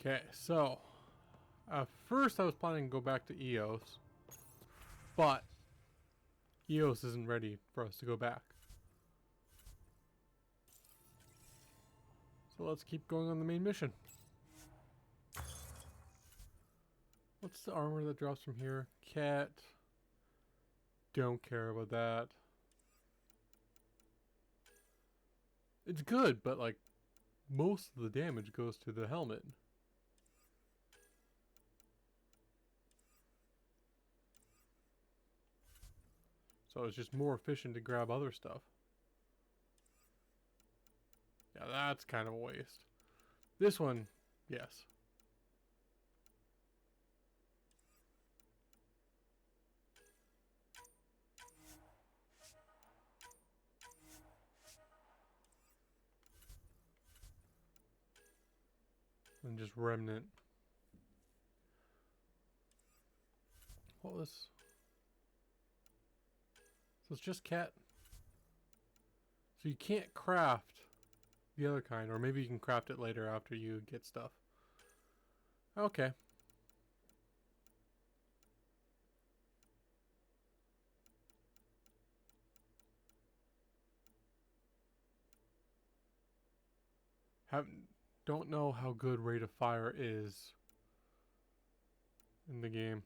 Okay, so first I was planning to go back to EOS, but EOS isn't ready for us to go back. So let's keep going on the main mission. What's the armor that drops from here? Cat. Don't care about that. It's good, but like most of the damage goes to the helmet. So it's just more efficient to grab other stuff. Yeah, that's kind of a waste. This one, yes. And just remnant. What was... So it's just cat. So you can't craft the other kind, or maybe you can craft it later after you get stuff. Okay. Don't know how good rate of fire is in the game.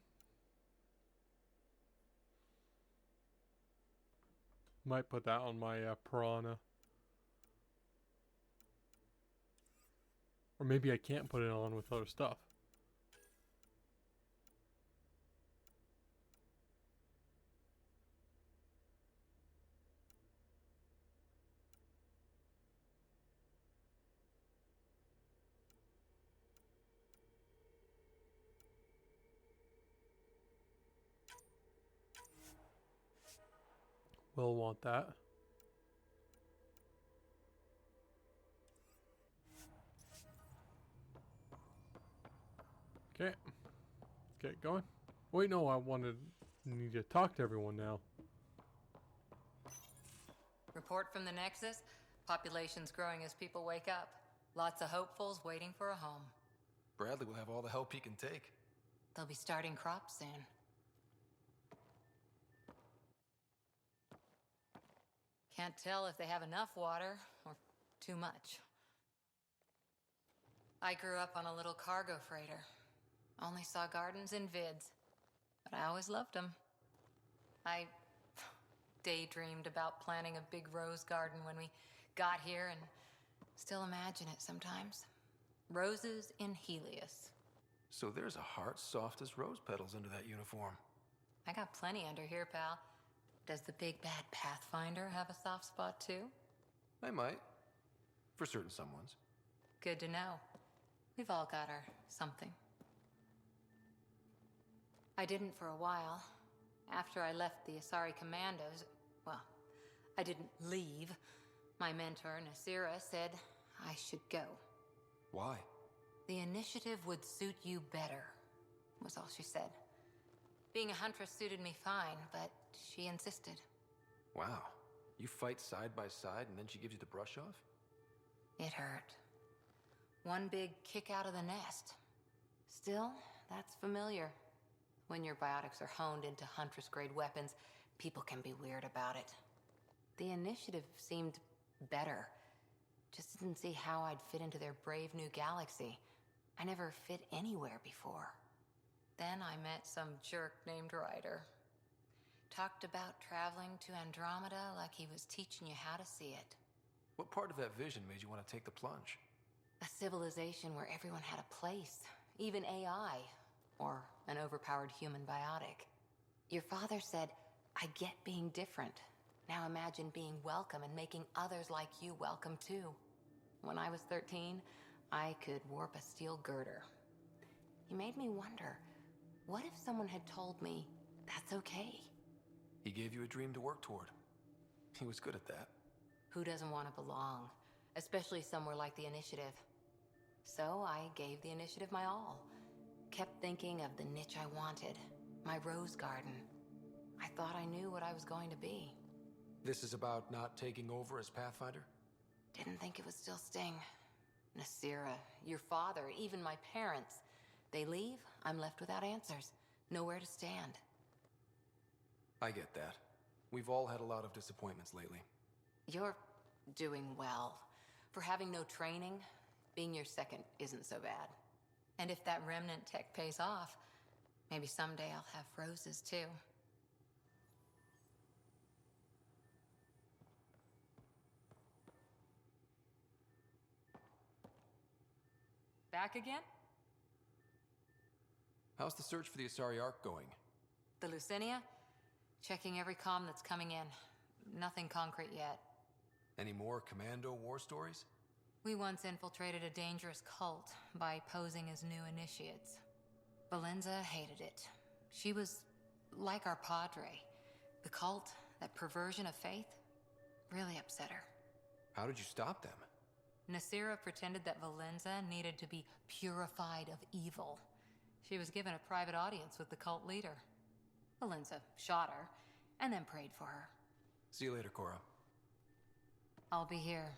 Might put that on my piranha. Or maybe I can't put it on with other stuff. We'll want that. Okay. Let's get going. Wait, no, need to talk to everyone now. Report from the Nexus. Population's growing as people wake up. Lots of hopefuls waiting for a home. Bradley will have all the help he can take. They'll be starting crops soon. Can't tell if they have enough water or too much. I grew up on a little cargo freighter. Only saw gardens in vids, but I always loved them. I daydreamed about planting a big rose garden when we got here and still imagine it sometimes. Roses in Helios. So there's a heart soft as rose petals under that uniform. I got plenty under here, pal. Does the big bad Pathfinder have a soft spot too? I might. For certain someones. Good to know. We've all got our something. I didn't for a while. After I left the Asari Commandos, well, I didn't leave. My mentor, Nasira, said I should go. Why? The initiative would suit you better, was all she said. Being a huntress suited me fine, but she insisted. Wow. You fight side by side and then she gives you the brush off? It hurt. One big kick out of the nest. Still, that's familiar. When your biotics are honed into Huntress-grade weapons, people can be weird about it. The initiative seemed better. Just didn't see how I'd fit into their brave new galaxy. I never fit anywhere before. Then I met some jerk named Ryder. Talked about traveling to Andromeda like he was teaching you how to see it. What part of that vision made you want to take the plunge? A civilization where everyone had a place, even AI. Or an overpowered human biotic. Your father said, I get being different. Now imagine being welcome and making others like you welcome too. When I was 13, I could warp a steel girder. He made me wonder, what if someone had told me that's okay? He gave you a dream to work toward. He was good at that. Who doesn't want to belong? Especially somewhere like the Initiative. So I gave the Initiative my all. Kept thinking of the niche I wanted, my rose garden. I thought I knew what I was going to be. This is about not taking over as Pathfinder? Didn't think it would still sting. Nasira, your father, even my parents. They leave, I'm left without answers. Nowhere to stand. I get that. We've all had a lot of disappointments lately. You're doing well. For having no training, being your second isn't so bad. And if that remnant tech pays off, maybe someday I'll have roses too. Back again? How's the search for the Asari Ark going? The Lucinia? Checking every comm that's coming in. Nothing concrete yet. Any more commando war stories? We once infiltrated a dangerous cult by posing as new initiates. Valenza hated it. She was like our padre. The cult, that perversion of faith, really upset her. How did you stop them? Nasira pretended that Valenza needed to be purified of evil. She was given a private audience with the cult leader. Valenza shot her, and then prayed for her. See you later, Cora. I'll be here.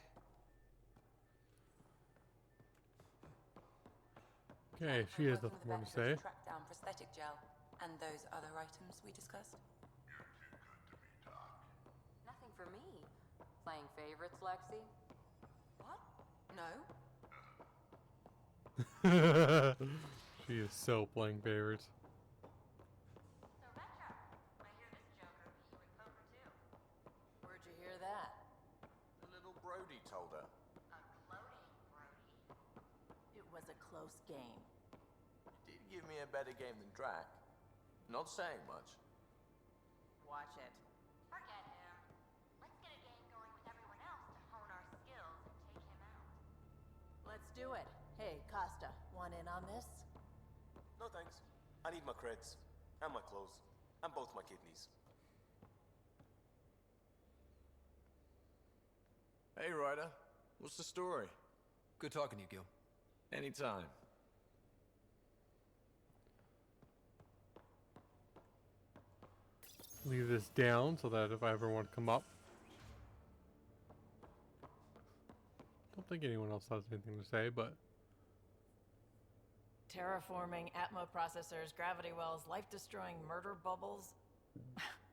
Okay, she has nothing more to say. Track down prosthetic gel and those other items we discussed. Nothing for me. Playing favorites, Lexi? What? No. She is so playing favorites. So, Retro, I hear this Joker beat you in poker too. Where'd you hear that? The little Brody told her. A gloating Brody. It was a close game. Did give me a better game than Drac. Not saying much. Watch it. Forget him. Let's get a game going with everyone else to hone our skills and take him out. Let's do it. Hey, Costa, want in on this? No thanks. I need my creds. And my clothes. And both my kidneys. Hey, Ryder. What's the story? Good talking to you, Gil. Anytime. Leave this down so that if I ever want to come up. Don't think anyone else has anything to say, but Terraforming, Atmo processors, gravity wells, life-destroying murder bubbles.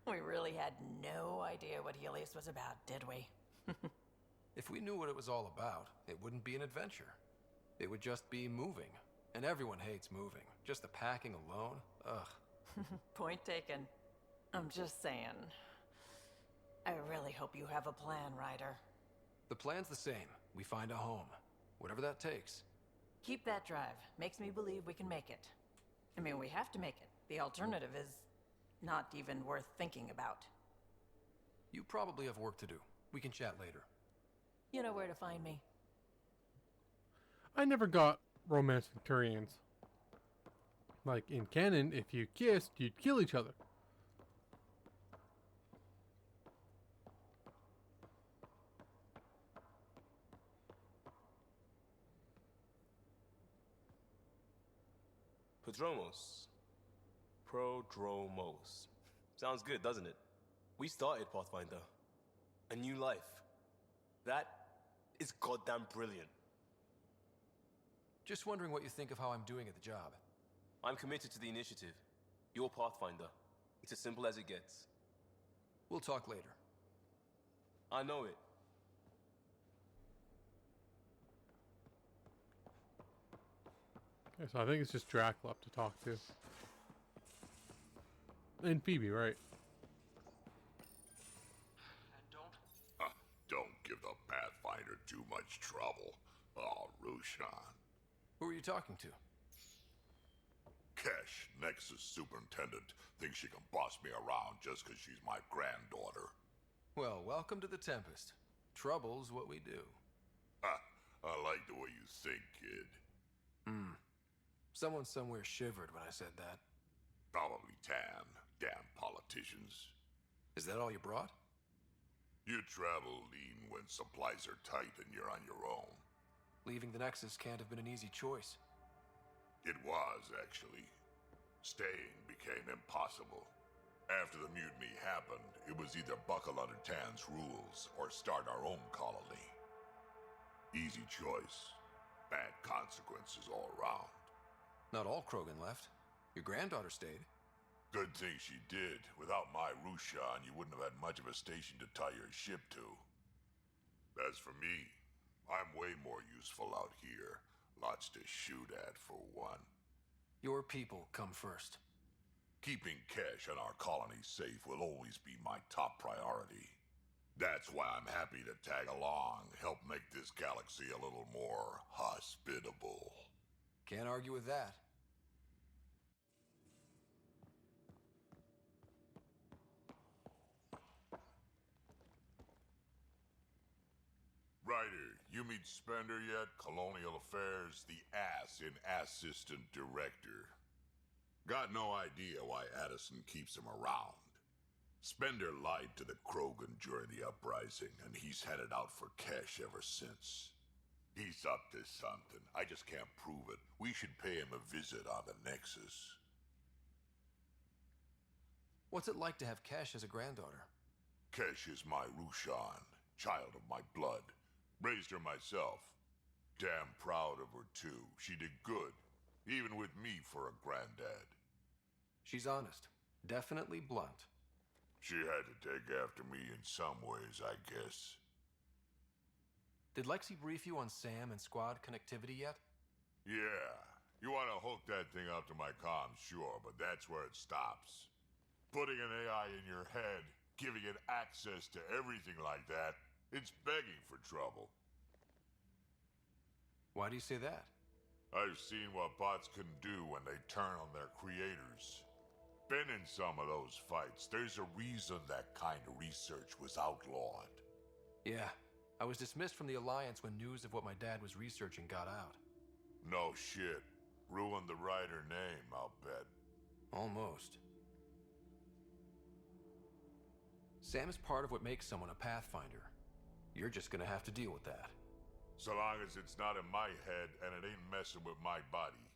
We really had no idea what Helios was about, did we? If we knew what it was all about, it wouldn't be an adventure. It would just be moving. And everyone hates moving. Just the packing alone, ugh. Point taken. I'm just saying. I really hope you have a plan, Ryder. The plan's the same. We find a home. Whatever that takes. Keep that drive. Makes me believe we can make it. I mean, we have to make it. The alternative is not even worth thinking about. You probably have work to do. We can chat later. You know where to find me. I never got romance Victorians. Like in canon, if you kissed, you'd kill each other. Prodromos. Sounds good, doesn't it? We started Pathfinder. A new life. That is goddamn brilliant. Just wondering what you think of how I'm doing at the job. I'm committed to the initiative. You're Pathfinder. It's as simple as it gets. We'll talk later. I know it. Okay, so I think it's just Drac left to talk to. And Phoebe, right? Don't give the Pathfinder too much trouble. Oh, Rushan. Who are you talking to? Kesh, Nexus Superintendent, thinks she can boss me around just because she's my granddaughter. Well, welcome to the Tempest. Trouble's what we do. I like the way you think, kid. Someone somewhere shivered when I said that. Probably Tan. Damn politicians. Is that all you brought? You travel lean when supplies are tight and you're on your own. Leaving the Nexus can't have been an easy choice. It was, actually. Staying became impossible. After the mutiny happened, it was either buckle under Tan's rules or start our own colony. Easy choice. Bad consequences all around. Not all Krogan left. Your granddaughter stayed. Good thing she did. Without my Rushan, you wouldn't have had much of a station to tie your ship to. As for me, I'm way more useful out here. Lots to shoot at, for one. Your people come first. Keeping Kesh and our colony safe will always be my top priority. That's why I'm happy to tag along, help make this galaxy a little more hospitable. Can't argue with that. Ryder, you meet Spender yet? Colonial Affairs, the ass in Assistant Director. Got no idea why Addison keeps him around. Spender lied to the Krogan during the uprising, and he's headed out for Kesh ever since. He's up to something. I just can't prove it. We should pay him a visit on the Nexus. What's it like to have Kesh as a granddaughter? Kesh is my Rushan, child of my blood. Raised her myself. Damn proud of her, too. She did good, even with me for a granddad. She's honest. Definitely blunt. She had to take after me in some ways, I guess. Did Lexi brief you on SAM and squad connectivity yet? Yeah. You want to hook that thing up to my comms, sure, but that's where it stops. Putting an AI in your head, giving it access to everything like that, it's begging for trouble. Why do you say that? I've seen what bots can do when they turn on their creators. Been in some of those fights. There's a reason that kind of research was outlawed. Yeah. I was dismissed from the Alliance when news of what my dad was researching got out. No shit. Ruined the Ryder name, I'll bet. Almost. Sam is part of what makes someone a Pathfinder. You're just gonna have to deal with that. So long as it's not in my head and it ain't messing with my body.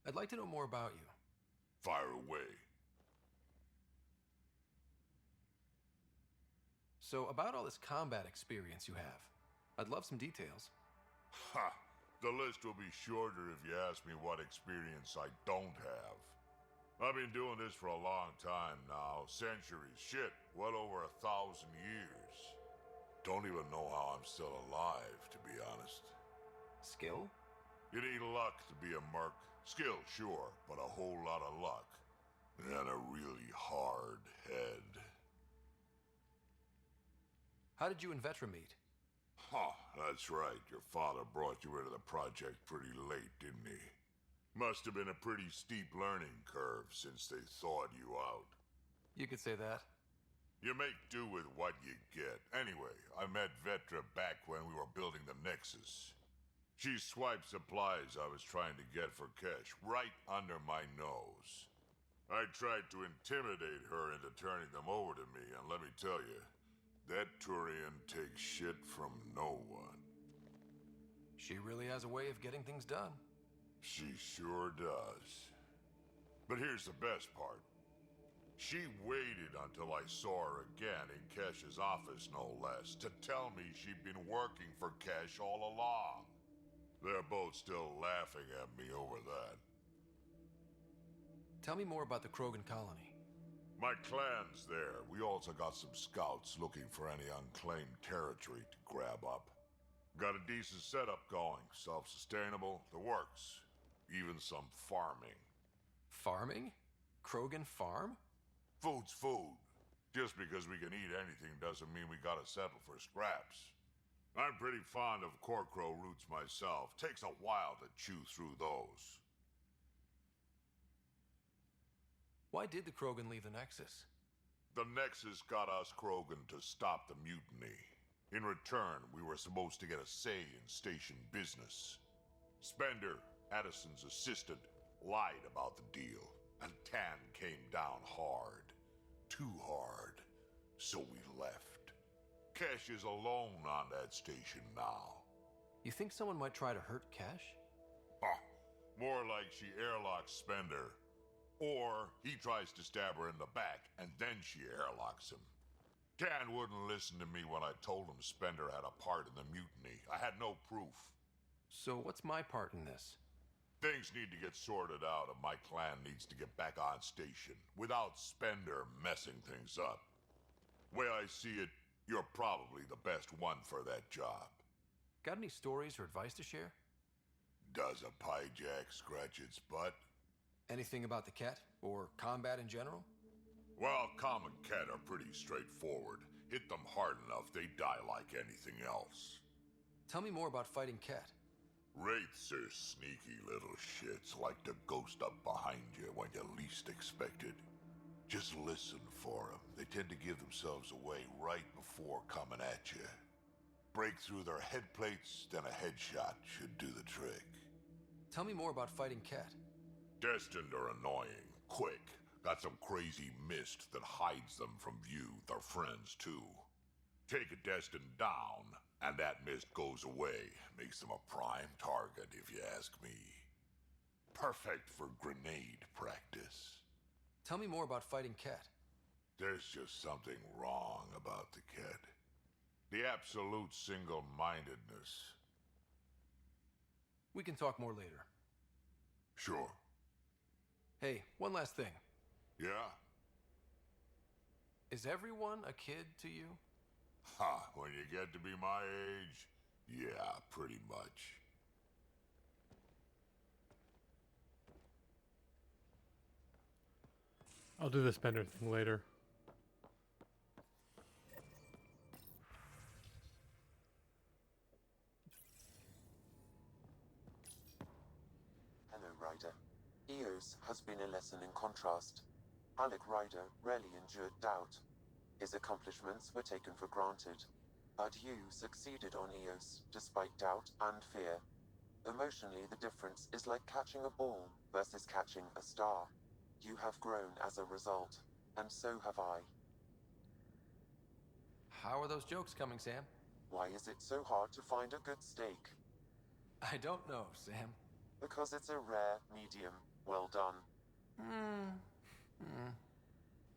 I'd like to know more about you. Fire away. So, about all this combat experience you have, I'd love some details. Ha! The list will be shorter if you ask me what experience I don't have. I've been doing this for a long time now. Centuries. Shit, well over 1,000 years. Don't even know how I'm still alive, to be honest. Skill? You need luck to be a merc. Skill, sure, but a whole lot of luck. And a really hard head. How did you and Vetra meet? Huh, that's right. Your father brought you into the project pretty late, didn't he? Must have been a pretty steep learning curve since they thawed you out. You could say that. You make do with what you get. Anyway, I met Vetra back when we were building the Nexus. She swiped supplies I was trying to get for Kesh right under my nose. I tried to intimidate her into turning them over to me, and let me tell you, that Turian takes shit from no one. She really has a way of getting things done. She sure does. But here's the best part. She waited until I saw her again in Kesh's office, no less, to tell me she'd been working for Kesh all along. They're both still laughing at me over that. Tell me more about the Krogan colony. My clan's there. We also got some scouts looking for any unclaimed territory to grab up. Got a decent setup going. Self-sustainable, the works. Even some farming. Farming? Krogan farm? Food's food. Just because we can eat anything doesn't mean we gotta settle for scraps. I'm pretty fond of Corcrow roots myself. Takes a while to chew through those. Why did the Krogan leave the Nexus? The Nexus got us Krogan to stop the mutiny. In return, we were supposed to get a say in station business. Spender, Addison's assistant, lied about the deal, and Tan came down hard. Too hard. So we left. Kesh is alone on that station now. You think someone might try to hurt Kesh? More like she airlocks Spender. Or he tries to stab her in the back, and then she airlocks him. Tan wouldn't listen to me when I told him Spender had a part in the mutiny. I had no proof. So what's my part in this? Things need to get sorted out, and my clan needs to get back on station without Spender messing things up. Way I see it, you're probably the best one for that job. Got any stories or advice to share? Does a pyjak scratch its butt? Anything about the cat? Or combat in general? Well, common cat are pretty straightforward. Hit them hard enough, they die like anything else. Tell me more about fighting cat. Wraiths are sneaky little shits, like to ghost up behind you when you least expect it. Just listen for them. They tend to give themselves away right before coming at you. Break through their head plates, then a headshot should do the trick. Tell me more about fighting cat. Destined are annoying, quick. Got some crazy mist that hides them from view, their friends too. Take a Destined down, and that mist goes away. Makes them a prime target, if you ask me. Perfect for grenade practice. Tell me more about fighting cat. There's just something wrong about the kid. The absolute single-mindedness. We can talk more later. Sure. Hey, one last thing. Yeah? Is everyone a kid to you? Ha, when you get to be my age, yeah, pretty much. I'll do the spender thing later. Hello, Ryder. Eos has been a lesson in contrast. Alec Ryder rarely endured doubt. His accomplishments were taken for granted. But you succeeded on Eos, despite doubt and fear. Emotionally, the difference is like catching a ball versus catching a star. You have grown as a result, and so have I. How are those jokes coming, Sam? Why is it so hard to find a good steak? I don't know, Sam. Because it's a rare medium. Well done.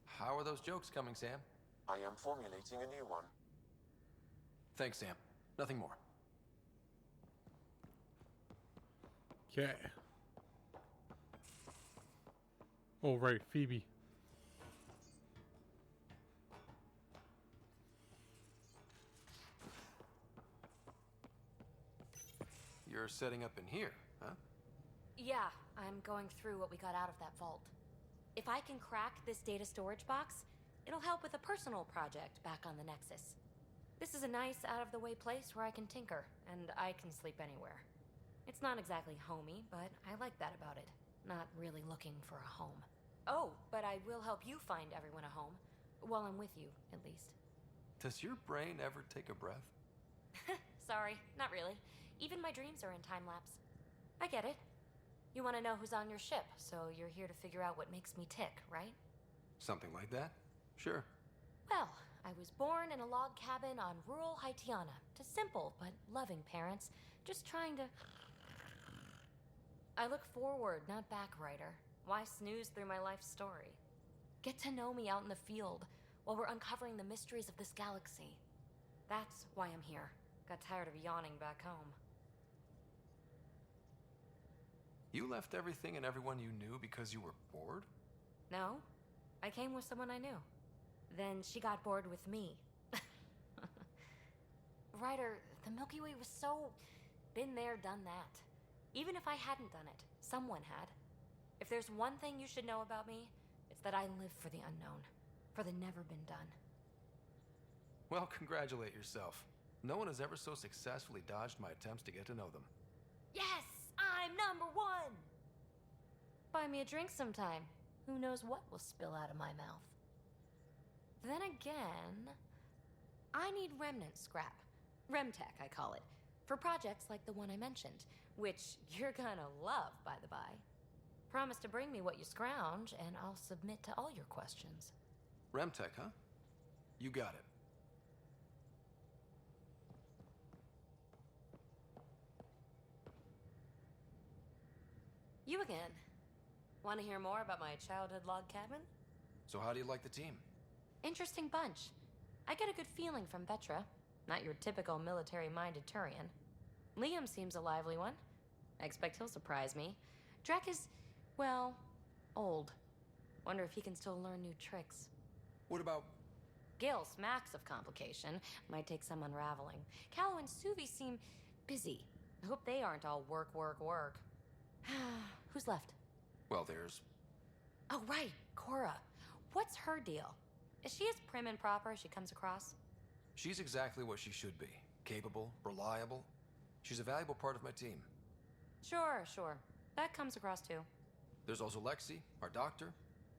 How are those jokes coming, Sam? I am formulating a new one. Thanks, Sam. Nothing more. Okay. Oh, right, Phoebe. You're setting up in here, huh? Yeah, I'm going through what we got out of that vault. If I can crack this data storage box, it'll help with a personal project back on the Nexus. This is a nice, out-of-the-way place where I can tinker, and I can sleep anywhere. It's not exactly homey, but I like that about it. Not really looking for a home. Oh, but I will help you find everyone a home. While I'm with you, at least. Does your brain ever take a breath? Sorry, not really. Even my dreams are in time-lapse. I get it. You want to know who's on your ship, so you're here to figure out what makes me tick, right? Something like that? Sure. Well, I was born in a log cabin on rural Haitiana to simple but loving parents, just trying to... I look forward, not back, Ryder. Why snooze through my life story? Get to know me out in the field while we're uncovering the mysteries of this galaxy. That's why I'm here. Got tired of yawning back home. You left everything and everyone you knew because you were bored? No, I came with someone I knew. Then she got bored with me. Ryder, the Milky Way was so... been there, done that. Even if I hadn't done it, someone had. If there's one thing you should know about me, it's that I live for the unknown. For the never been done. Well, congratulate yourself. No one has ever so successfully dodged my attempts to get to know them. Yes! I'm number one! Buy me a drink sometime. Who knows what will spill out of my mouth. Then again... I need remnant scrap. Remtech, I call it. For projects like the one I mentioned. Which you're gonna love, by the by. Promise to bring me what you scrounge, and I'll submit to all your questions. Remtech, huh? You got it. You again. Want to hear more about my childhood log cabin? So how do you like the team? Interesting bunch. I get a good feeling from Vetra. Not your typical military-minded Turian. Liam seems a lively one. I expect he'll surprise me. Drek is, well, old. Wonder if he can still learn new tricks. What about... Gil smacks of complication. Might take some unraveling. Callow and Suvi seem busy. I hope they aren't all work, work, work. Who's left? Well, there's... Oh, right, Cora. What's her deal? Is she as prim and proper as she comes across? She's exactly what she should be. Capable, reliable. She's a valuable part of my team. Sure. That comes across too. There's also Lexi, our doctor.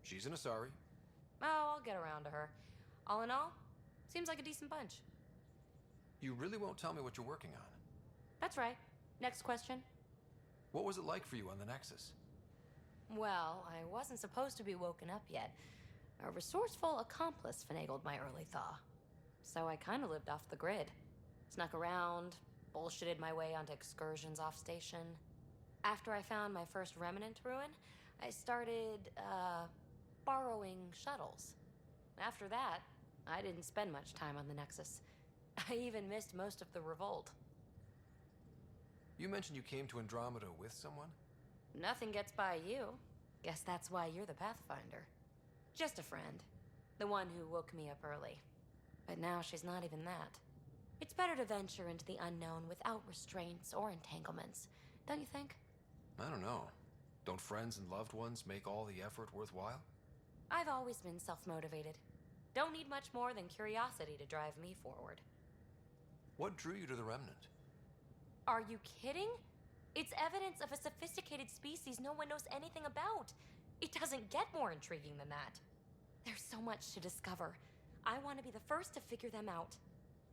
She's an Asari. Oh, I'll get around to her. All in all, seems like a decent bunch. You really won't tell me what you're working on. That's right. Next question. What was it like for you on the Nexus? Well, I wasn't supposed to be woken up yet. A resourceful accomplice finagled my early thaw. So I kind of lived off the grid. Snuck around, bullshitted my way onto excursions off station. After I found my first remnant ruin, I started, borrowing shuttles. After that, I didn't spend much time on the Nexus. I even missed most of the revolt. You mentioned you came to Andromeda with someone? Nothing gets by you. Guess that's why you're the Pathfinder. Just a friend. The one who woke me up early. But now she's not even that. It's better to venture into the unknown without restraints or entanglements, don't you think? I don't know. Don't friends and loved ones make all the effort worthwhile? I've always been self-motivated. Don't need much more than curiosity to drive me forward. What drew you to the Remnant? Are you kidding? It's evidence of a sophisticated species no one knows anything about. It doesn't get more intriguing than that. There's so much to discover. I want to be the first to figure them out.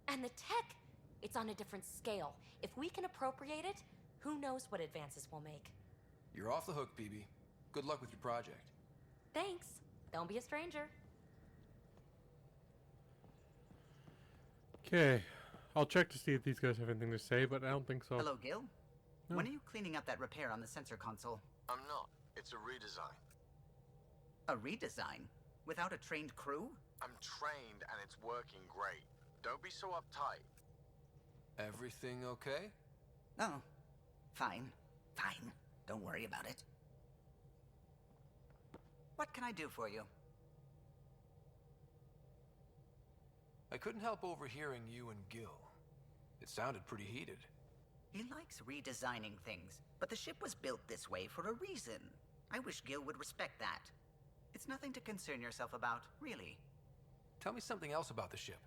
And the tech, it's on a different scale. If we can appropriate it, who knows what advances we'll make. You're off the hook, PB. Good luck with your project. Thanks. Don't be a stranger. Okay. I'll check to see if these guys have anything to say, but I don't think so. Hello, Gil. No. When are you cleaning up that repair on the sensor console? I'm not. It's a redesign. A redesign? Without a trained crew? I'm trained and it's working great. Don't be so uptight. Everything okay? Oh, fine. Fine. Don't worry about it. What can I do for you? I couldn't help overhearing you and Gil. It sounded pretty heated. He likes redesigning things, but the ship was built this way for a reason. I wish Gil would respect that. It's nothing to concern yourself about, really. Tell me something else about the ship.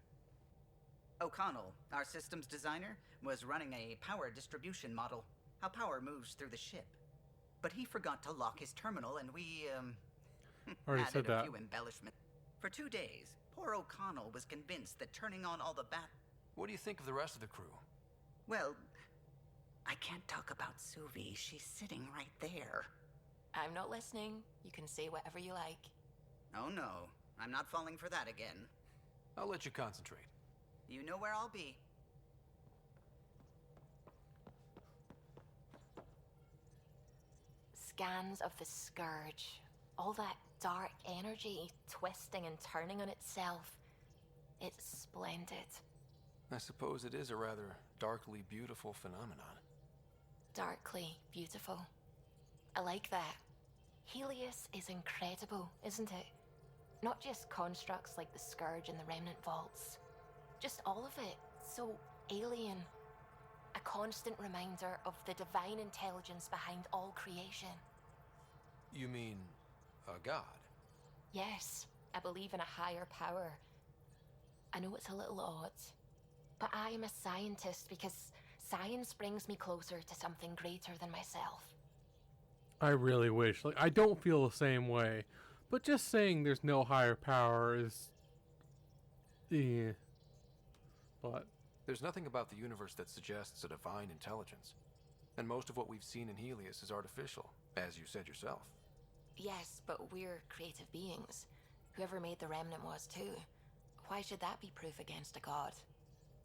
O'Connell, our systems designer, was running a power distribution model, how power moves through the ship. But he forgot to lock his terminal and we, Already added said a that. few embellishments. For 2 days, poor O'Connell was convinced that turning on all the What do you think of the rest of the crew? Well, I can't talk about Suvi. She's sitting right there. I'm not listening. You can say whatever you like. Oh no, I'm not falling for that again. I'll let you concentrate. You know where I'll be. Scans of the Scourge. All that dark energy twisting and turning on itself. It's splendid. I suppose it is a rather darkly beautiful phenomenon. Darkly beautiful. I like that. Helios is incredible, isn't it? Not just constructs like the Scourge and the Remnant Vaults. Just all of it. So alien. A constant reminder of the divine intelligence behind all creation. You mean a god? Yes, I believe in a higher power. I know it's a little odd, but I am a scientist because science brings me closer to something greater than myself. I really wish. Like, I don't feel the same way. But just saying there's no higher power is... Yeah. But... There's nothing about the universe that suggests a divine intelligence. And most of what we've seen in Helios is artificial, as you said yourself. Yes, but we're creative beings. Whoever made the Remnant was too. Why should that be proof against a god?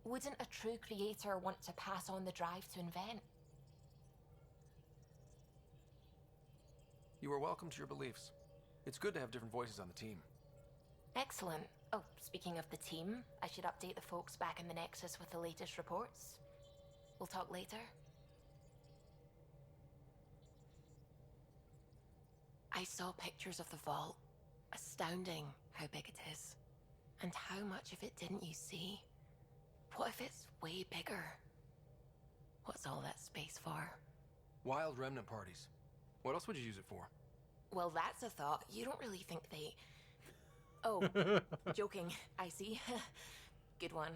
Wouldn't a true creator want to pass on the drive to invent? You are welcome to your beliefs. It's good to have different voices on the team. Excellent. Oh, speaking of the team, I should update the folks back in the Nexus with the latest reports. We'll talk later. I saw pictures of the vault. Astounding how big it is. And how much of it didn't you see? What if it's way bigger? What's all that space for? Wild remnant parties. What else would you use it for? Well, that's a thought. You don't really think they... Oh, joking. I see. Good one.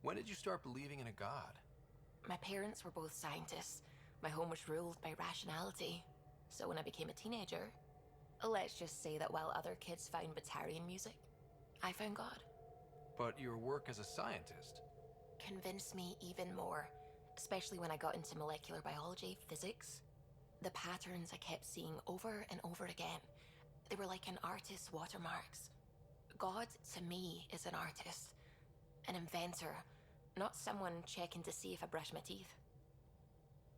When did you start believing in a god? My parents were both scientists. My home was ruled by rationality. So when I became a teenager, let's just say that while other kids found Batarian music, I found God. But your work as a scientist? Convinced me even more, especially when I got into molecular biology, physics. The patterns I kept seeing over and over again, they were like an artist's watermarks. God, to me, is an artist, an inventor, not someone checking to see if I brush my teeth.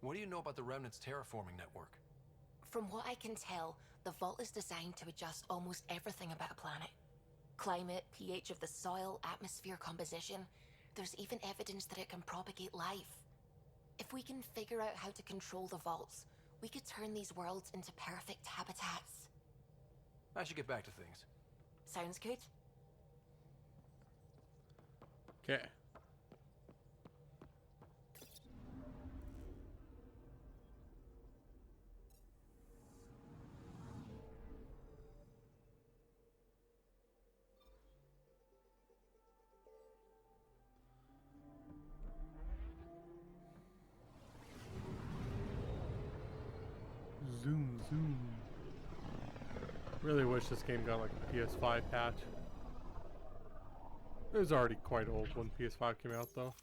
What do you know about the Remnant's terraforming network? From what I can tell, the vault is designed to adjust almost everything about a planet. Climate, pH of the soil, atmosphere composition. There's even evidence that it can propagate life. If we can figure out how to control the vaults, we could turn these worlds into perfect habitats. I should get back to things. Sounds good? Okay. Zoom, zoom. Really wish this game got like a PS5 patch. It was already quite old when PS5 came out, though.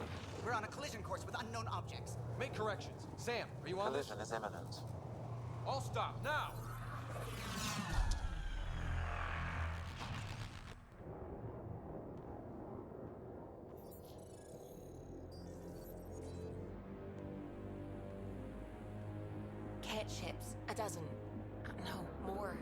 We're on a collision course with unknown objects. Make corrections. Sam, are you on this? Collision is imminent. All stop, now! Cat ships, a dozen. No, more.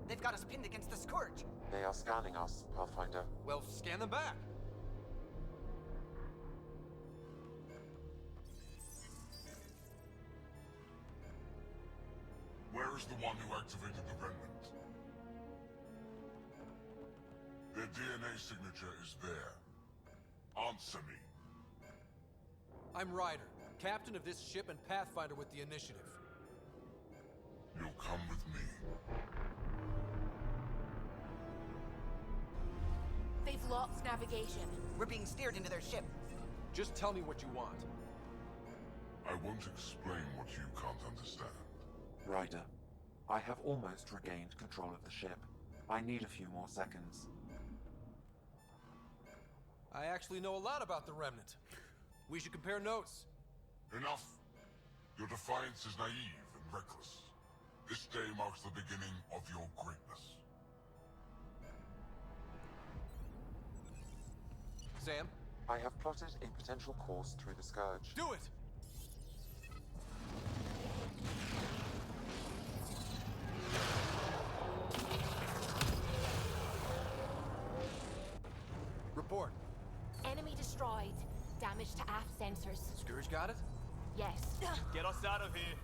They've got us pinned against the Scourge. They are scanning us, Pathfinder. Well, scan them back. Where is the one who activated the remnant? Their DNA signature is there. Answer me. I'm Ryder, captain of this ship and Pathfinder with the initiative. You'll come with me. They've lost navigation. We're being steered into their ship. Just tell me what you want. I won't explain what you can't understand. Ryder, I have almost regained control of the ship. I need a few more seconds. I actually know a lot about the Remnant. We should compare notes. Enough. Your defiance is naive and reckless. This day marks the beginning of your greatness. Sam? I have plotted a potential course through the Scourge. Do it! Report. Enemy destroyed. Damage to aft sensors. Scourge got it? Yes. Get us out of here.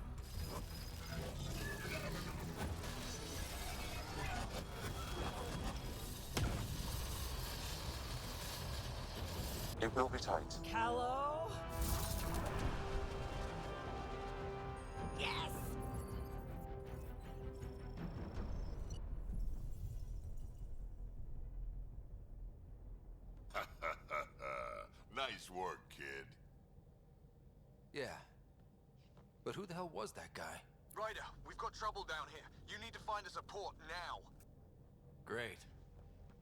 It will be tight. Callow? Yes! Nice work, kid. Yeah. But who the hell was that guy? Ryder, we've got trouble down here. You need to find us a port now. Great.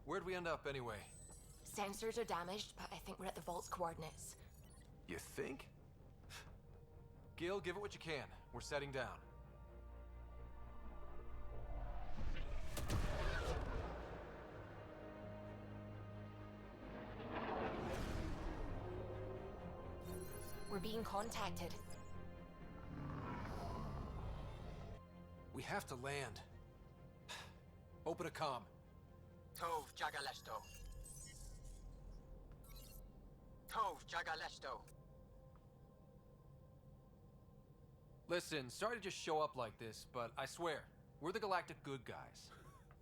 Where'd we end up anyway? Sensors are damaged, but I think we're at the vault's coordinates. You think? Gil, give it what you can. We're setting down. We're being contacted. We have to land. Open a comm. Tov Jagalesto. Tov, Jagalesto. Listen, sorry to just show up like this, but I swear, we're the galactic good guys.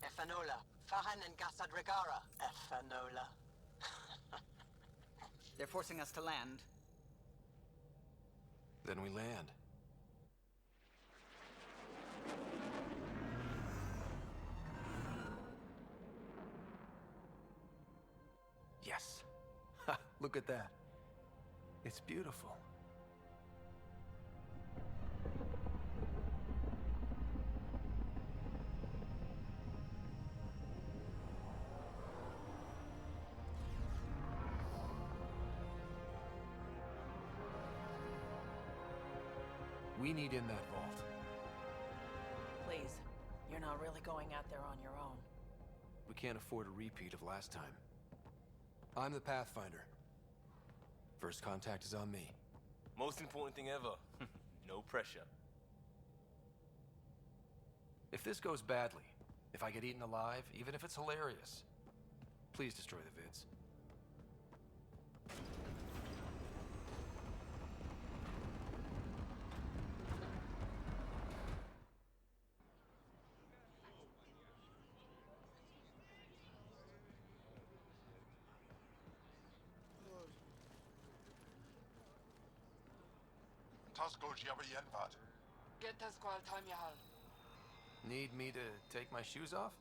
Efanola, Fahan and Gasadregara. Efanola. They're forcing us to land. Then we land. Yes. Ha, look at that. It's beautiful. We need in that vault. Please, you're not really going out there on your own. We can't afford a repeat of last time. I'm the Pathfinder. First contact is on me. Most important thing ever. No pressure. If this goes badly, if I get eaten alive, even if it's hilarious, please destroy the vids. Get us qual time you have. Need me to take my shoes off?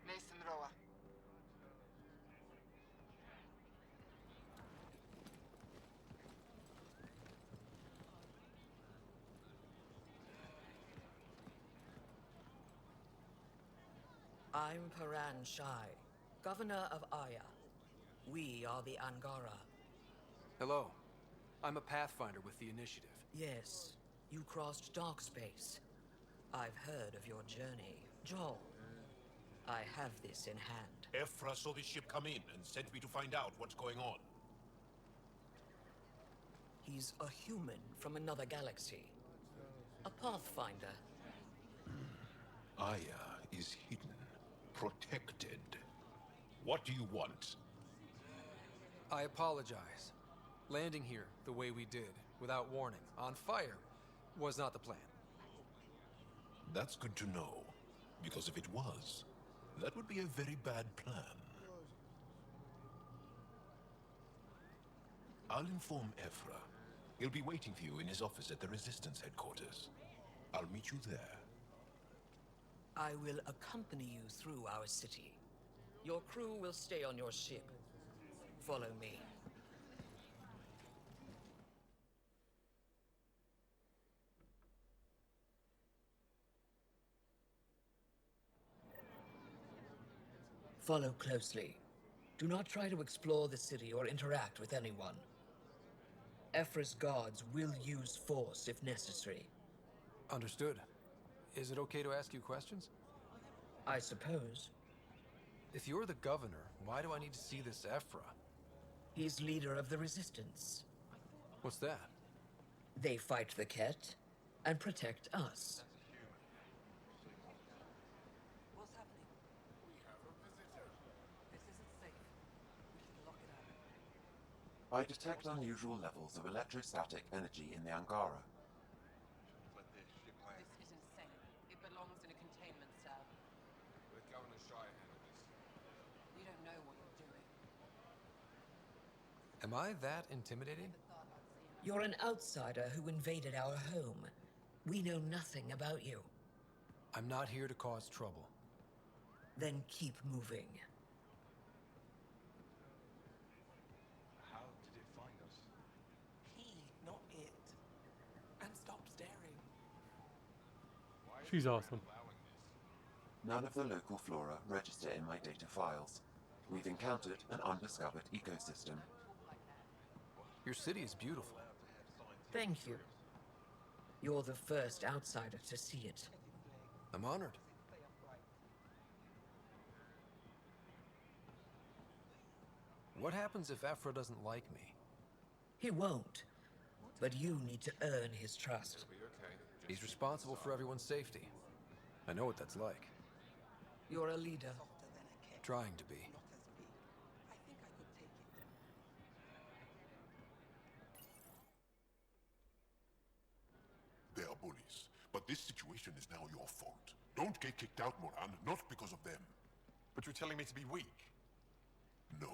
Mason Roa. I'm Paran Shai, Governor of Aya. We are the Angara. Hello. I'm a Pathfinder with the Initiative. Yes, you crossed dark space. I've heard of your journey. Joel, I have this in hand. Ephra saw the ship come in and sent me to find out what's going on. He's a human from another galaxy. A Pathfinder. Aya is hidden, protected. What do you want? I apologize. Landing here the way we did, without warning, on fire, was not the plan. That's good to know, because if it was, that would be a very bad plan. I'll inform Ephra. He'll be waiting for you in his office at the Resistance headquarters. I'll meet you there. I will accompany you through our city. Your crew will stay on your ship. Follow me. Follow closely. Do not try to explore the city or interact with anyone. Ephra's guards will use force if necessary. Understood. Is it okay to ask you questions? I suppose. If you're the governor, why do I need to see this Ephra? He's leader of the Resistance. What's that? They fight the Ket and protect us. What's happening? We have a visitor. This isn't safe. We should lock it up. I detect unusual levels of electrostatic energy in the Angara. This is insane. It belongs in a containment cell. Let Governor Shai handle this. You don't know what you're doing. Am I that intimidating? You're an outsider who invaded our home. We know nothing about you. I'm not here to cause trouble. Then keep moving. How did it find us? He, not it. And stop staring. She's awesome. None of the local flora register in my data files. We've encountered an undiscovered ecosystem. Your city is beautiful. Thank you. You're the first outsider to see it. I'm honored. What happens if Ephra doesn't like me? He won't. But you need to earn his trust. He's responsible for everyone's safety. I know what that's like. You're a leader. trying to be. They are bullies, but this situation is now your fault. Don't get kicked out, Moran, not because of them. But you're telling me to be weak? No.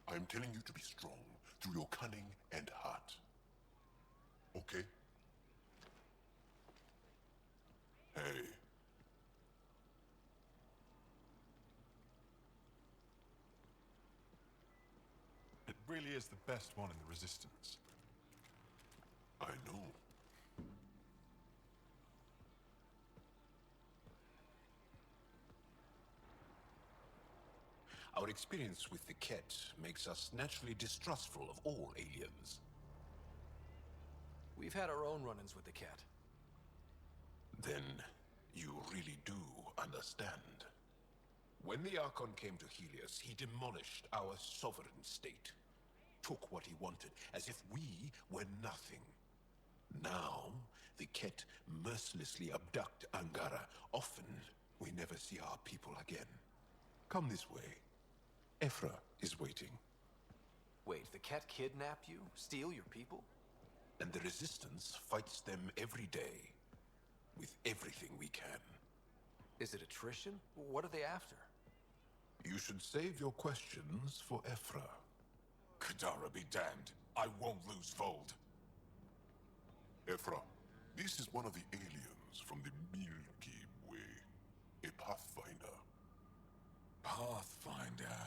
I am telling you to be strong through your cunning and heart. Okay? Hey. It really is the best one in the Resistance. I know. Our experience with the Ket makes us naturally distrustful of all aliens. We've had our own run-ins with the Ket. Then you really do understand. When the Archon came to Helios, he demolished our sovereign state. Took what he wanted, as if we were nothing. Now, the Ket mercilessly abduct Angara. Often, we never see our people again. Come this way. Ephra is waiting. Wait, the Ket kidnap you? Steal your people? And the Resistance fights them every day. With everything we can. Is it attrition? What are they after? You should save your questions for Ephra. Kadara be damned. I won't lose Voeld. Ephra, this is one of the aliens from the Milky Way. A Pathfinder. Pathfinder.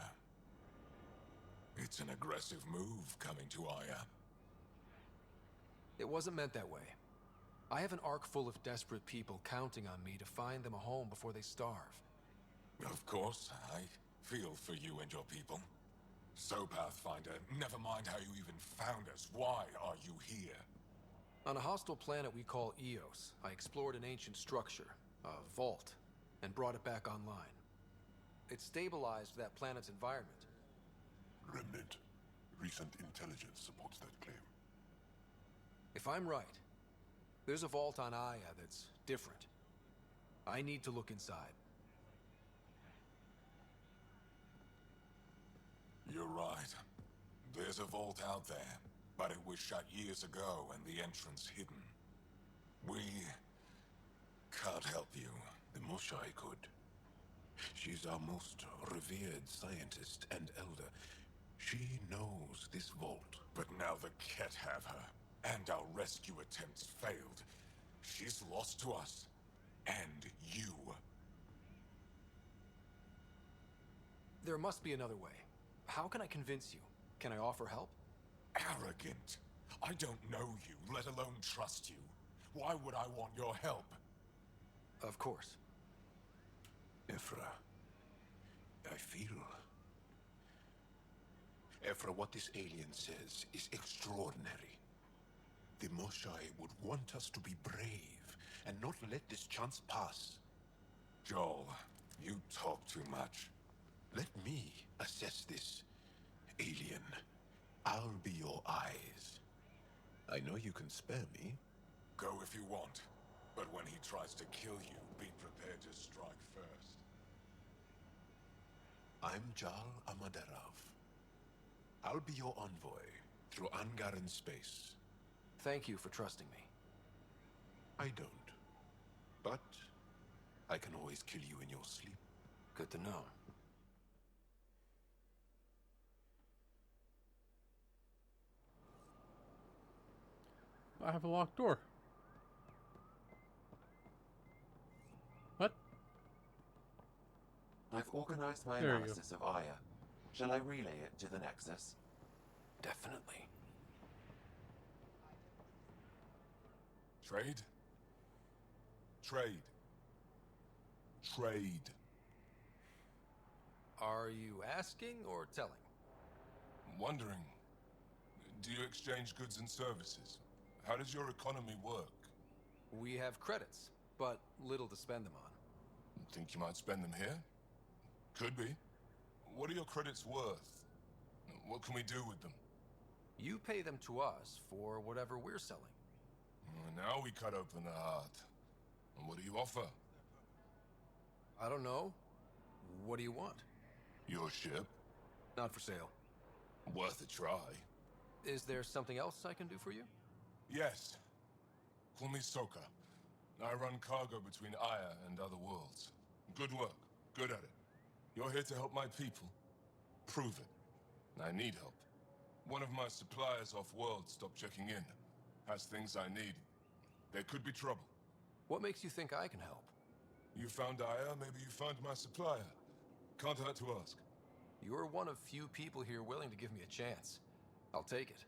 It's an aggressive move coming to Aya. It wasn't meant that way. I have an ark full of desperate people counting on me to find them a home before they starve. Of course, I feel for you and your people. So, Pathfinder, never mind how you even found us. Why are you here? On a hostile planet we call Eos, I explored an ancient structure, a vault, and brought it back online. It stabilized that planet's environment. Remnant. Recent intelligence supports that claim. If I'm right, there's a vault on Aya that's different. I need to look inside. You're right. There's a vault out there, but it was shut years ago and the entrance hidden. We can't help you. The Moshai could. She's our most revered scientist and elder. She knows this vault. But now the Ket have her, and our rescue attempts failed. She's lost to us, and you. There must be another way. How can I convince you? Can I offer help? Arrogant. I don't know you, let alone trust you. Why would I want your help? Of course. Ephra, I feel... Ephra, what this alien says is extraordinary. The Moshai would want us to be brave and not let this chance pass. Joel, you talk too much. Let me assess this, alien. I'll be your eyes. I know you can spare me. Go if you want, but when he tries to kill you, be prepared to strike first. I'm Jal Amaderov. I'll be your envoy through Angaran space. Thank you for trusting me. I don't. But I can always kill you in your sleep. Good to know. I have a locked door. What? I've organized my There you analysis of Aya. Shall I relay it to the Nexus? Definitely. Trade? Trade. Trade. Are you asking or telling? Wondering, do you exchange goods and services? How does your economy work? We have credits, but little to spend them on. Think you might spend them here? Could be. What are your credits worth? What can we do with them? You pay them to us for whatever we're selling. Now we cut open the heart. And what do you offer? I don't know. What do you want? Your ship? Not for sale. Worth a try. Is there something else I can do for you? Yes. Call me Soka. I run cargo between Aya and other worlds. Good work. Good at it. You're here to help my people. Prove it. I need help. One of my suppliers off-world stopped checking in. Has things I need. There could be trouble. What makes you think I can help? You found Aya, maybe you found my supplier. Can't hurt to ask. You're one of few people here willing to give me a chance. I'll take it.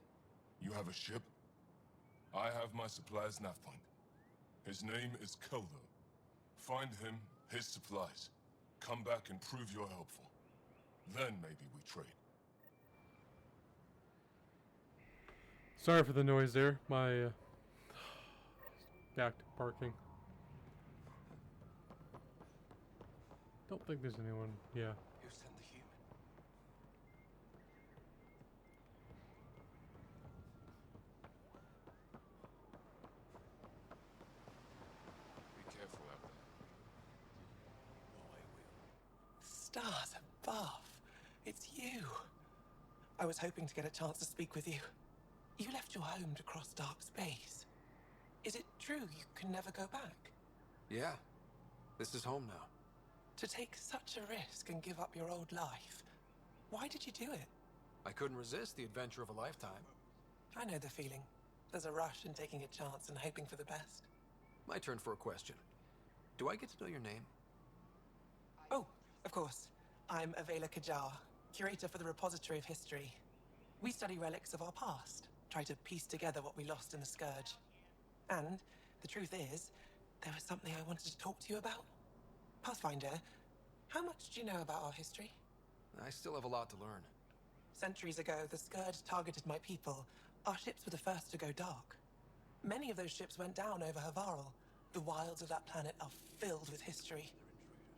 You have a ship? I have my supplier's nav point. His name is Keldo. Find him, his supplies. Come back and prove you're helpful. Then maybe we trade. Sorry for the noise there. My back to parking. Don't think there's anyone. Yeah. Who sent the human? Be careful out there. Stars above. It's you. I was hoping to get a chance to speak with you. You left your home to cross dark space. Is it true you can never go back? Yeah. This is home now. To take such a risk and give up your old life, why did you do it? I couldn't resist the adventure of a lifetime. I know the feeling. There's a rush in taking a chance and hoping for the best. My turn for a question. Do I get to know your name? Oh, of course. I'm Avela Kajar, curator for the Repository of History. We study relics of our past, try to piece together what we lost in the Scourge. And the truth is, there was something I wanted to talk to you about. Pathfinder, how much do you know about our history? I still have a lot to learn. Centuries ago, the Scourge targeted my people. Our ships were the first to go dark. Many of those ships went down over Havarl. The wilds of that planet are filled with history.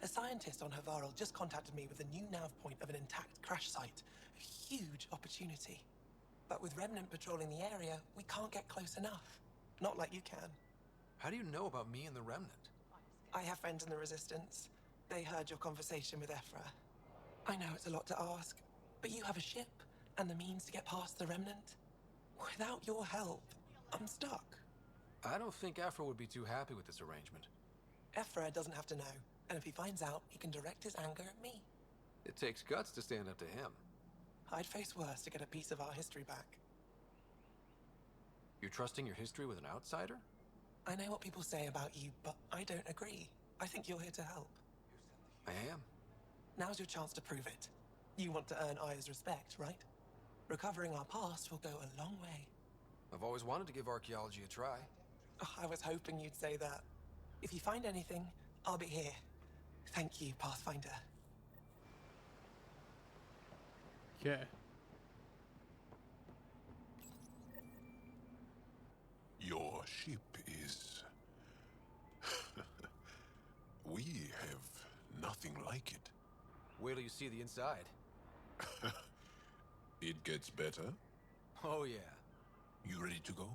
A scientist on Havarl just contacted me with a new nav point of an intact crash site. A huge opportunity. But with Remnant patrolling the area, we can't get close enough. Not like you can. How do you know about me and the Remnant? I have friends in the Resistance. They heard your conversation with Ephra. I know it's a lot to ask, but you have a ship and the means to get past the Remnant. Without your help, I'm stuck. I don't think Ephra would be too happy with this arrangement. Ephra doesn't have to know, and if he finds out, he can direct his anger at me. It takes guts to stand up to him. I'd face worse to get a piece of our history back. You're trusting your history with an outsider? I know what people say about you, but I don't agree. I think you're here to help. I am. Now's your chance to prove it. You want to earn Aya's respect, right? Recovering our past will go a long way. I've always wanted to give archaeology a try. Oh, I was hoping you'd say that. If you find anything, I'll be here. Thank you, Pathfinder. Okay. Your ship is... We have nothing like it. Wait till you see the inside. It gets better? Oh yeah. You ready to go?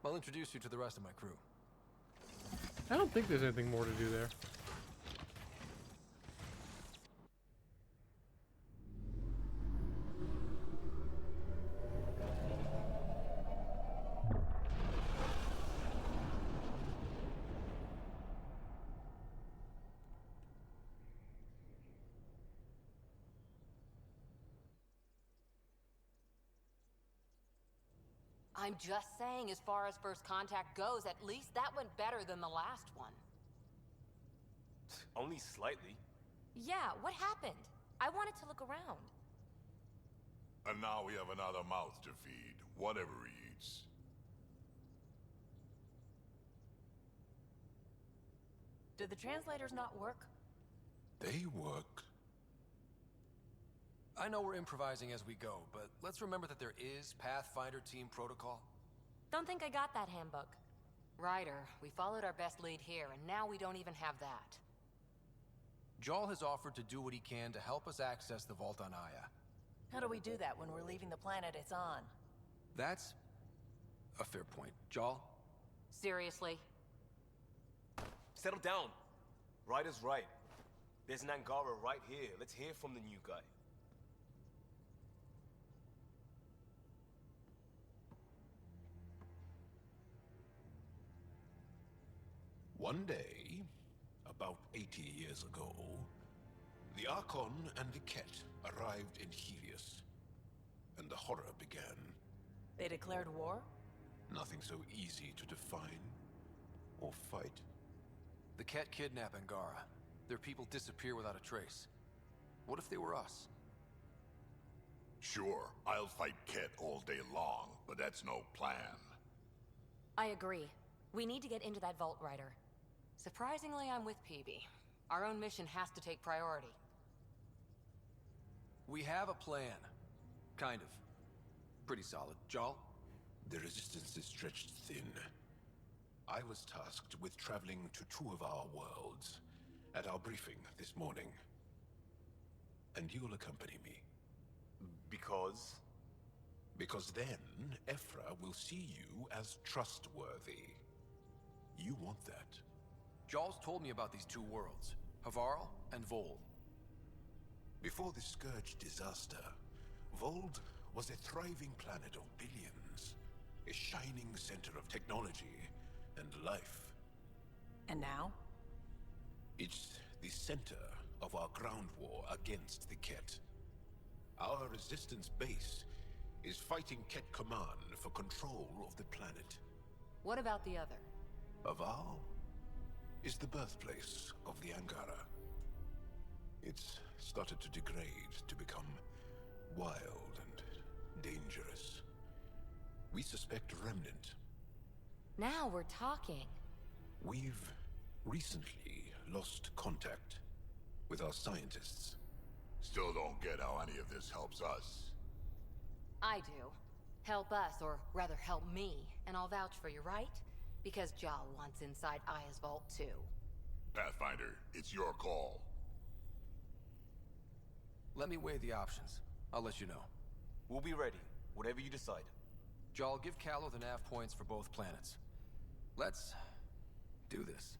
I'll introduce you to the rest of my crew. I don't think there's anything more to do there. I'm just saying, as far as first contact goes, at least that went better than the last one. Only slightly. Yeah, what happened? I wanted to look around. And now we have another mouth to feed, whatever he eats. Did the translators not work? They work. I know we're improvising as we go, but let's remember that there is Pathfinder team protocol. Don't think I got that handbook. Ryder, we followed our best lead here, and now we don't even have that. Jarl has offered to do what he can to help us access the vault on Aya. How do we do that when we're leaving the planet it's on? That's a fair point. Jarl? Seriously? Settle down. Ryder's right. There's an Angara right here. Let's hear from the new guy. One day, about 80 years ago, the Archon and the Ket arrived in Helios, and the horror began. They declared war? Nothing so easy to define or fight. The Ket kidnap Angara. Their people disappear without a trace. What if they were us? Sure, I'll fight Ket all day long, but that's no plan. I agree. We need to get into that vault, Ryder. Surprisingly, I'm with PB. Our own mission has to take priority. We have a plan. Kind of. Pretty solid. Jal? The resistance is stretched thin. I was tasked with traveling to two of our worlds at our briefing this morning. And you'll accompany me. Because? Because then, Ephra will see you as trustworthy. You want that. Jal's told me about these two worlds, Havarl and Voeld. Before the Scourge disaster, Voeld was a thriving planet of billions, a shining center of technology and life. And now? It's the center of our ground war against the Ket. Our resistance base is fighting Ket Command for control of the planet. What about the other? Havarl is the birthplace of the Angara. It's started to degrade, to become wild and dangerous. We suspect a remnant. Now we're talking. We've recently lost contact with our scientists. Still don't get how any of this helps us. I do. Help us, or rather help me, and I'll vouch for you, right? Because Jal wants inside Aya's vault too. Pathfinder, it's your call. Let me weigh the options. I'll let you know. We'll be ready, whatever you decide. Jal, give Callow the nav points for both planets. Let's do this.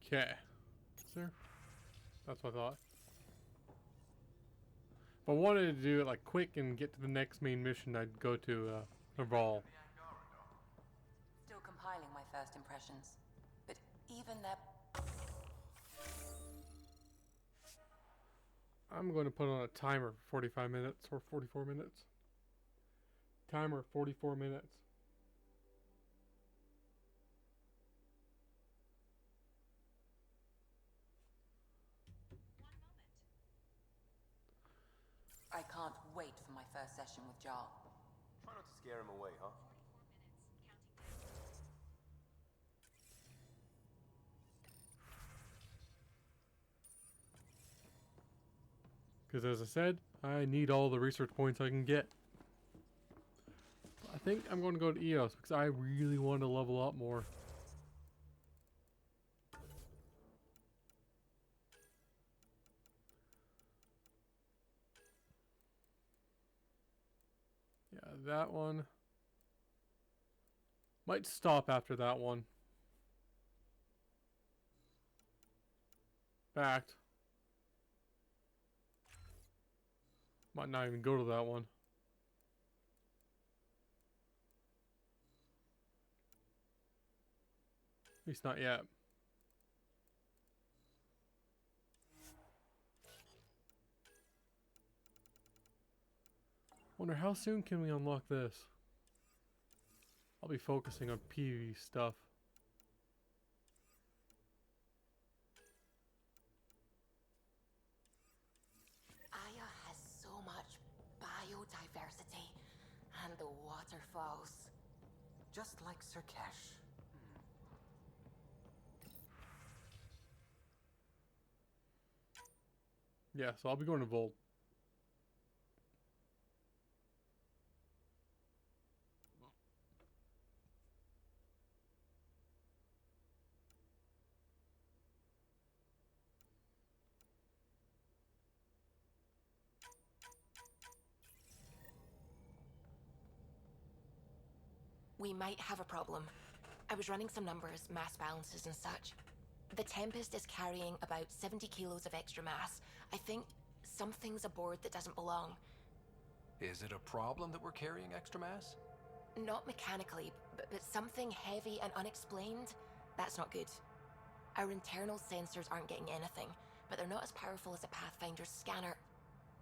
Okay. Sir? That's what I thought. If I wanted to do it like quick and get to the next main mission, I'd go to Havarl. Still compiling my first impressions. But even that... I'm going to put on a timer for 45 minutes or 44 minutes. Timer 44 minutes. I can't wait for my first session with Jarl. Try not to scare him away, huh? Because as I said, I need all the research points I can get. I think I'm going to go to EOS because I really want to level up more. Yeah, that one. Might stop after that one. Fact. Might not even go to that one. At least not yet. Wonder how soon can we unlock this? I'll be focusing on PvE stuff. Aya has so much biodiversity and the waterfalls. Just like Sirkesh. Yeah, so I'll be going to Voeld. We might have a problem. I was running some numbers, mass balances and such. The Tempest is carrying about 70 kilos of extra mass. I think something's aboard that doesn't belong. Is it a problem that we're carrying extra mass? Not mechanically, but something heavy and unexplained. That's not good. Our internal sensors aren't getting anything, but they're not as powerful as a Pathfinder's scanner.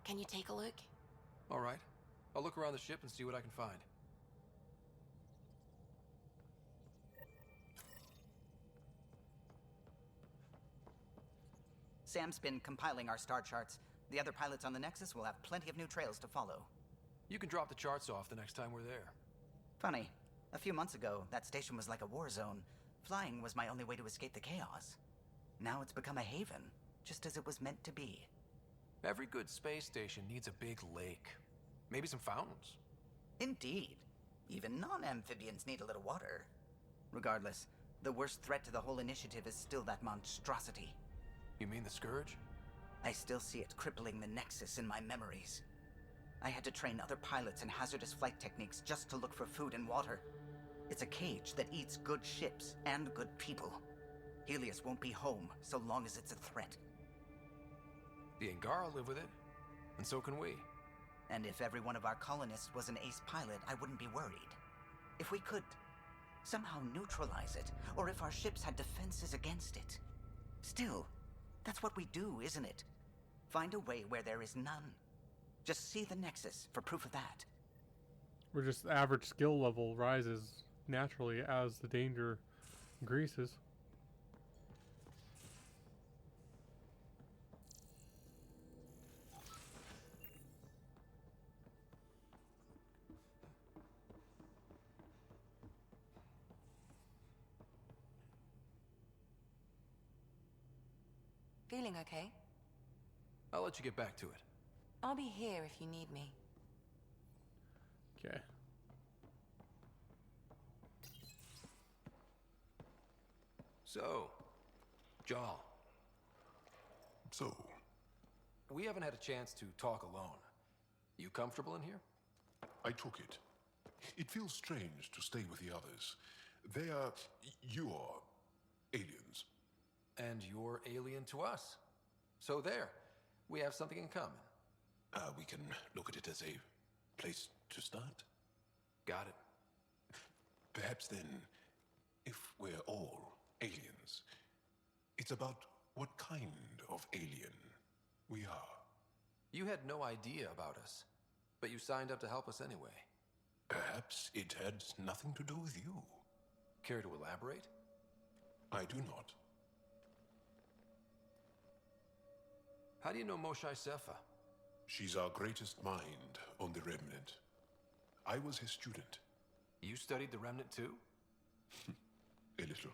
Can you take a look? All right. I'll look around the ship and see what I can find. Sam's been compiling our star charts. The other pilots on the Nexus will have plenty of new trails to follow. You can drop the charts off the next time we're there. Funny, a few months ago, that station was like a war zone. Flying was my only way to escape the chaos. Now it's become a haven, just as it was meant to be. Every good space station needs a big lake. Maybe some fountains. Indeed. Even non-amphibians need a little water. Regardless, the worst threat to the whole initiative is still that monstrosity. You mean the Scourge? I still see it crippling the Nexus in my memories. I had to train other pilots in hazardous flight techniques just to look for food and water. It's a cage that eats good ships and good people. Helios won't be home so long as it's a threat. The Angara live with it, and so can we. And if every one of our colonists was an ace pilot, I wouldn't be worried. If we could somehow neutralize it, or if our ships had defenses against it. Still, that's what we do, isn't it? Find a way where there is none. Just see the Nexus for proof of that. We're just average skill level rises naturally as the danger increases. Feeling okay? I'll let you get back to it. I'll be here if you need me. Okay. So, Jal. So? We haven't had a chance to talk alone. You comfortable in here? I took it. It feels strange to stay with the others. They are... you are... aliens. And you're alien to us. So there. We have something in common. We can look at it as a place to start. Got it. Perhaps then, if we're all aliens, it's about what kind of alien we are. You had no idea about us, but you signed up to help us anyway. Perhaps it had nothing to do with you. Care to elaborate? I do not. How do you know Moshae Sefa? She's our greatest mind on the Remnant. I was his student. You studied the Remnant too? A little.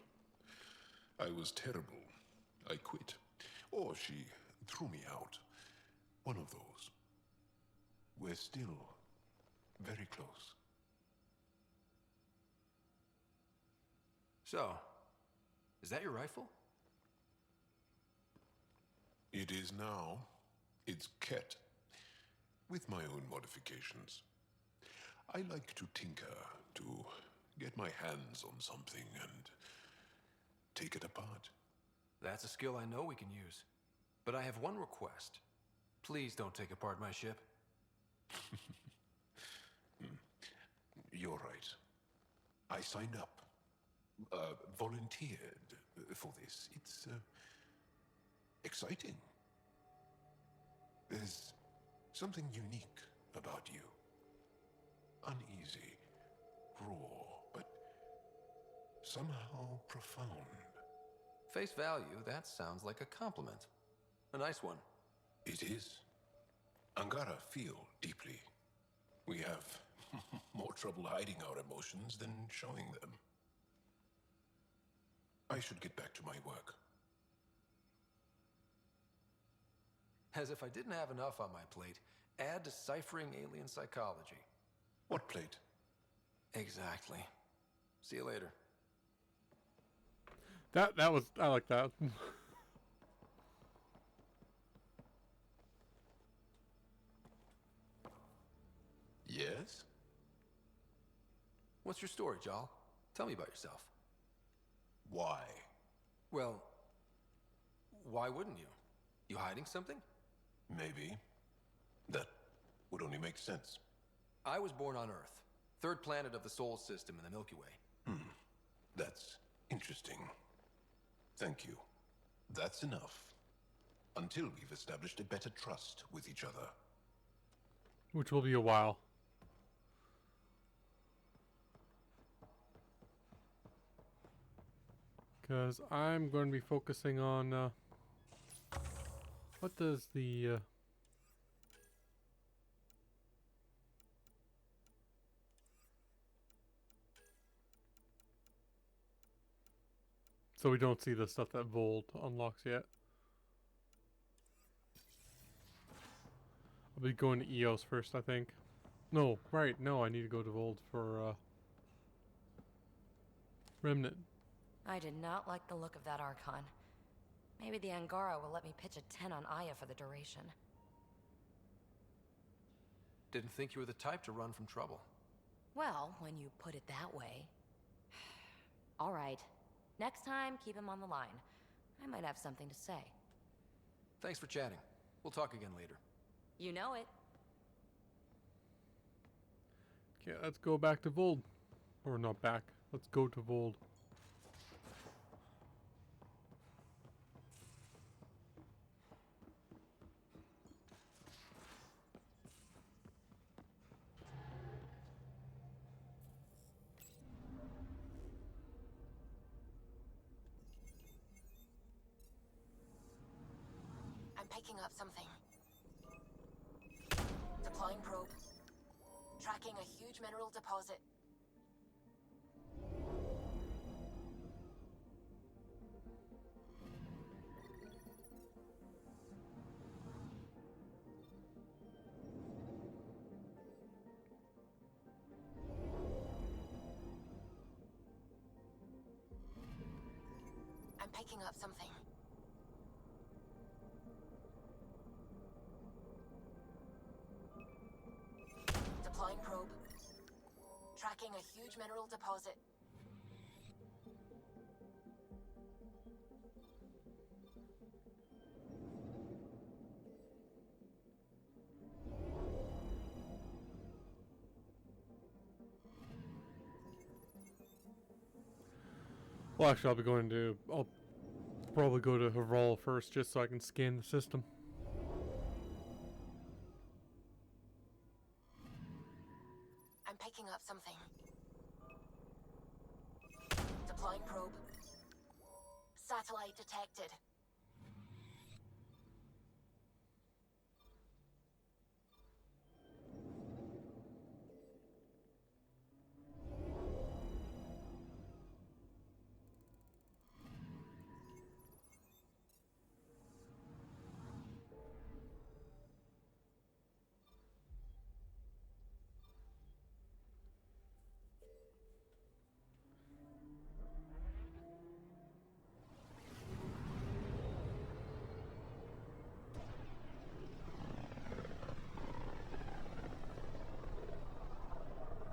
I was terrible. I quit. Or she threw me out. One of those. We're still very close. So, is that your rifle? It is now. It's Ket. With my own modifications. I like to tinker, to get my hands on something and take it apart. That's a skill I know we can use. But I have one request. Please don't take apart my ship. You're right. I signed up. Volunteered for this. It's exciting. There's something unique about you. Uneasy, raw, but somehow profound. Face value, that sounds like a compliment. A nice one. It is. Angara feel deeply. We have more trouble hiding our emotions than showing them. I should get back to my work. As if I didn't have enough on my plate, add deciphering alien psychology. What plate? Exactly. See you later. That was, I like that. Yes? What's your story, Jal? Tell me about yourself. Why? Well, why wouldn't you? You hiding something? Maybe. That would only make sense. I was born on Earth, third planet of the Sol system in the Milky Way. That's interesting. Thank you. That's enough. Until we've established a better trust with each other. Which will be a while. Because I'm going to be focusing on, what does the, so we don't see the stuff that Voeld unlocks yet. I'll be going to EOS first, I think. No, right, no, I need to go to Voeld for, Remnant. I did not like the look of that Archon. Maybe the Angara will let me pitch a 10 on Aya for the duration. Didn't think you were the type to run from trouble. Well, when you put it that way. All right. Next time, keep him on the line. I might have something to say. Thanks for chatting. We'll talk again later. You know it. Okay, let's go back to Voeld. Or not back. Let's go to Voeld. I'm picking up something. Deploying probe. Tracking a huge mineral deposit. I'm picking up something. Deploying probe. Tracking a huge mineral deposit. Well, actually, I'll be going to... I'll probably go to Havral first, just so I can scan the system. I'm picking up something. Deploying probe. Satellite detected.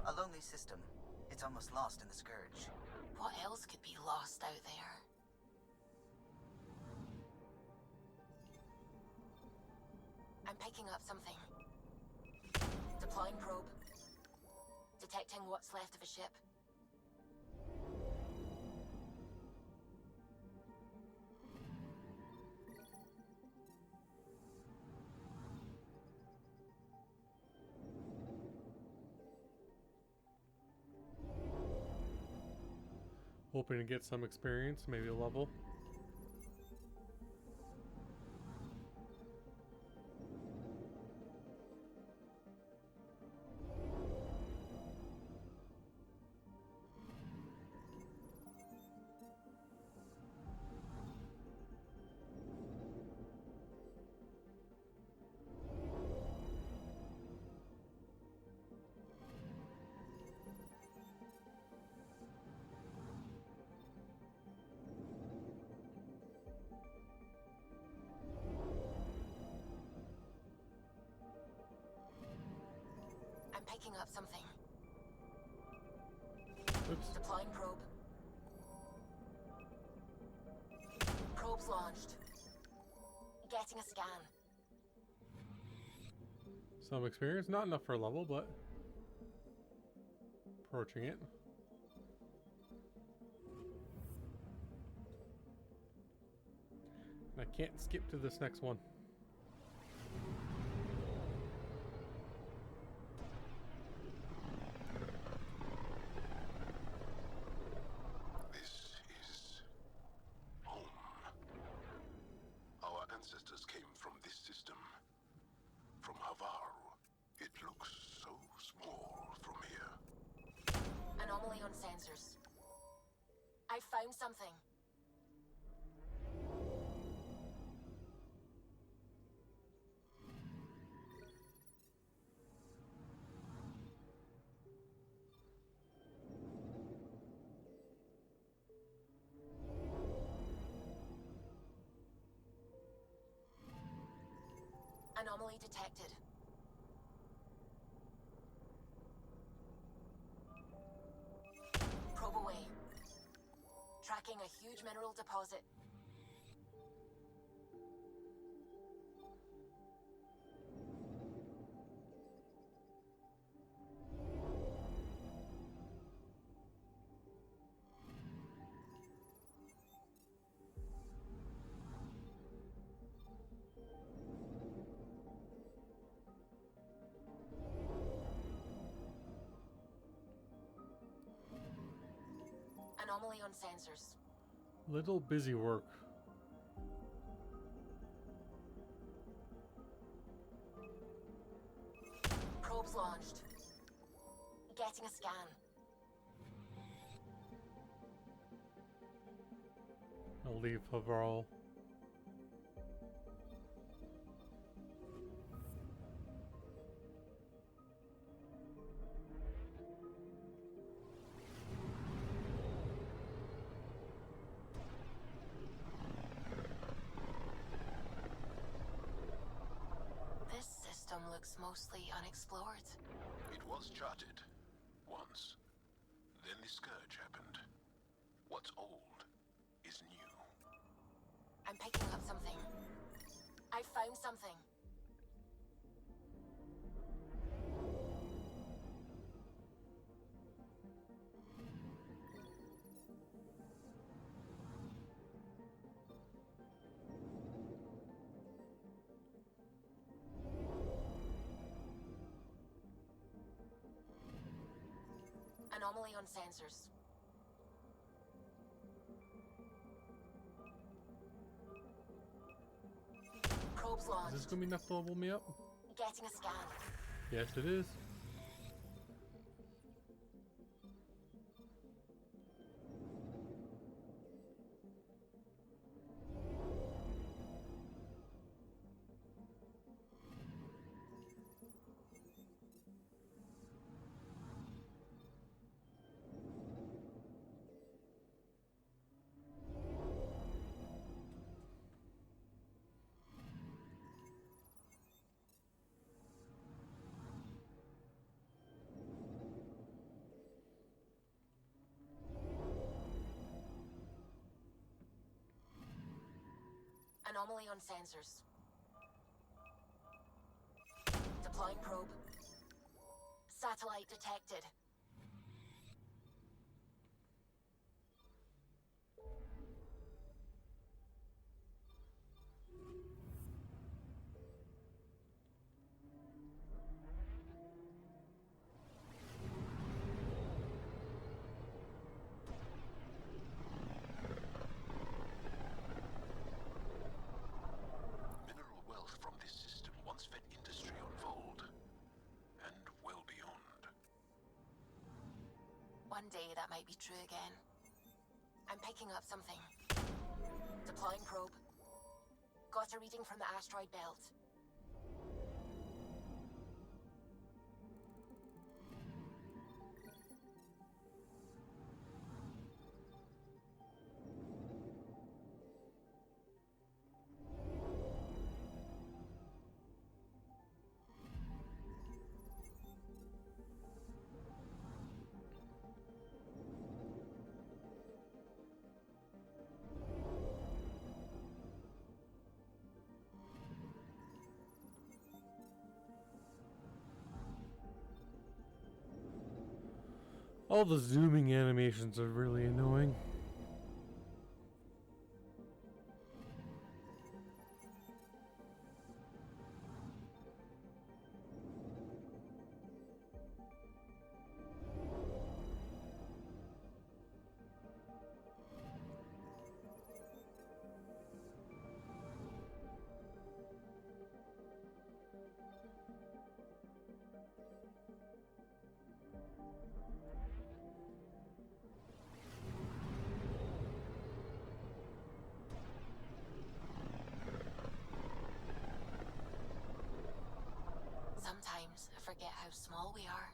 A lonely system. It's almost lost in the Scourge. What else could be lost out there? I'm picking up something. Deploying probe. Detecting what's left of a ship. Hoping to get some experience, maybe a level. I'm picking up something. Oops. Deploying probe. Probes launched. Getting a scan. Some experience, not enough for a level, but approaching it. And I can't skip to this next one. This is home. Our ancestors came from this system. From Havaru. It looks so small from here. Anomaly on sensors. I found something. Anomaly detected. Probe away. Tracking a huge mineral deposit. Anomaly on sensors. Little busy work. Probes launched. Getting a scan. I'll leave Havarl. This system looks mostly unexplored. It was charted. Once. Then the scourge happened. What's old is new. I'm picking up something. I found something. Anomaly on sensors. Probes Is launched. this gonna be enough to level me up? Getting a scan. Yes, it is. Anomaly on sensors. Deploying probe. Satellite detected. Mineral wealth from this system once fed industry on Voeld. And well beyond. One day that might be true again. I'm picking up something. Deploying probe. Got a reading from the asteroid belt. All the zooming animations are really annoying. Sometimes I forget how small we are.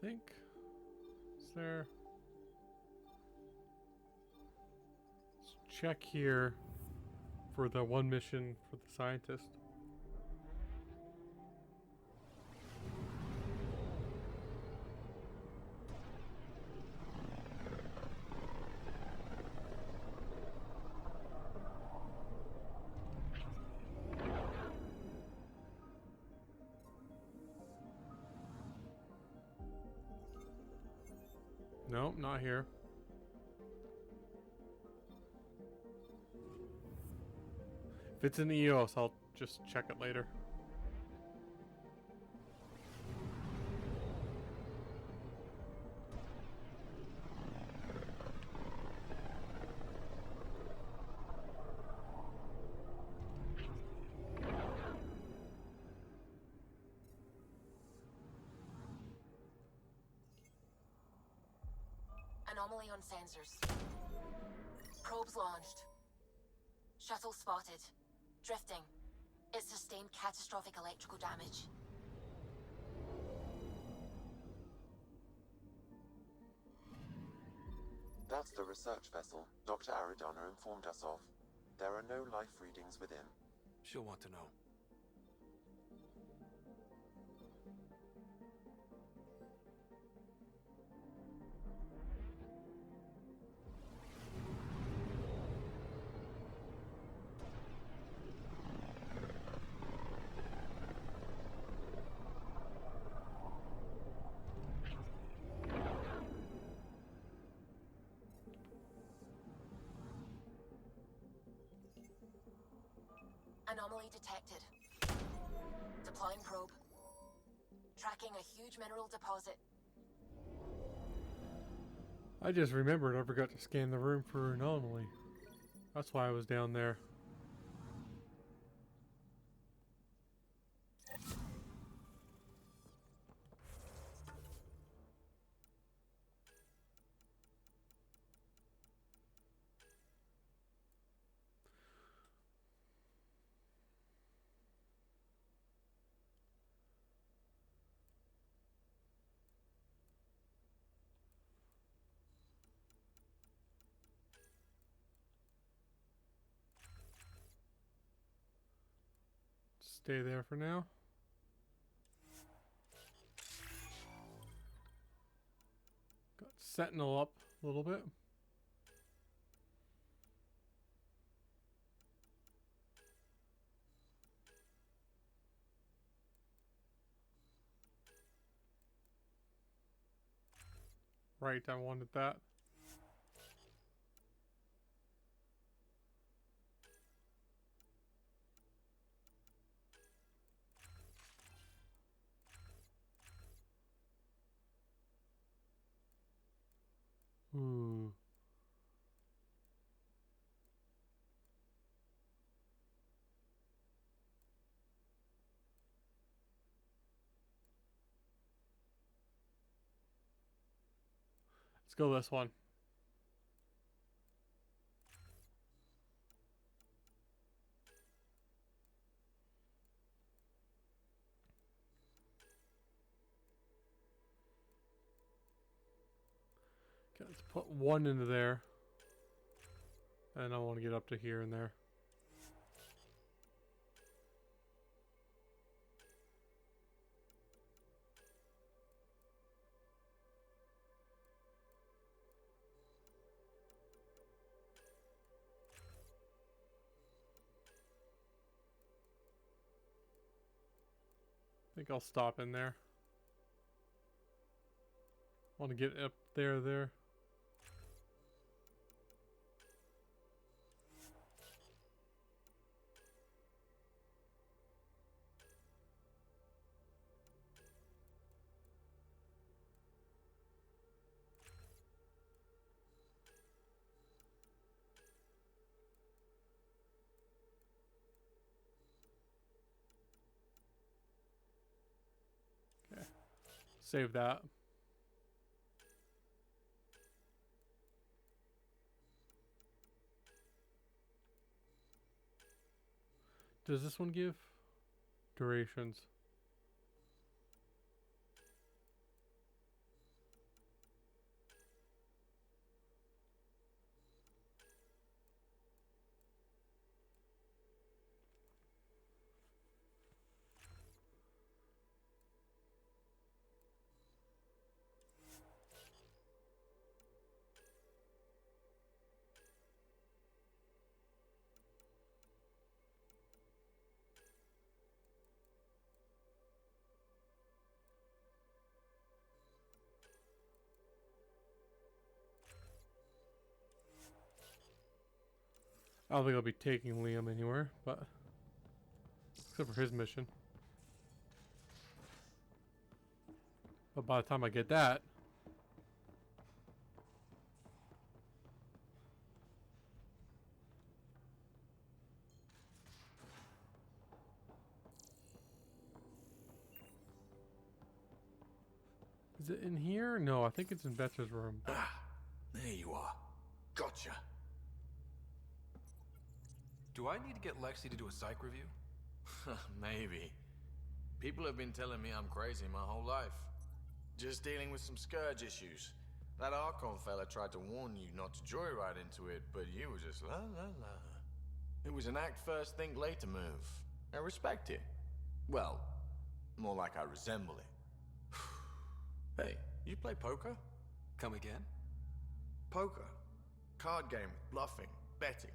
Think. Is there? Let's check here for the one mission for the scientist. Nope, not here. If it's in EOS, I'll just check it later. Anomaly on sensors. Probes launched. Shuttle spotted. Drifting. It sustained catastrophic electrical damage. That's the research vessel Dr. Aridana informed us of. There are no life readings within. She'll want to know. Anomaly detected. Deploying probe. Tracking a huge mineral deposit. I just remembered I forgot to scan the room for anomaly. That's why I was down there. Stay there for now. Got Sentinel up a little bit. Right, I wanted that. Ooh. Let's go this one. Okay, let's put one into there. And I want to get up to here and there. I think I'll stop in there. Want to get up there. Okay. Save that. Does this one give durations? I don't think I'll be taking Liam anywhere, but except for his mission. But by the time I get that, is it in here? No, I think it's in Betcher's room. But There you are. Gotcha. Do I need to get Lexi to do a psych review? Maybe. People have been telling me I'm crazy my whole life. Just dealing with some scourge issues. That Archon fella tried to warn you not to joyride into it, but you were just la la la. It was an act first, think later move. I respect it. Well, more like I resemble it. Hey, you play poker? Come again? Poker. Card game with bluffing, betting.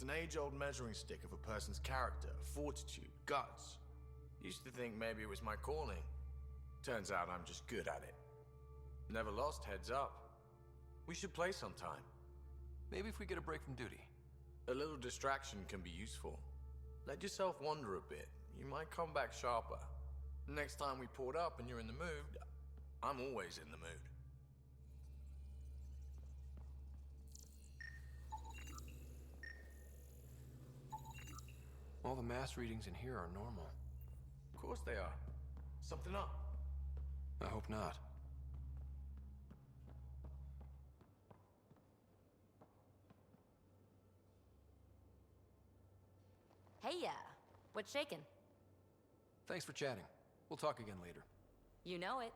It's an age-old measuring stick of a person's character, fortitude, guts. Used to think maybe it was my calling. Turns out I'm just good at it. Never lost heads up. We should play sometime. Maybe if we get a break from duty. A little distraction can be useful. Let yourself wander a bit. You might come back sharper. Next time we port up and you're in the mood, I'm always in the mood. All the mass readings in here are normal. Of course they are. Something up? I hope not. Hey, what's shaking? Thanks for chatting. We'll talk again later. You know it.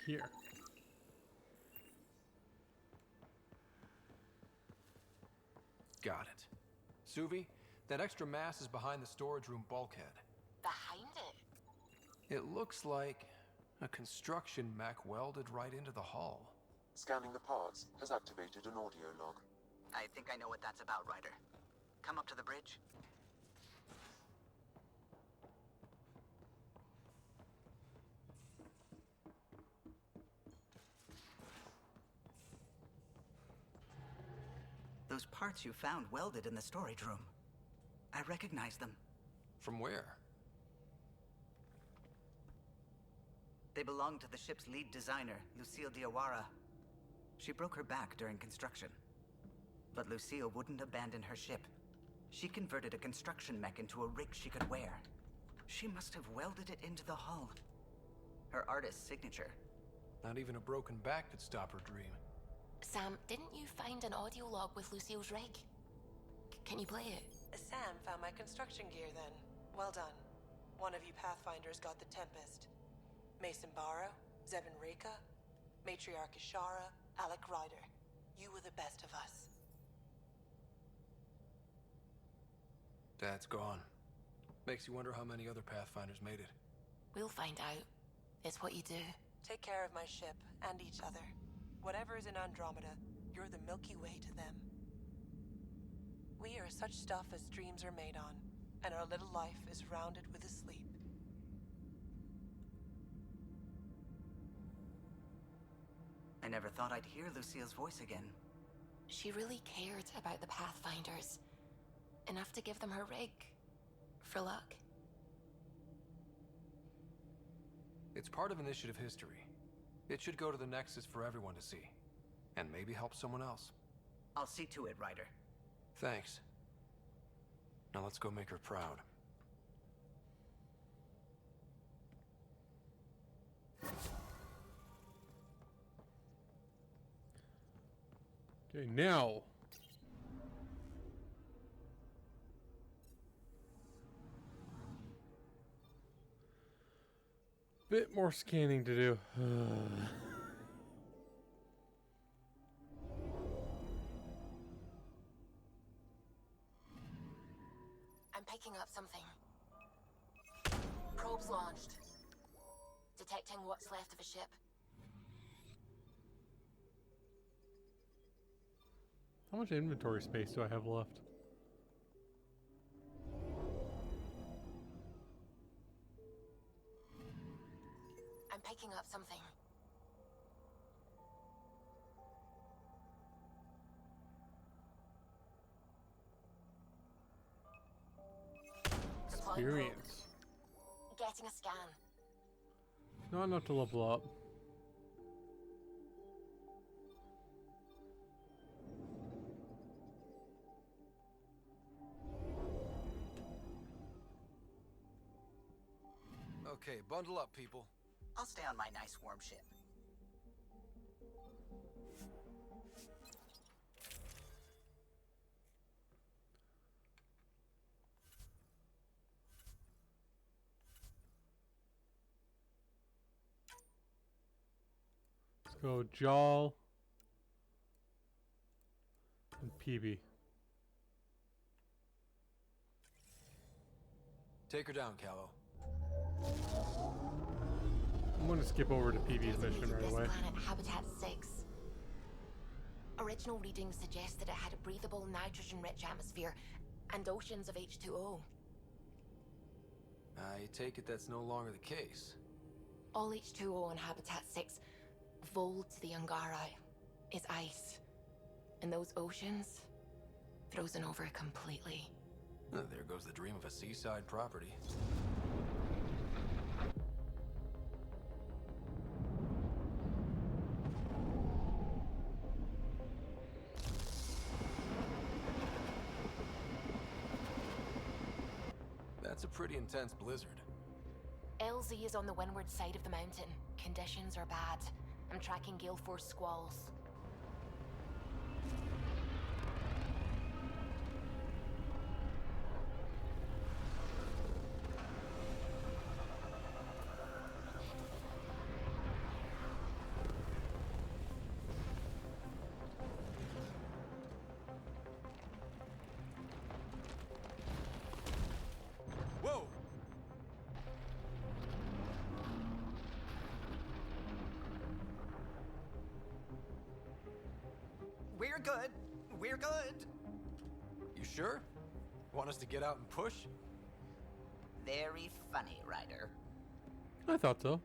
here. Got it. Suvi, that extra mass is behind the storage room bulkhead. Behind it? It looks like a construction mech welded right into the hull. Scanning the parts has activated an audio log. I think I know what that's about, Ryder. Come up to the bridge. Those parts you found welded in the storage room. I recognize them. From where? They belong to the ship's lead designer, Lucille Diawara. She broke her back during construction. But Lucille wouldn't abandon her ship. She converted a construction mech into a rig she could wear. She must have welded it into the hull. Her artist's signature. Not even a broken back could stop her dream. Sam, didn't you find an audio log with Lucille's rig? Can you play it? Sam found my construction gear then. Well done. One of you Pathfinders got the Tempest. Mason Barrow, Zevin Reka, Matriarch Ishara, Alec Ryder. You were the best of us. Dad's gone. Makes you wonder how many other Pathfinders made it. We'll find out. It's what you do. Take care of my ship and each other. Whatever is in Andromeda, you're the Milky Way to them. We are such stuff as dreams are made on, and our little life is rounded with a sleep. I never thought I'd hear Lucille's voice again. She really cared about the Pathfinders. Enough to give them her rig. For luck. It's part of initiative history. It should go to the Nexus for everyone to see. And maybe help someone else. I'll see to it, Ryder. Thanks. Now let's go make her proud. Okay, now. Bit more scanning to do. I'm picking up something. Probes launched. Detecting what's left of a ship. How much inventory space do I have left? I'm picking up something. Experience. Getting a scan. Not enough to level up. Okay, bundle up, people. I'll stay on my nice warm ship. Let's go Jaal and PB. Take her down, Callow. I'm gonna skip over to PB's mission right away. This planet, Habitat 6. Original readings suggested it had a breathable, nitrogen-rich atmosphere and oceans of H2O. I take it that's no longer the case. All H2O on Habitat 6, Voeld to the Angara, is ice. And those oceans, frozen over completely. There goes the dream of a seaside property. That's a pretty intense blizzard. LZ is on the windward side of the mountain. Conditions are bad. I'm tracking gale force squalls. Whoa! We're good. We're good. You sure? Want us to get out and push? Very funny, Ryder. I thought so.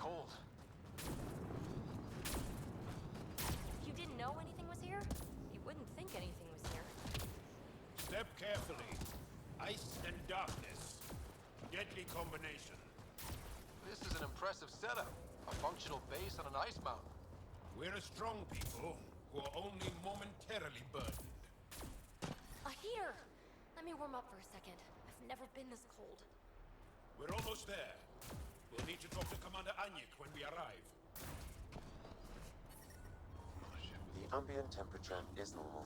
cold. If you didn't know anything was here, you wouldn't think anything was here. Step carefully. Ice and darkness. Deadly combination. This is an impressive setup. A functional base on an ice mountain. We're a strong people who are only momentarily burdened. A heater! Let me warm up for a second. I've never been this cold. We're almost there. We'll need to talk to Commander Anyik when we arrive. The ambient temperature is normal.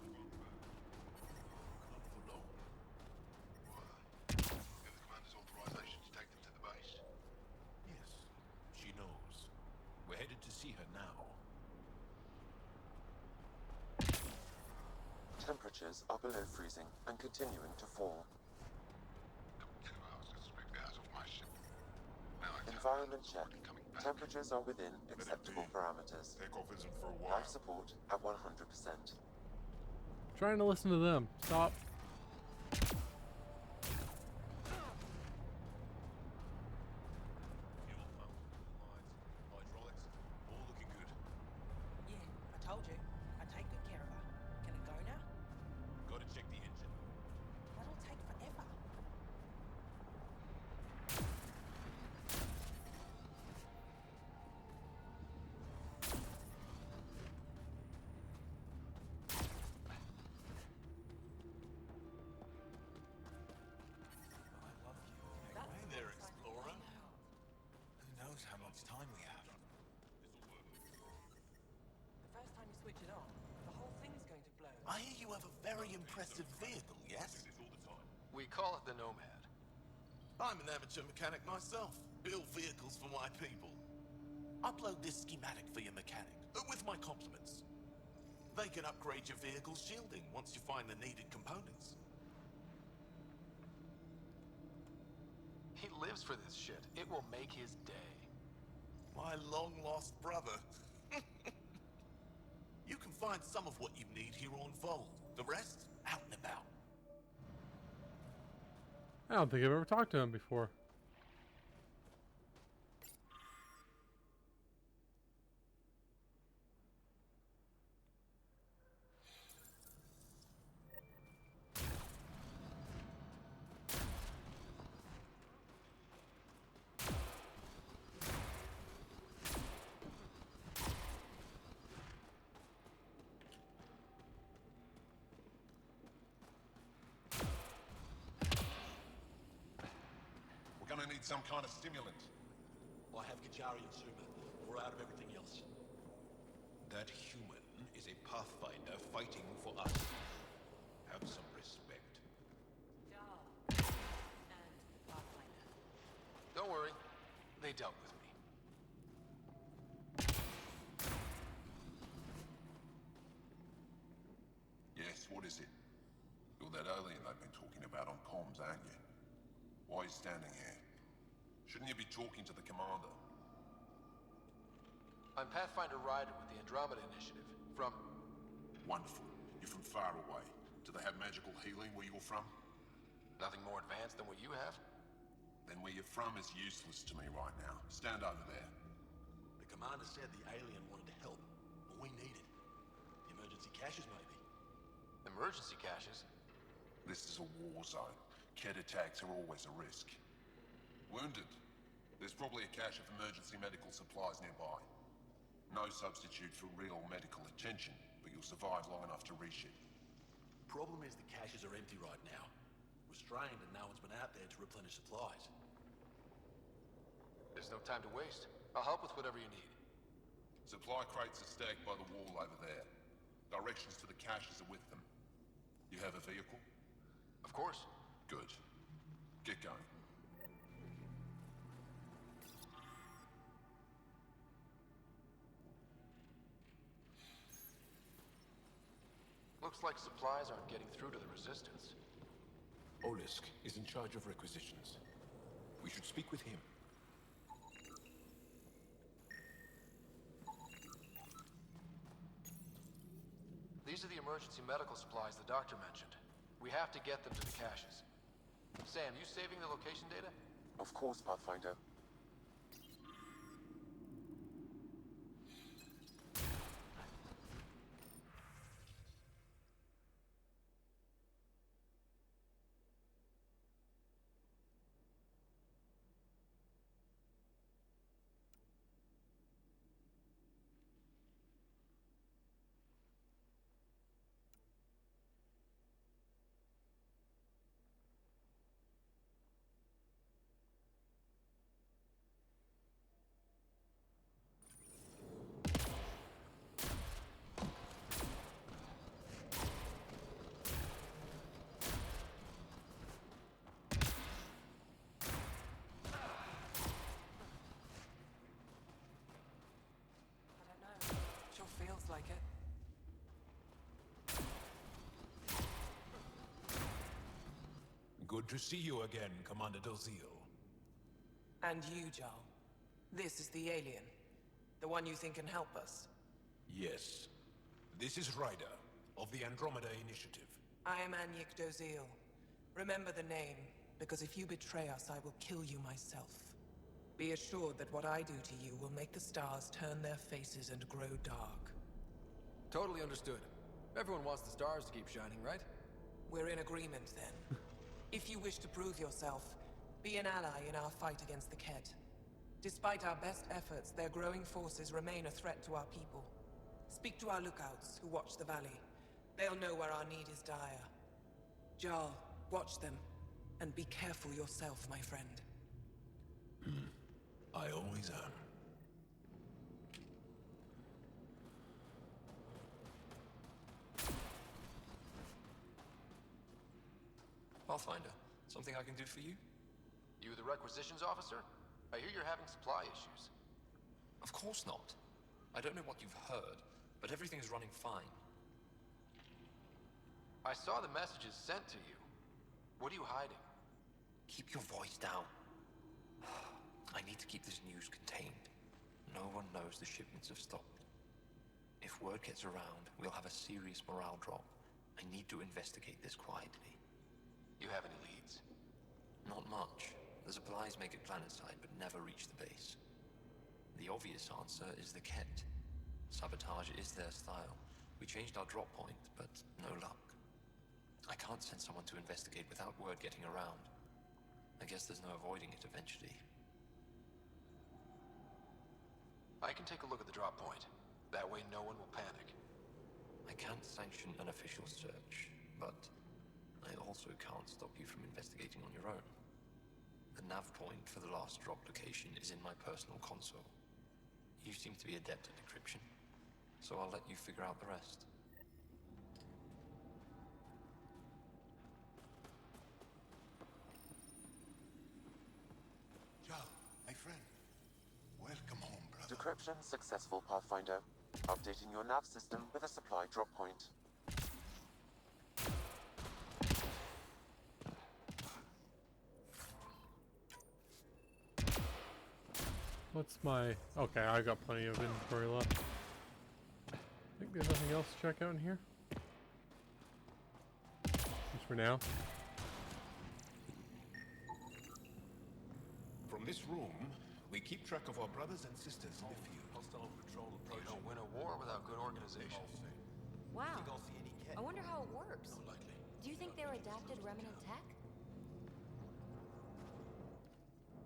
Yes, she knows. We're headed to see her now. Temperatures are below freezing and continuing to fall. Environment check. Temperatures are within acceptable parameters. Takeoff isn't for a while. Life support at 100%. Trying to listen to them. Stop. Yeah, I told you. I take good care of her. Can it go now? Gotta check the engine. That'll take forever. Hey there, Explorer. Who knows how much time we have? The first time you switch it on, the whole thing's going to blow. I hear you have a very impressive vehicle, yes? We call it the Nomad. I'm an amateur mechanic myself. Build vehicles for my people. Upload this schematic for your mechanic, with my compliments. They can upgrade your vehicle's shielding once you find the needed components. He lives for this shit. It will make his day. My long-lost brother. You can find some of what you need here on Voeld. The rest, out and about. I don't think I've ever talked to him before. We're gonna need some kind of stimulant. I have Kajari and Suma. We're out of everything else. That human is a pathfinder fighting for us. Have some respect. Don't worry. They dealt with me. Yes, what is it? You're that alien they've been talking about on comms, aren't you? Why are you standing here? Shouldn't you be talking to the commander? I'm Pathfinder Ryder with the Andromeda Initiative. From... Wonderful. You're from far away. Do they have magical healing where you're from? Nothing more advanced than what you have? Then where you're from is useless to me right now. Stand over there. The commander said the alien wanted to help, but we need it. Emergency caches, maybe. Emergency caches? This is a war zone. Kett attacks are always a risk. Wounded. There's probably a cache of emergency medical supplies nearby. No substitute for real medical attention, but you'll survive long enough to reship. Problem is the caches are empty right now. Restrained and no one's been out there to replenish supplies. There's no time to waste. I'll help with whatever you need. Supply crates are stacked by the wall over there. Directions to the caches are with them. You have a vehicle? Of course. Good. Get going. Looks like supplies aren't getting through to the Resistance. Olisk is in charge of requisitions. We should speak with him. These are the emergency medical supplies the doctor mentioned. We have to get them to the caches. Sam, you saving the location data? Of course, Pathfinder. Good to see you again, Commander Dozil. And you, Jarl. This is the alien. The one you think can help us. Yes. This is Ryder, of the Andromeda Initiative. I am Anyik Dozil. Remember the name, because if you betray us, I will kill you myself. Be assured that what I do to you will make the stars turn their faces and grow dark. Totally understood. Everyone wants the stars to keep shining, right? We're in agreement, then. If you wish to prove yourself, be an ally in our fight against the Kett. Despite our best efforts, their growing forces remain a threat to our people. Speak to our lookouts, who watch the valley. They'll know where our need is dire. Jarl, watch them, and be careful yourself, my friend. I always am. Pathfinder, something I can do for you? You the requisitions officer? I hear you're having supply issues. Of course not. I don't know what you've heard, but everything's running fine. I saw the messages sent to you. What are you hiding? Keep your voice down. I need to keep this news contained. No one knows the shipments have stopped. If word gets around, we'll have a serious morale drop. I need to investigate this quietly. You have any leads? Not much. The supplies make it planetside, but never reach the base. The obvious answer is the Kett. Sabotage is their style. We changed our drop point, but no luck. I can't send someone to investigate without word getting around. I guess there's no avoiding it eventually. I can take a look at the drop point. That way no one will panic. I can't sanction an official search, but I also can't stop you from investigating on your own. The nav point for the last drop location is in my personal console. You seem to be adept at decryption, so I'll let you figure out the rest. Jarl, my friend. Welcome home, brother. Decryption successful, Pathfinder. Updating your nav system with a supply drop point. What's my... Okay, I got plenty of inventory left. I think there's nothing else to check out in here. Just for now. From this room, we keep track of our brothers and sisters in the field. Hostile patrol You don't win a war without good organization. Wow. I wonder how it works. Do you think they're adapted remnant tech?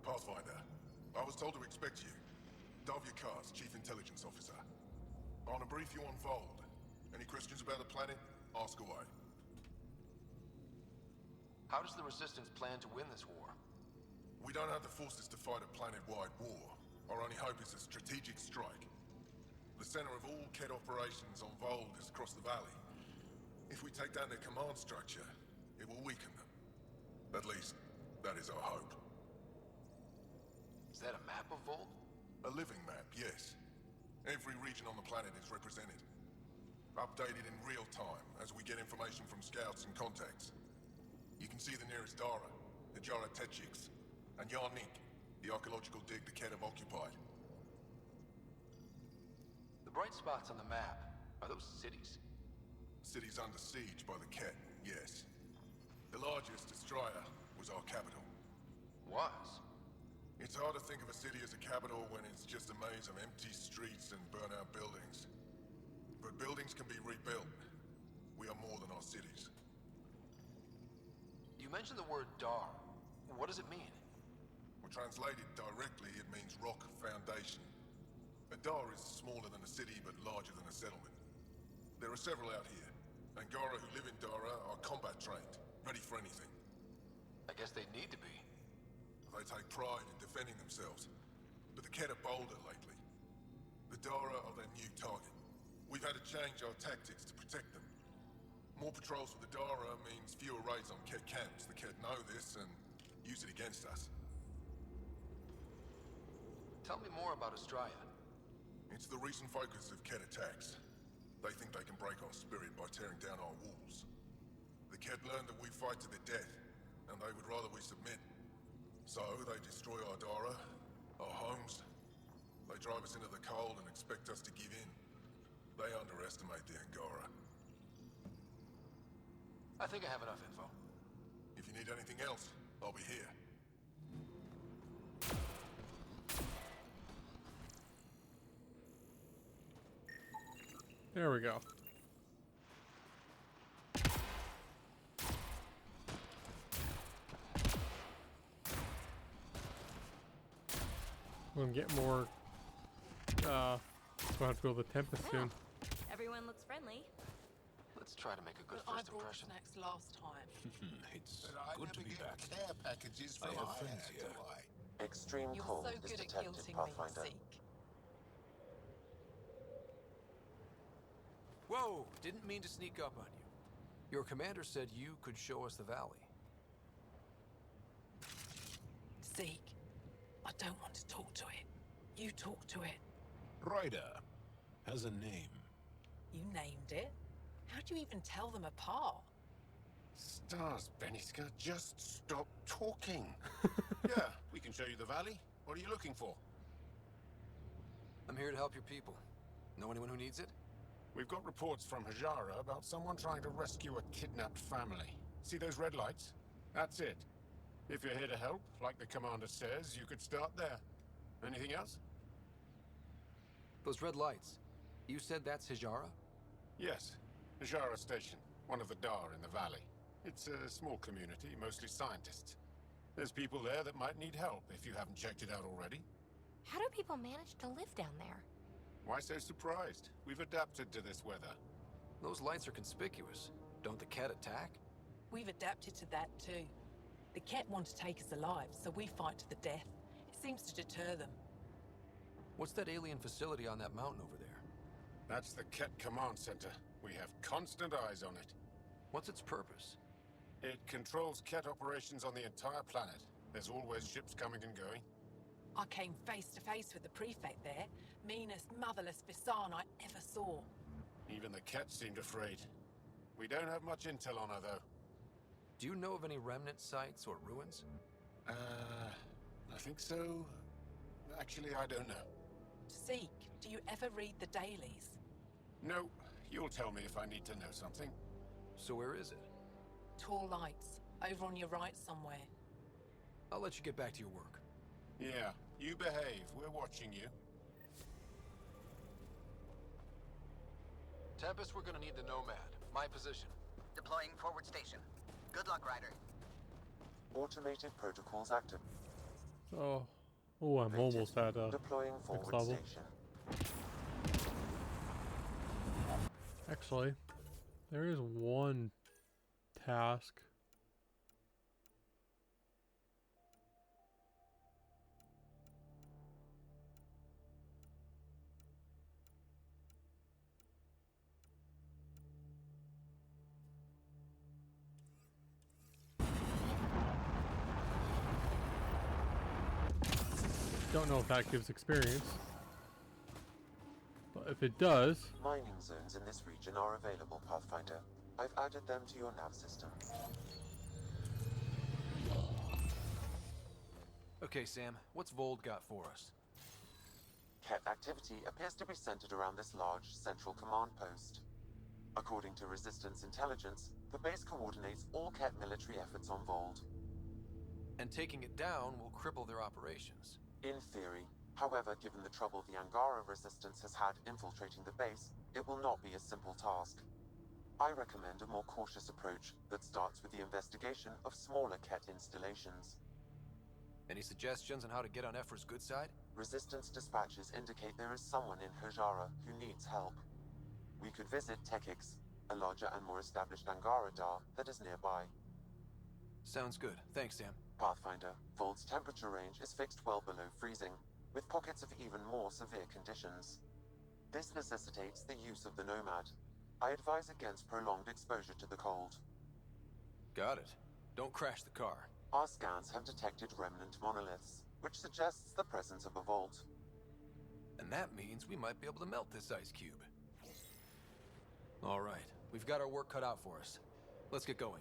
Pathfinder, I was told to expect you. Davia Kars, Chief Intelligence Officer. I want to brief you on Voeld. Any questions about the planet? Ask away. How does the Resistance plan to win this war? We don't have the forces to fight a planet-wide war. Our only hope is a strategic strike. The center of all Kett operations on Voeld is across the valley. If we take down their command structure, it will weaken them. At least, that is our hope. Is that a map of Voeld? A living map, yes. Every region on the planet is represented. Updated in real time as we get information from scouts and contacts. You can see the nearest Dara, the Jara Tetchiks, and Yarnik, the archaeological dig the Kett have occupied. The bright spots on the map, are those cities? Cities under siege by the Kett, yes. The largest, Estraya, was our capital. Was? It's hard to think of a city as a capital when it's just a maze of empty streets and burnt-out buildings. But buildings can be rebuilt. We are more than our cities. You mentioned the word Dar. What does it mean? Well, translated directly, it means rock foundation. A Dar is smaller than a city, but larger than a settlement. There are several out here. Angara who live in Dara are combat trained, ready for anything. I guess they need to be. They take pride in defending themselves, but the Kett are bolder lately. The Dara are their new target. We've had to change our tactics to protect them. More patrols with the Dara means fewer raids on Kett camps. The Kett know this and use it against us. Tell me more about Estraya. It's the recent focus of Kett attacks. They think they can break our spirit by tearing down our walls. The Kett learned that we fight to the death, and they would rather we submit. So they destroy our Dara, our homes. They drive us into the cold and expect us to give in. They underestimate the Angara. I think I have enough info. If you need anything else, I'll be here. There we go. We'll get more. We'll have to go to the Tempest soon. Everyone looks friendly. Let's try to make a good But first I brought impression. snacks last time. It's But I good to never be get back. care packages I from have Aya, friends do here. I? Extreme You're cold so is good at detected, guilting me, Pathfinder. Zeke. Whoa! Didn't mean to sneak up on you. Your commander said you could show us the valley. Zeke, I don't want to talk to it. You talk to it. Ryder has a name. You named it. How do you even tell them apart? Stars, Beniska, just stop talking. Yeah, we can show you the valley. What are you looking for? I'm here to help your people. Know anyone who needs it? We've got reports from Hajara about someone trying to rescue a kidnapped family. See those red lights? That's it. If you're here to help, like the commander says, you could start there. Anything else? Those red lights. You said that's Hijara? Yes. Hajara Station, one of the Dar in the valley. It's a small community, mostly scientists. There's people there that might need help if you haven't checked it out already. How do people manage to live down there? Why so surprised? We've adapted to this weather. Those lights are conspicuous. Don't the Ket attack? We've adapted to that too. The Ket want to take us alive, so we fight to the death. It seems to deter them. What's that alien facility on that mountain over there? That's the Ket Command Center. We have constant eyes on it. What's its purpose? It controls Ket operations on the entire planet. There's always ships coming and going. I came face to face with the prefect there. Meanest, motherless Visan I ever saw. Even the Ket seemed afraid. We don't have much intel on her, though. Do you know of any remnant sites or ruins? I think so. Actually, I don't know. Zeke, do you ever read the dailies? No, you'll tell me if I need to know something. So where is it? Tall lights, over on your right somewhere. I'll let you get back to your work. Yeah, you behave. We're watching you. Tempest, we're gonna need the Nomad. My position. Deploying forward station. Good luck, Ryder. Automated protocols active. So, oh, I'm almost at Deploying next forward level. station. Actually, there is one task. Don't know if that gives experience, but if it does, Mining zones in this region are available, Pathfinder. I've added them to your nav system. Okay, Sam, what's Voeld got for us? Ket activity appears to be centered around this large central command post. According to Resistance intelligence, the base coordinates all Ket military efforts on Voeld. And taking it down will cripple their operations. In theory. However, given the trouble the Angara Resistance has had infiltrating the base, it will not be a simple task. I recommend a more cautious approach that starts with the investigation of smaller Ket installations. Any suggestions on how to get on Ephra's good side? Resistance dispatches indicate there is someone in Hajara who needs help. We could visit Tekix, a larger and more established Angara Dar that is nearby. Sounds good. Thanks, Sam. Pathfinder, Vold's temperature range is fixed well below freezing, with pockets of even more severe conditions. This necessitates the use of the Nomad. I advise against prolonged exposure to the cold. Got it. Don't crash the car. Our scans have detected remnant monoliths, which suggests the presence of a vault. And that means we might be able to melt this ice cube. All right, we've got our work cut out for us. Let's get going.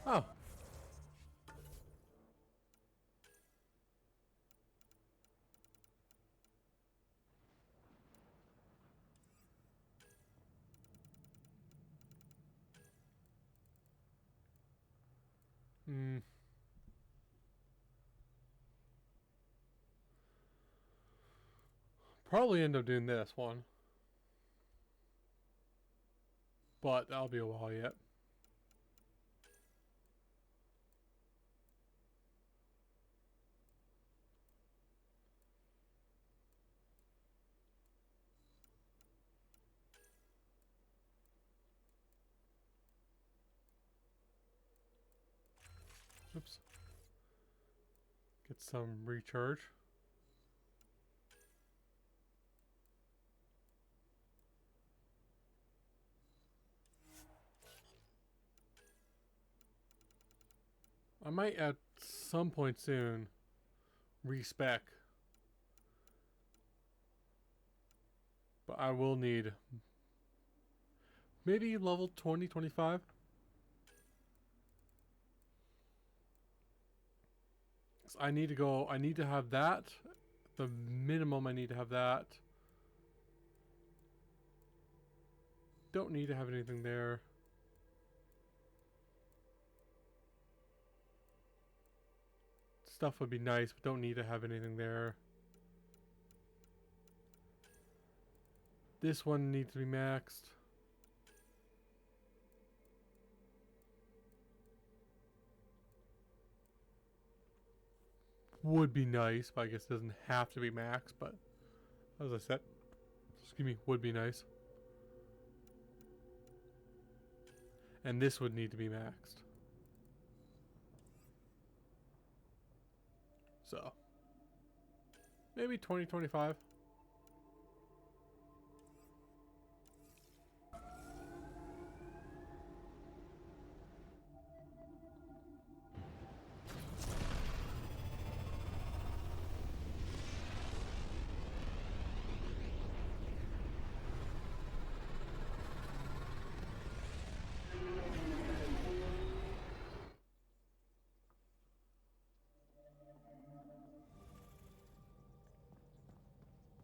Oh. Hmm. Probably end up doing this one. But that'll be a while yet. Oops. Get some recharge. I might at some point soon respec. But I will need maybe level 20, 25. I need to go, I need to have that. The minimum I need to have that. Don't need to have anything there. Stuff would be nice, but don't need to have anything there. This one needs to be maxed. Would be nice, but I guess it doesn't have to be maxed, but as I said, excuse me, would be nice. And this would need to be maxed. So, maybe 2025.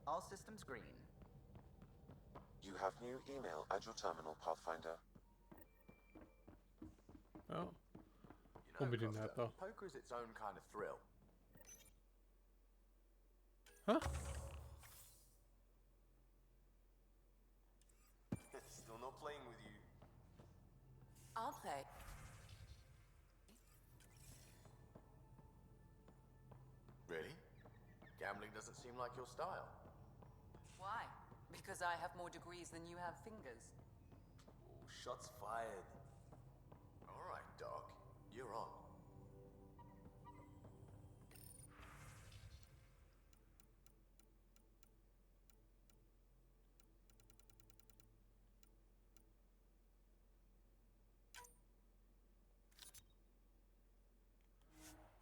All systems green. You have new email at your terminal, Pathfinder. Oh. Won't be doing that though. Poker is its own kind of thrill. Huh? Still not playing with you. I'll play. Really? Gambling doesn't seem like your style. Why? Because I have more degrees than you have fingers. Oh, shots fired. All right, Doc. You're on.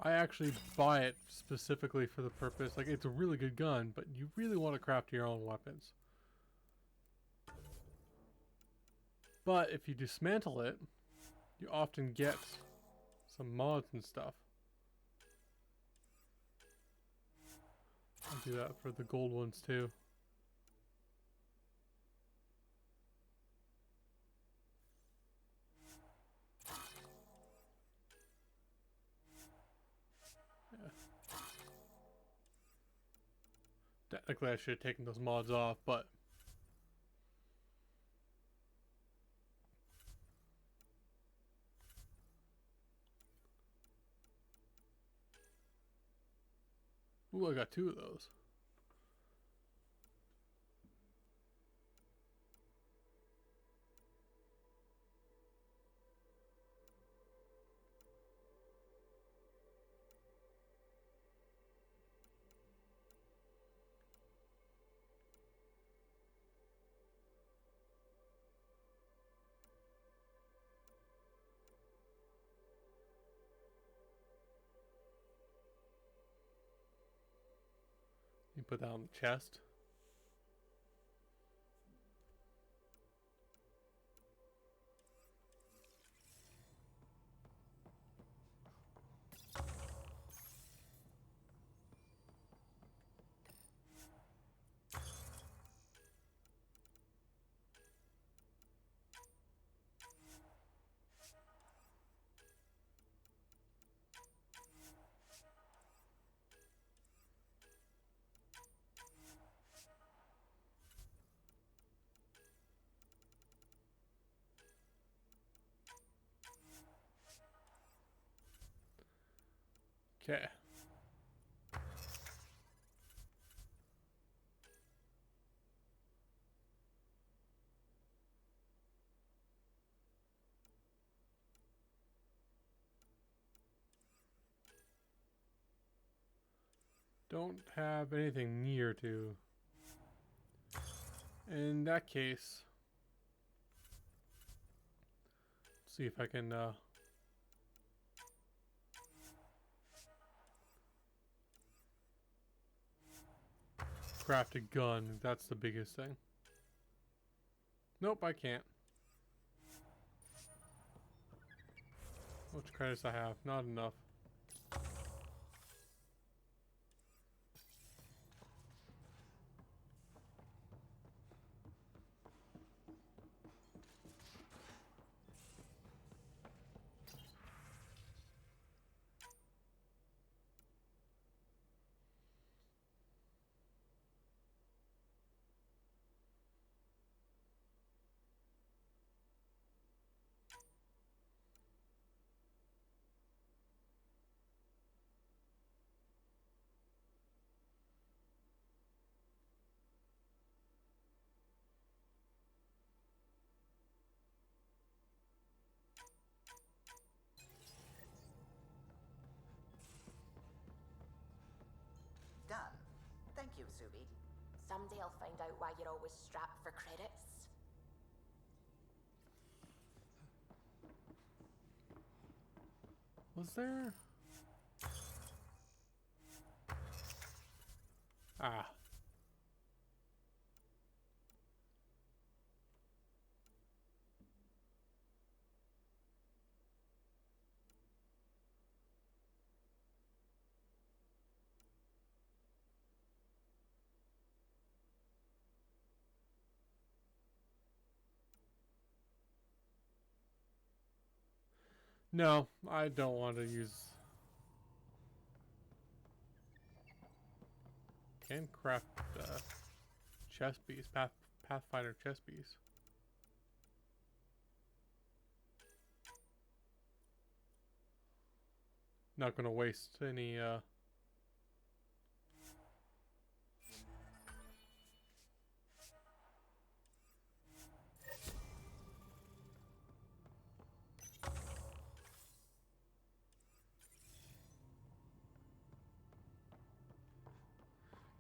I actually buy it specifically for the purpose, like it's a really good gun, but you really want to craft your own weapons. But if you dismantle it, you often get some mods and stuff. I'll do that for the gold ones too. Technically I should have taken those mods off, but ooh, I got 2 of those. You put that on the chest. Okay. Don't have anything near to. In that case, see if I can craft a gun. That's the biggest thing. Nope, I can't. How much credits I have? Not enough. Done. Thank you, Subi. Someday I'll find out why you're always strapped for credits. Was there? Ah. No, I don't want to use. Can craft chest piece, Pathfinder chest piece. Not gonna waste any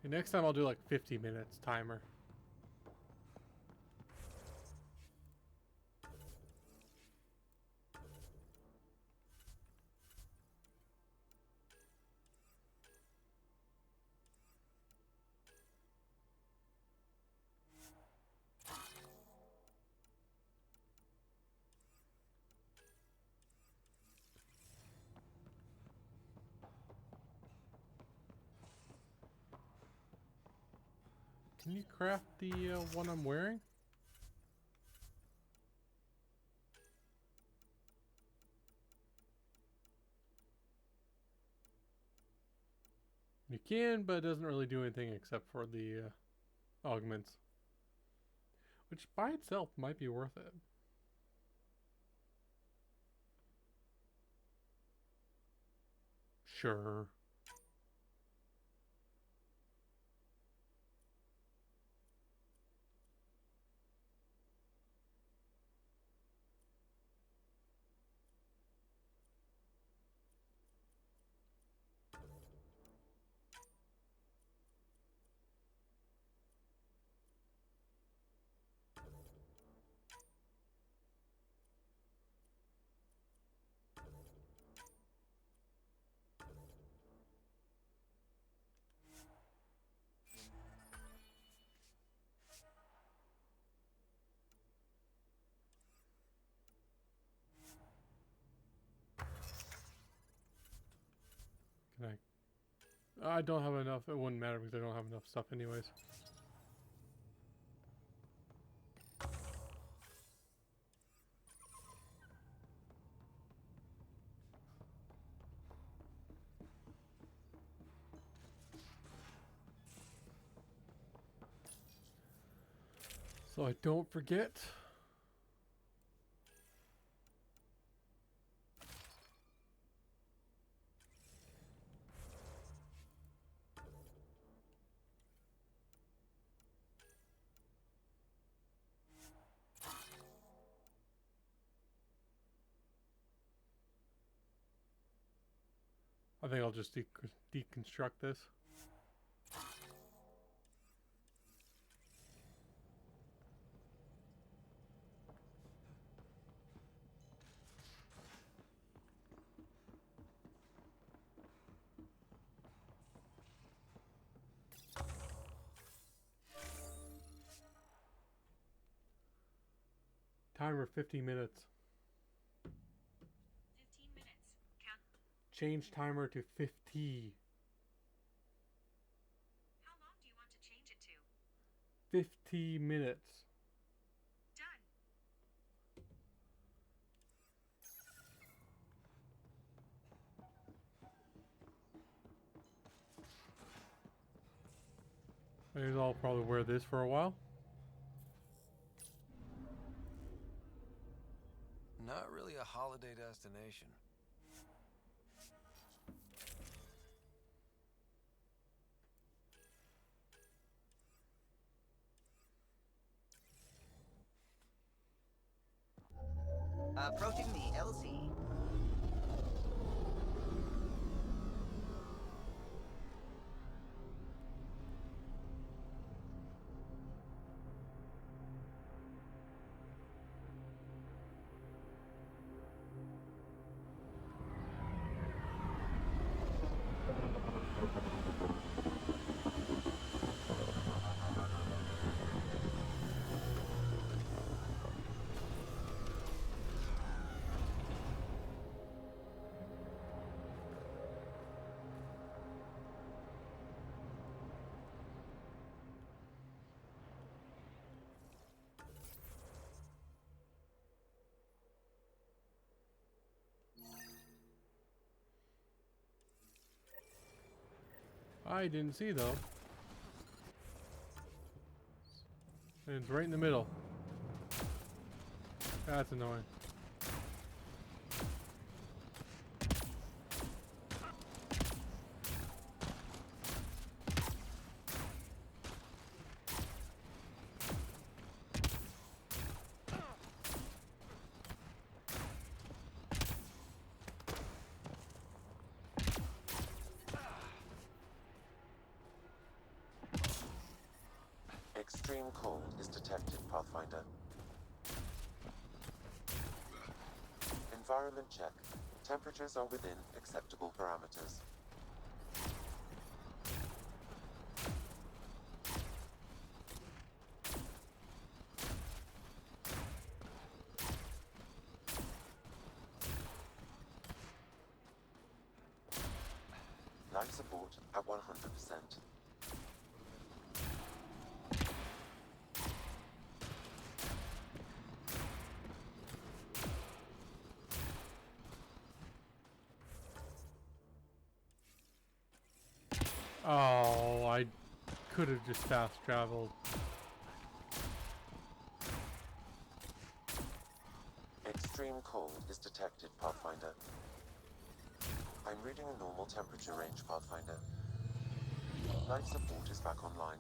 Okay, next time I'll do like 50 minutes timer. Can you craft the one I'm wearing? You can, but it doesn't really do anything except for the augments. Which by itself might be worth it. Sure. Can I don't have enough. It wouldn't matter because I don't have enough stuff anyways. So I don't forget. think I'll just deconstruct this. Timer 50 minutes. 15 minutes. Count. Change timer to 50. How long do you want to change it to? 50 minutes. Done. I guess I'll probably wear this for a while. Not really a holiday destination. Approaching the LC. I didn't see though. And it's right in the middle. That's annoying. Extreme cold is detected, Pathfinder. Environment check. Temperatures are within acceptable parameters. Life support at 100%. Oh, I could have just fast traveled. Extreme cold is detected, Pathfinder. I'm reading a normal temperature range, Pathfinder. Life support is back online.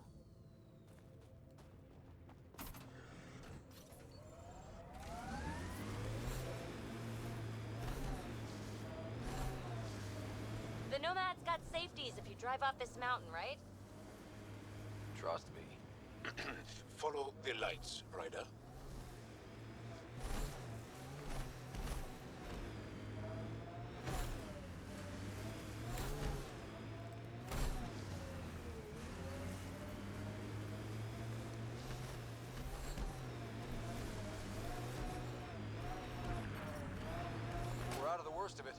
The Nomad's got safeties if you drive off this mountain, right? Trust me. Follow the lights, Ryder. We're out of the worst of it.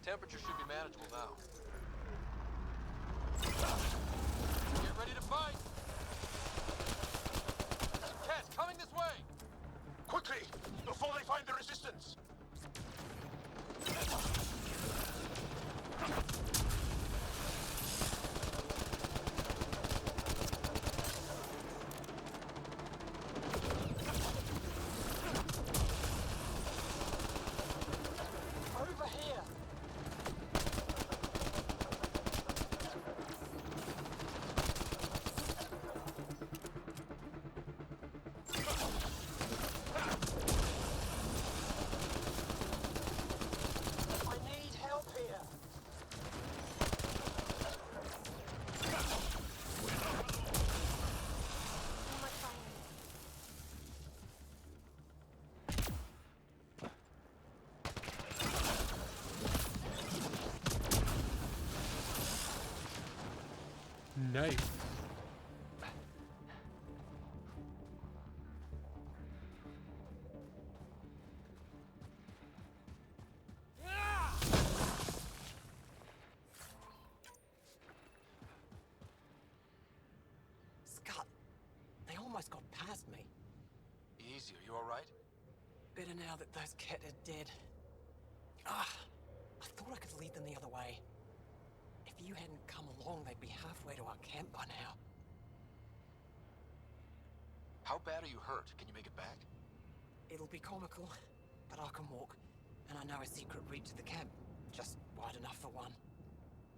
Temperature should be manageable now. Get ready to fight! Cat, coming this way! Quickly, before they find the resistance! Over here! Hey. Scott, they almost got past me. Easy, are you alright? Better now that those Ket are dead. Ah, I thought I could lead them the other way. If you hadn't come along, they'd be halfway to our camp by now. How bad are you hurt? Can you make it back? It'll be comical, but I can walk. And I know a secret route to the camp. Just wide enough for one.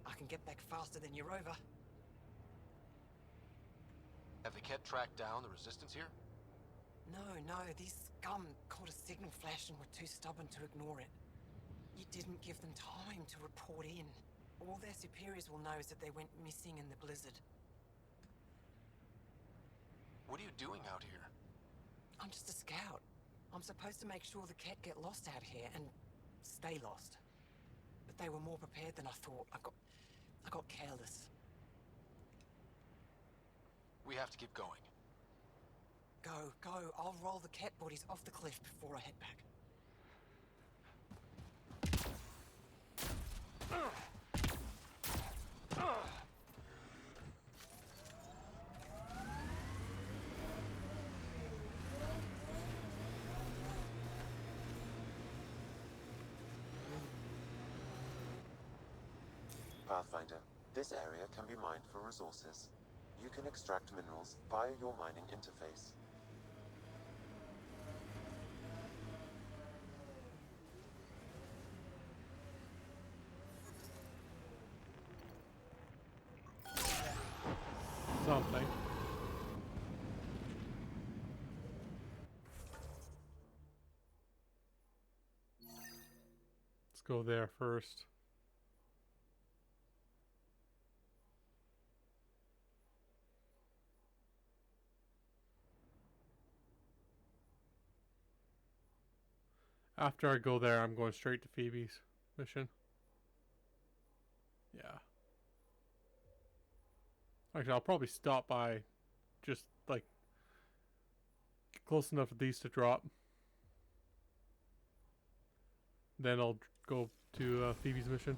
I can get back faster than your rover. Have the Ket tracked down the resistance here? No, these scum caught a signal flash and were too stubborn to ignore it. You didn't give them time to report in. All their superiors will know is that they went missing in the blizzard. What are you doing out here? I'm just a scout. I'm supposed to make sure the Ket get lost out here and stay lost. But they were more prepared than I thought. I got careless. We have to keep going. Go. I'll roll the Ket bodies off the cliff before I head back. Pathfinder, this area can be mined for resources. You can extract minerals via your mining interface. Something. Let's go there first. After I go there, I'm going straight to Phoebe's mission. Yeah. Actually, I'll probably stop by just, like, close enough for these to drop. Then I'll go to Phoebe's mission.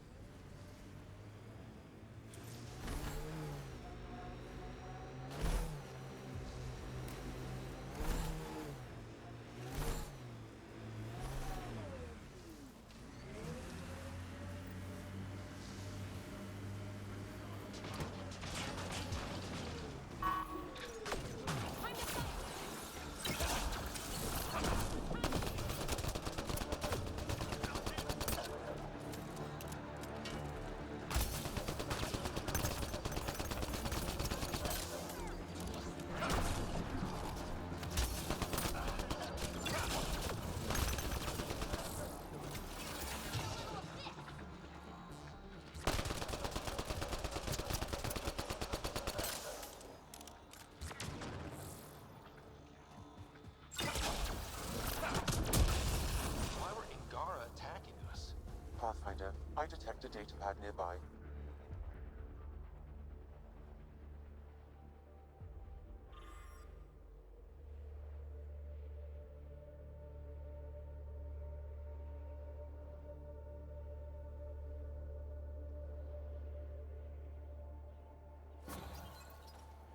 Pathfinder, I detect a datapad nearby.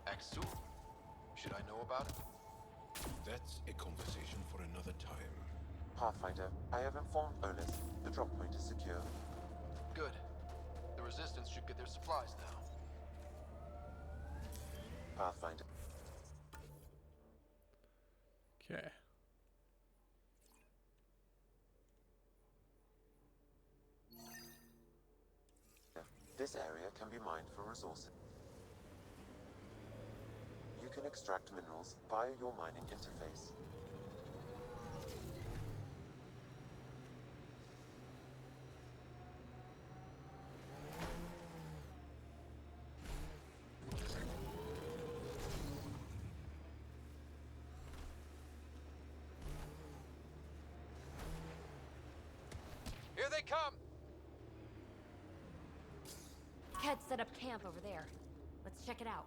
Axu? Should I know about it? That's a conversation for another time. Pathfinder, I have informed Olis. The drop point is secure. Good. The Resistance should get their supplies now. Pathfinder. Okay. This area can be mined for resources. You can extract minerals via your mining interface. Here they come! Ket set up camp over there. Let's Let's check it out.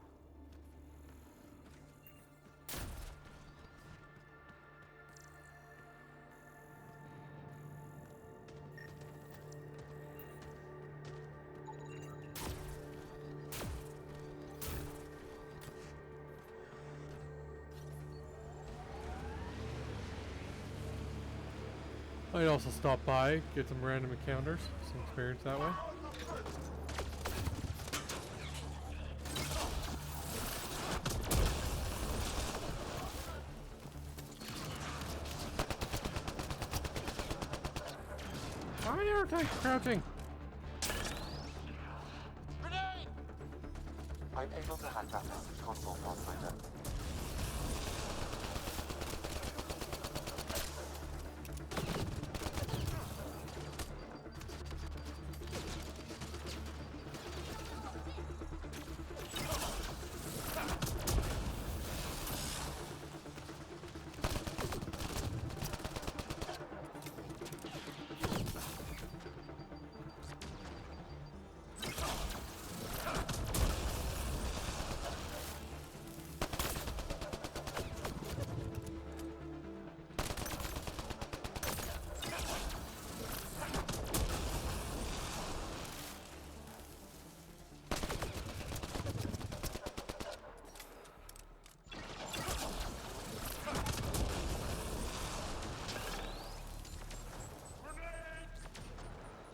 I'd also stop by, get some random encounters, some experience that way. Why aren't I crouching? I'm able to hack that message console, Pathfinder.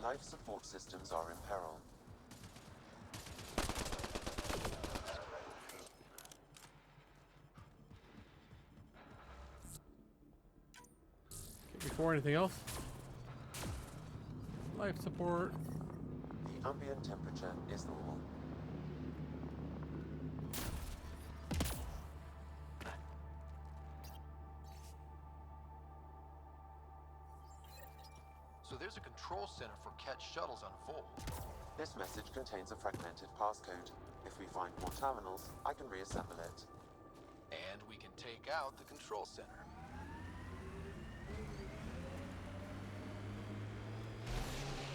Life support systems are in peril. Okay, before anything else, life support. The ambient temperature is normal. So there's a control center for Ket's shuttles on Voeld. This message contains a fragmented passcode. If we find more terminals, I can reassemble it. And we can take out the control center.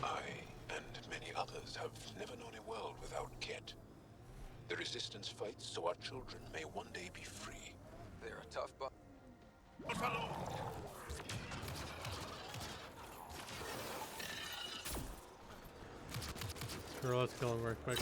I and many others have never known a world without Ket. The Resistance fights so our children may one day be free. They're a tough bu- Sure, let's kill him right quick.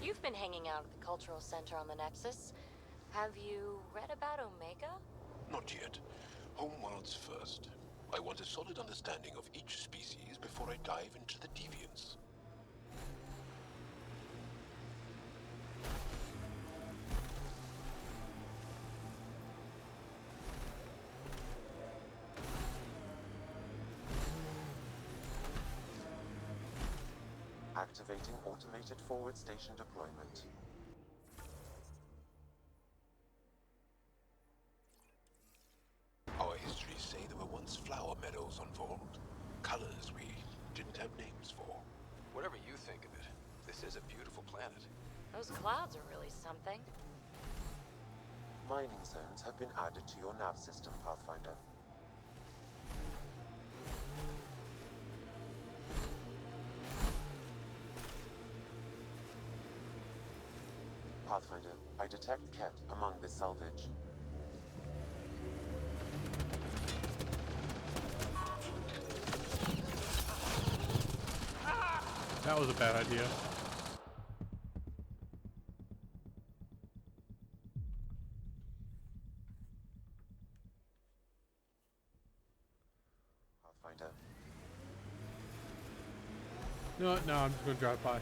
You've been hanging out at the Cultural Center on the Nexus. Have you read about Omega? Not yet. Homeworlds first. I want a solid understanding of each species before I dive into the deviants. Activating automated forward station deployment. Our histories say there were once flower meadows on Voeld. Colors we didn't have names for. Whatever you think of it, this is a beautiful planet. Those clouds are really something. Mining zones have been added to your nav system, Pathfinder. Pathfinder, I detect Ket among this salvage. That was a bad idea. Pathfinder. No, I'm just gonna drive by.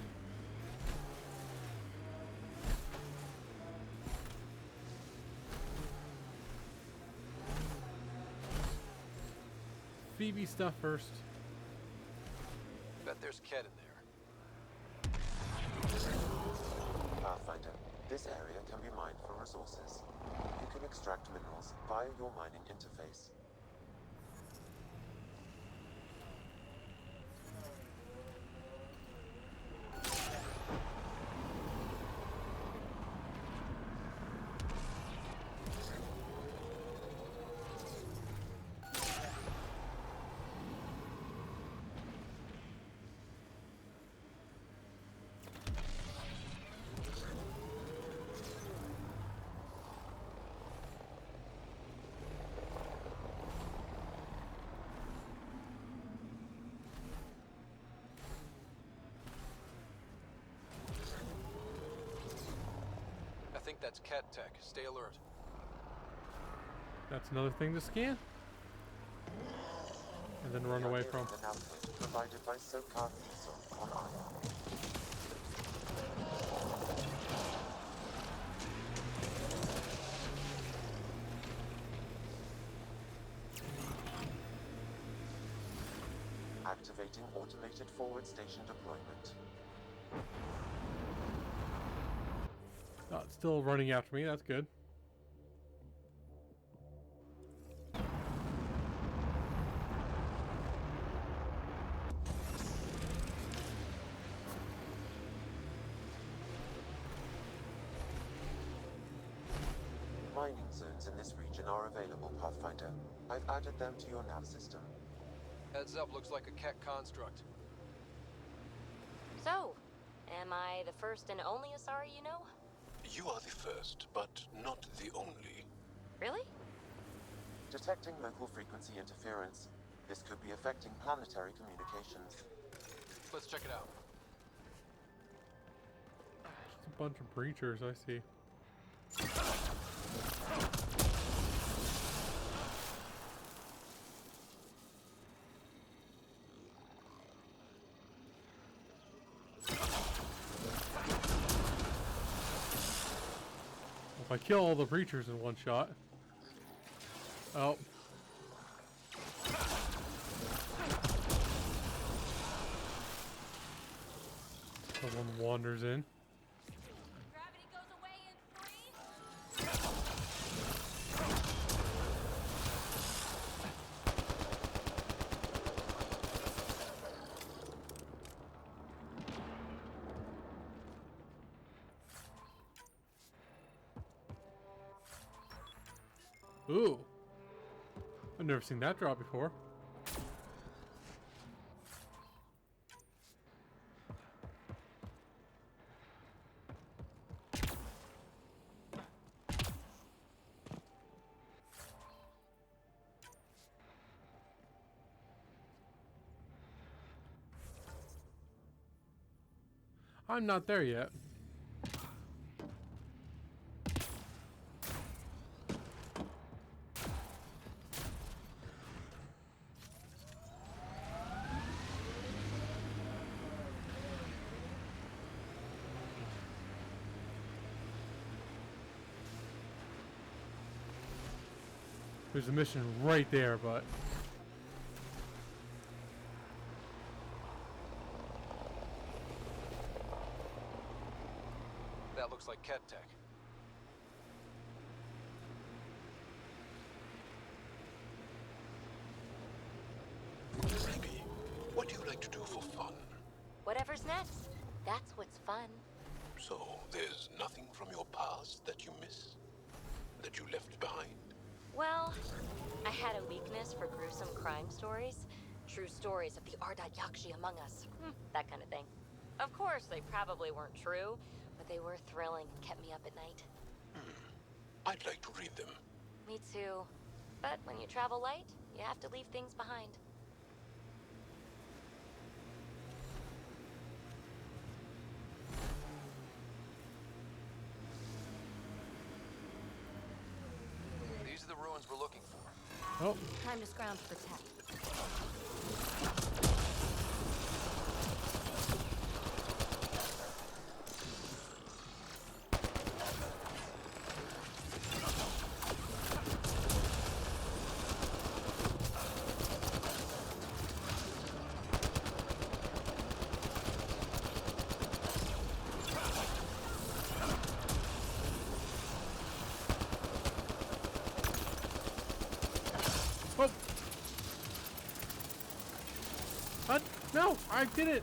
Phoebe stuff first. Bet there's Ket in there. Pathfinder, This area can be mined for resources. You can extract minerals via your mining interface. I think that's Ket Tech. Stay alert. That's another thing to scan. And then run away from. Announcement provided by SOCAR on Aya. Activating automated forward station deployment. Oh, it's still running after me. That's good. Mining zones in this region are available, Pathfinder. I've added them to your nav system. Heads up, looks like a Ket construct. So, am I the first and only Asari you know? You are the first, but not the only. Really? Detecting local frequency interference. This could be affecting planetary communications. Let's check it out. Just a bunch of breachers, I see. If I kill all the breachers in one shot. Oh. Someone wanders in. Gravity goes away in 3. Ooh. I've never seen that drop before. I'm not there yet. There's a mission right there, but That looks like Ket Tech. Maybe. What do you like to do for fun? Whatever's next. That's what's fun. So, there's nothing from your past that you miss? That you left behind? Well, I had a weakness for gruesome crime stories. True stories of the Ardite Yakshi among us. That kind of thing. Of course, they probably weren't true, but they were thrilling and kept me up at night. I'd like to read them. Me too. But when you travel light, you have to leave things behind. These are the ruins we're looking for. oh, Time to scrounge for tech. Oh! What? No! I did it!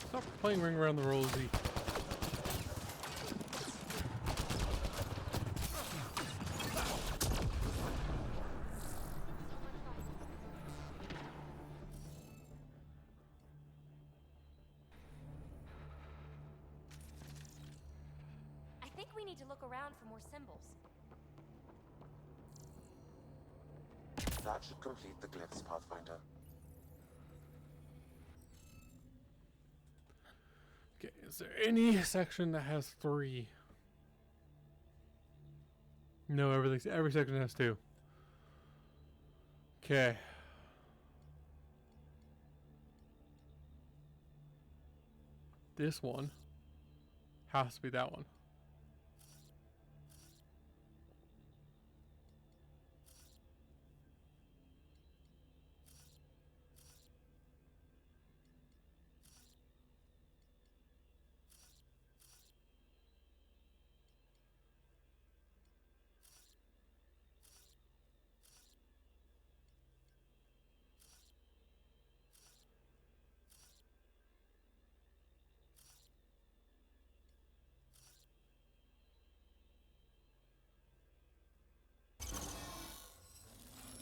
Stop playing Ring Around the Rosie. I think we need to look around for more symbols. That should complete the glyphs, Pathfinder. Okay, is there any section that has 3? No, every section has 2. Okay. This one has to be that one.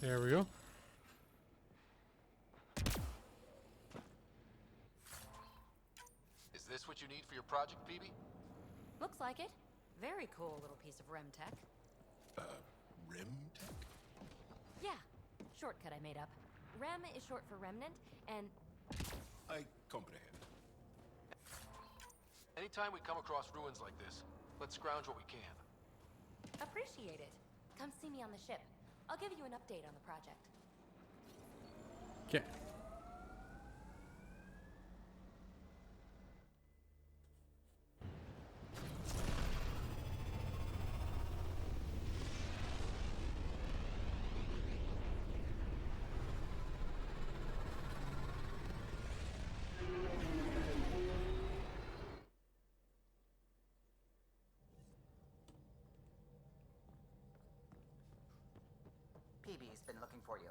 There we go. Is this what you need for your project, PB? Looks like it. Very cool little piece of REM tech. Rim tech? Yeah, shortcut I made up. REM is short for remnant, and... I comprehend. Anytime we come across ruins like this, let's scrounge what we can. appreciate it. Come see me on the ship. I'll give you an update on the project. Okay. PB's been looking for you.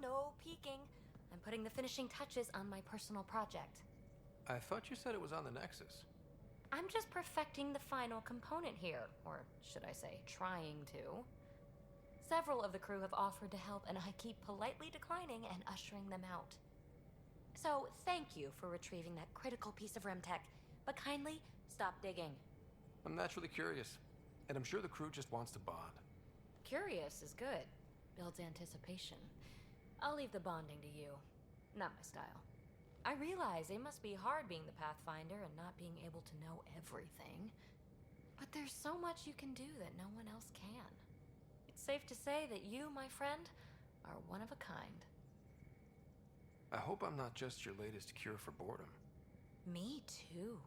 No peeking. I'm putting the finishing touches on my personal project. I thought you said it was on the Nexus. I'm just perfecting the final component here, or should I say, trying to. Several of the crew have offered to help, and I keep politely declining and ushering them out. So, thank you for retrieving that critical piece of Remtech, but kindly stop digging. I'm naturally curious, and I'm sure the crew just wants to bond. Curious is good. Builds anticipation. I'll leave the bonding to you. Not my style. I realize it must be hard being the Pathfinder and not being able to know everything. But there's so much you can do that no one else can. It's safe to say that you, my friend, are one of a kind. I hope I'm not just your latest cure for boredom. Me too.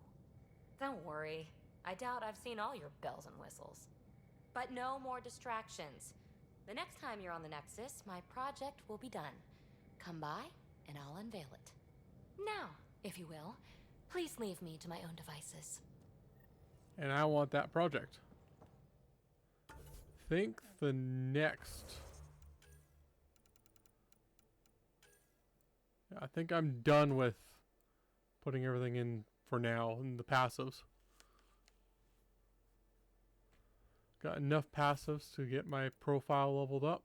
Don't worry. I doubt I've seen all your bells and whistles. But no more distractions. The next time you're on the Nexus, my project will be done. Come by, and I'll unveil it. Now, if you will, please leave me to my own devices. And I want that project. Think the next... I think I'm done with putting everything in for now in the passives. Got enough passives to get my profile leveled up.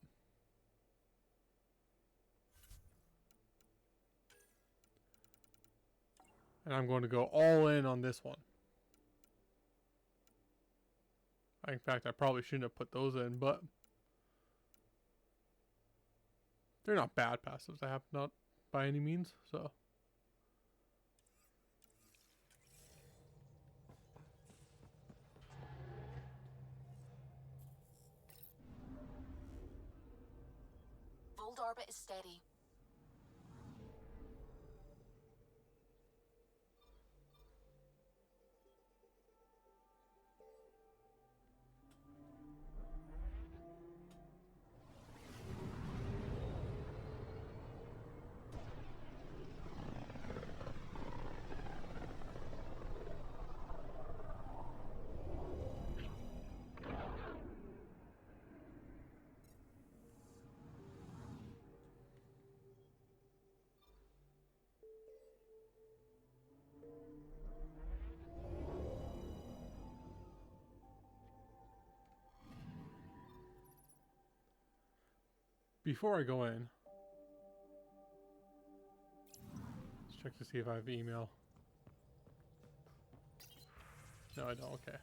And I'm going to go all in on this one. In fact, I probably shouldn't have put those in, but they're not bad passives. I have not by any means, so. Voeld orbit is steady. before I go in, let's check to see if I have email. No, I don't. Okay.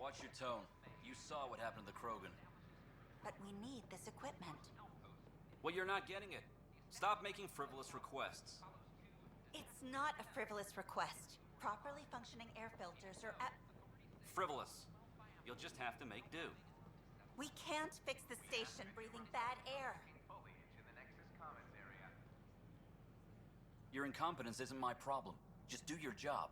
Watch your tone. You saw what happened to the Krogan. But we need this equipment. Well, you're not getting it. Stop making frivolous requests. It's not a frivolous request. Properly functioning air filters are at... Frivolous. You'll just have to make do. We can't fix the station breathing bad air. Your incompetence isn't my problem. Just do your job.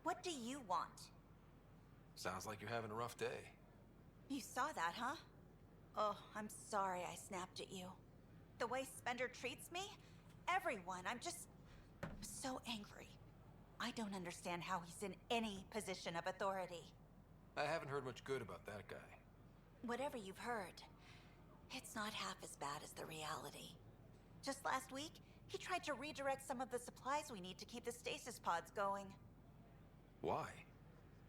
What do you want? Sounds like you're having a rough day. You saw that, huh? Oh, I'm sorry I snapped at you. The way Spender treats me? Everyone, I'm so angry. I don't understand how he's in any position of authority. I haven't heard much good about that guy. Whatever you've heard, it's not half as bad as the reality. Just last week, he tried to redirect some of the supplies we need to keep the stasis pods going. Why?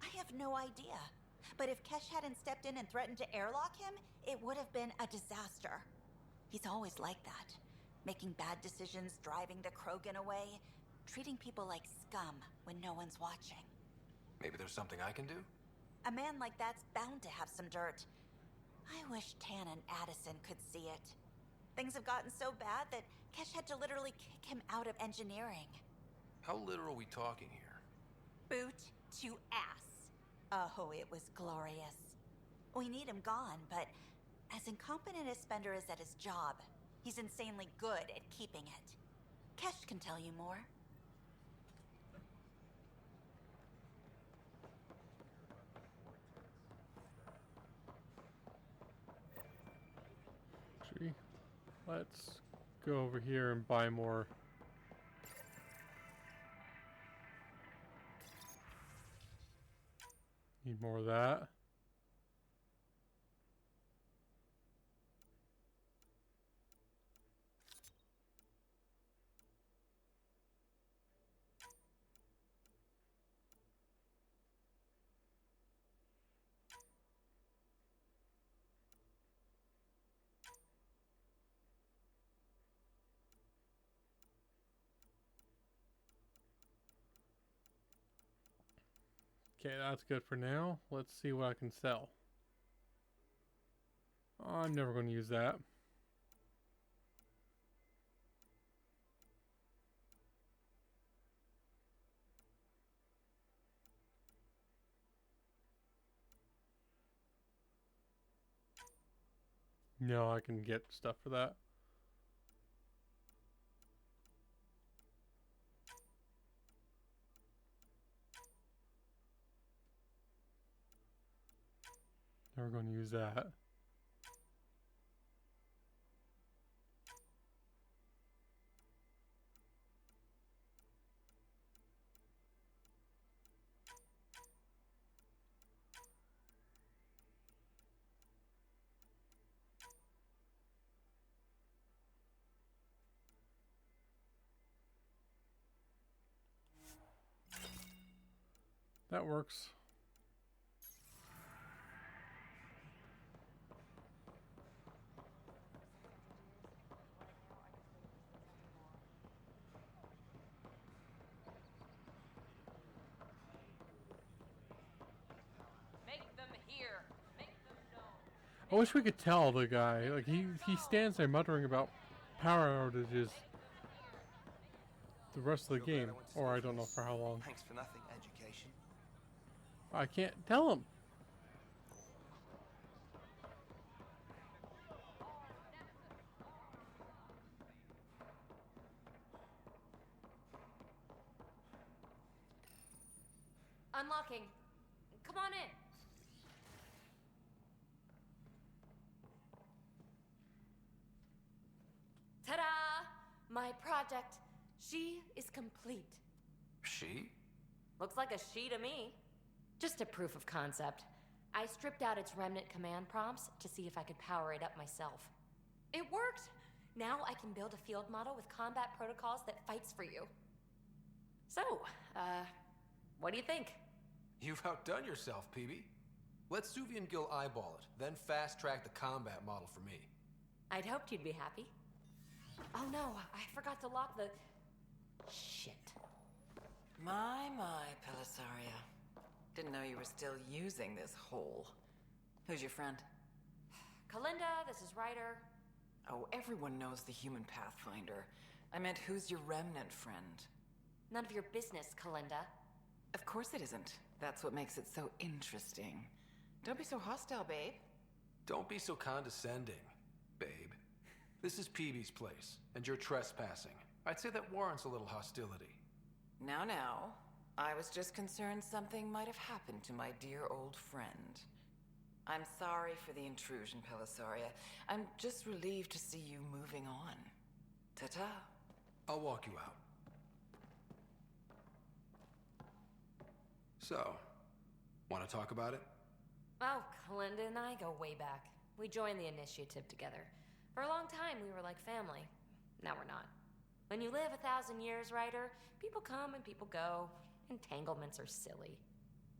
I have no idea. But if Kesh hadn't stepped in and threatened to airlock him, it would have been a disaster. He's always like that. Making bad decisions, driving the Krogan away, treating people like scum when no one's watching. Maybe there's something I can do? A man like that's bound to have some dirt. I wish Tan and Addison could see it. Things have gotten so bad that Kesh had to literally kick him out of engineering. How literal are we talking here? Boot to ass. Oh, it was glorious. We need him gone, but as incompetent as Spender is at his job, he's insanely good at keeping it. Kesh can tell you more. Actually, let's go over here and buy more. Need more of that. Okay, that's good for now. Let's see what I can sell. I'm never going to use that. No, I can get stuff for that. Never going to use that. That works. I wish we could tell the guy. Like he stands there muttering about power outages. the rest of the game, or I don't know for how long. Thanks for nothing, education. I can't tell him. Unlocking. Come on in. Ta-da! My project. She is complete. She? Looks like a she to me. Just a proof of concept. I stripped out its remnant command prompts to see if I could power it up myself. It worked! Now I can build a field model with combat protocols that fights for you. So, what do you think? You've outdone yourself, PB. Let Suvi and Gil eyeball it, then fast-track the combat model for me. I'd hoped you'd be happy. Oh no, I forgot to lock the... Shit. My, Pellisaria. Didn't know you were still using this hole. Who's your friend? Kalinda, this is Ryder. Oh, everyone knows the human Pathfinder. I meant, who's your remnant friend? None of your business, Kalinda. Of course it isn't. That's what makes it so interesting. Don't be so hostile, babe. Don't be so condescending, babe. This is PB's place, and you're trespassing. I'd say that warrants a little hostility. Now. I was just concerned something might have happened to my dear old friend. I'm sorry for the intrusion, Pellisaria. I'm just relieved to see you moving on. Ta-ta. I'll walk you out. So, want to talk about it? Oh, Kalinda and I go way back. We joined the initiative together. For a long time, we were like family. Now we're not. When you live 1,000 years, Ryder, people come and people go. Entanglements are silly.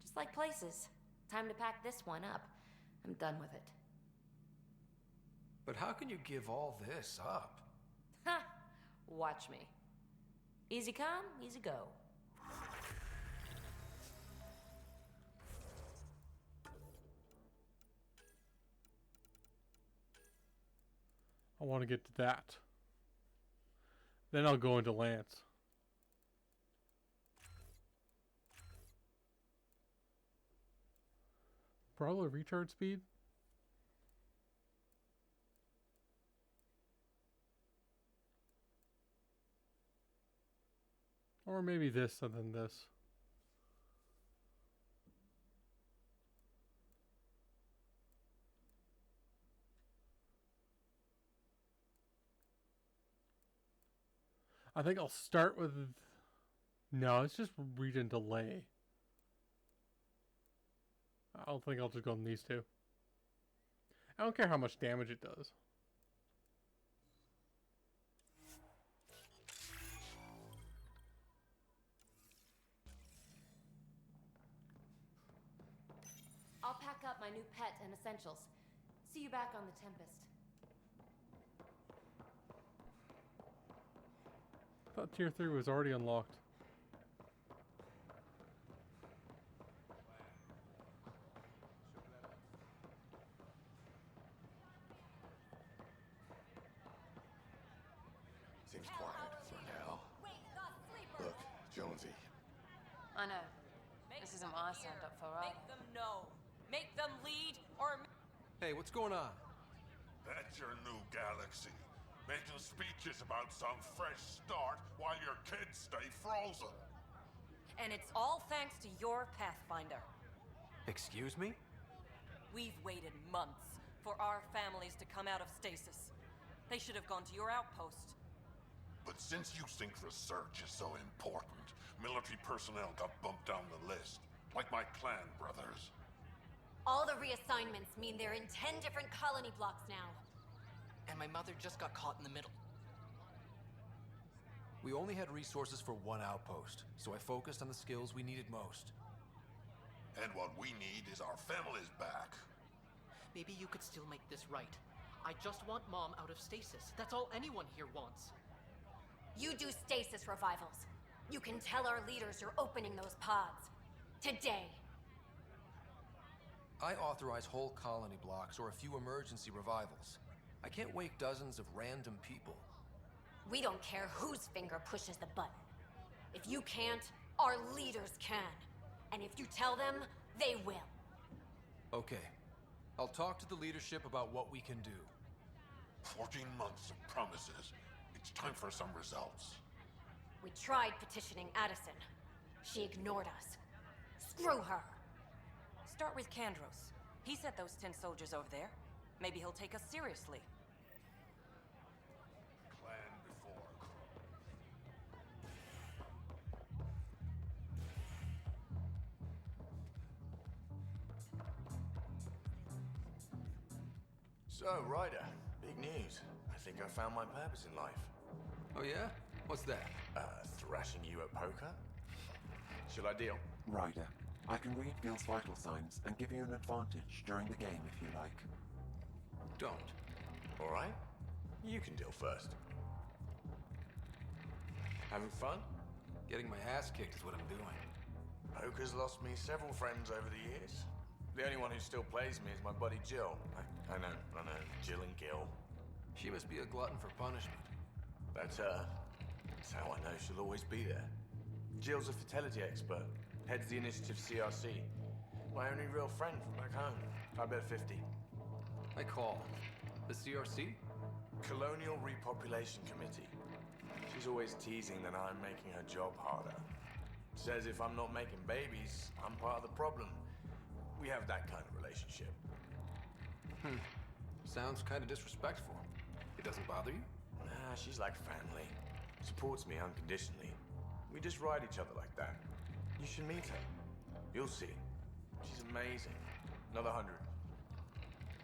Just like places. Time to pack this one up. I'm done with it. But how can you give all this up? Ha! Watch me. Easy come, easy go. I want to get to that. Then I'll go into Lance. Brawler recharge speed? Or maybe this and then this. I think I'll start with... No, it's just read and delay. I don't think I'll just go on these two. I don't care how much damage it does. I'll pack up my new pet and essentials. See you back on the Tempest. I thought tier 3 was already unlocked. Seems quiet for now. Look, Jonesy. I know. This isn't what I signed up for, right? Make them know. Make them lead, or... Hey, what's going on? That's your new galaxy. Making speeches about some fresh start while your kids stay frozen. And it's all thanks to your Pathfinder. Excuse me? We've waited months for our families to come out of stasis. They should have gone to your outpost. But since you think research is so important, military personnel got bumped down the list. Like my clan brothers. All the reassignments mean they're in 10 different colony blocks now. And my mother just got caught in the middle. We only had resources for one outpost, so I focused on the skills we needed most. And what we need is our families back. Maybe you could still make this right. I just want Mom out of stasis. That's all anyone here wants. You do stasis revivals. You can tell our leaders you're opening those pods. Today. I authorize whole colony blocks or a few emergency revivals. I can't wake dozens of random people. We don't care whose finger pushes the button. If you can't, our leaders can. And if you tell them, they will. Okay. I'll talk to the leadership about what we can do. 14 months of promises. It's time for some results. We tried petitioning Addison. She ignored us. Screw her. Start with Kandros. He sent those 10 soldiers over there. Maybe he'll take us seriously. Plan before. So, Ryder, big news. I think I found my purpose in life. Oh yeah? What's that? Thrashing you at poker? Shall I deal? Ryder, I can read Gil's vital signs and give you an advantage during the game if you like. Don't. All right. You can deal first. Having fun? Getting my ass kicked is what I'm doing. Poker's lost me several friends over the years. The only one who still plays me is my buddy Jill. I know, Jill and Gil. She must be a glutton for punishment. That's her. That's how I know she'll always be there. Jill's a fertility expert, heads the initiative CRC. My only real friend from back home. I bet 50. I call. The CRC? Colonial Repopulation Committee. She's always teasing that I'm making her job harder. Says if I'm not making babies, I'm part of the problem. We have that kind of relationship. Sounds kind of disrespectful. It doesn't bother you? Nah, she's like family. Supports me unconditionally. We just ride each other like that. You should meet her. You'll see. She's amazing. Another 100.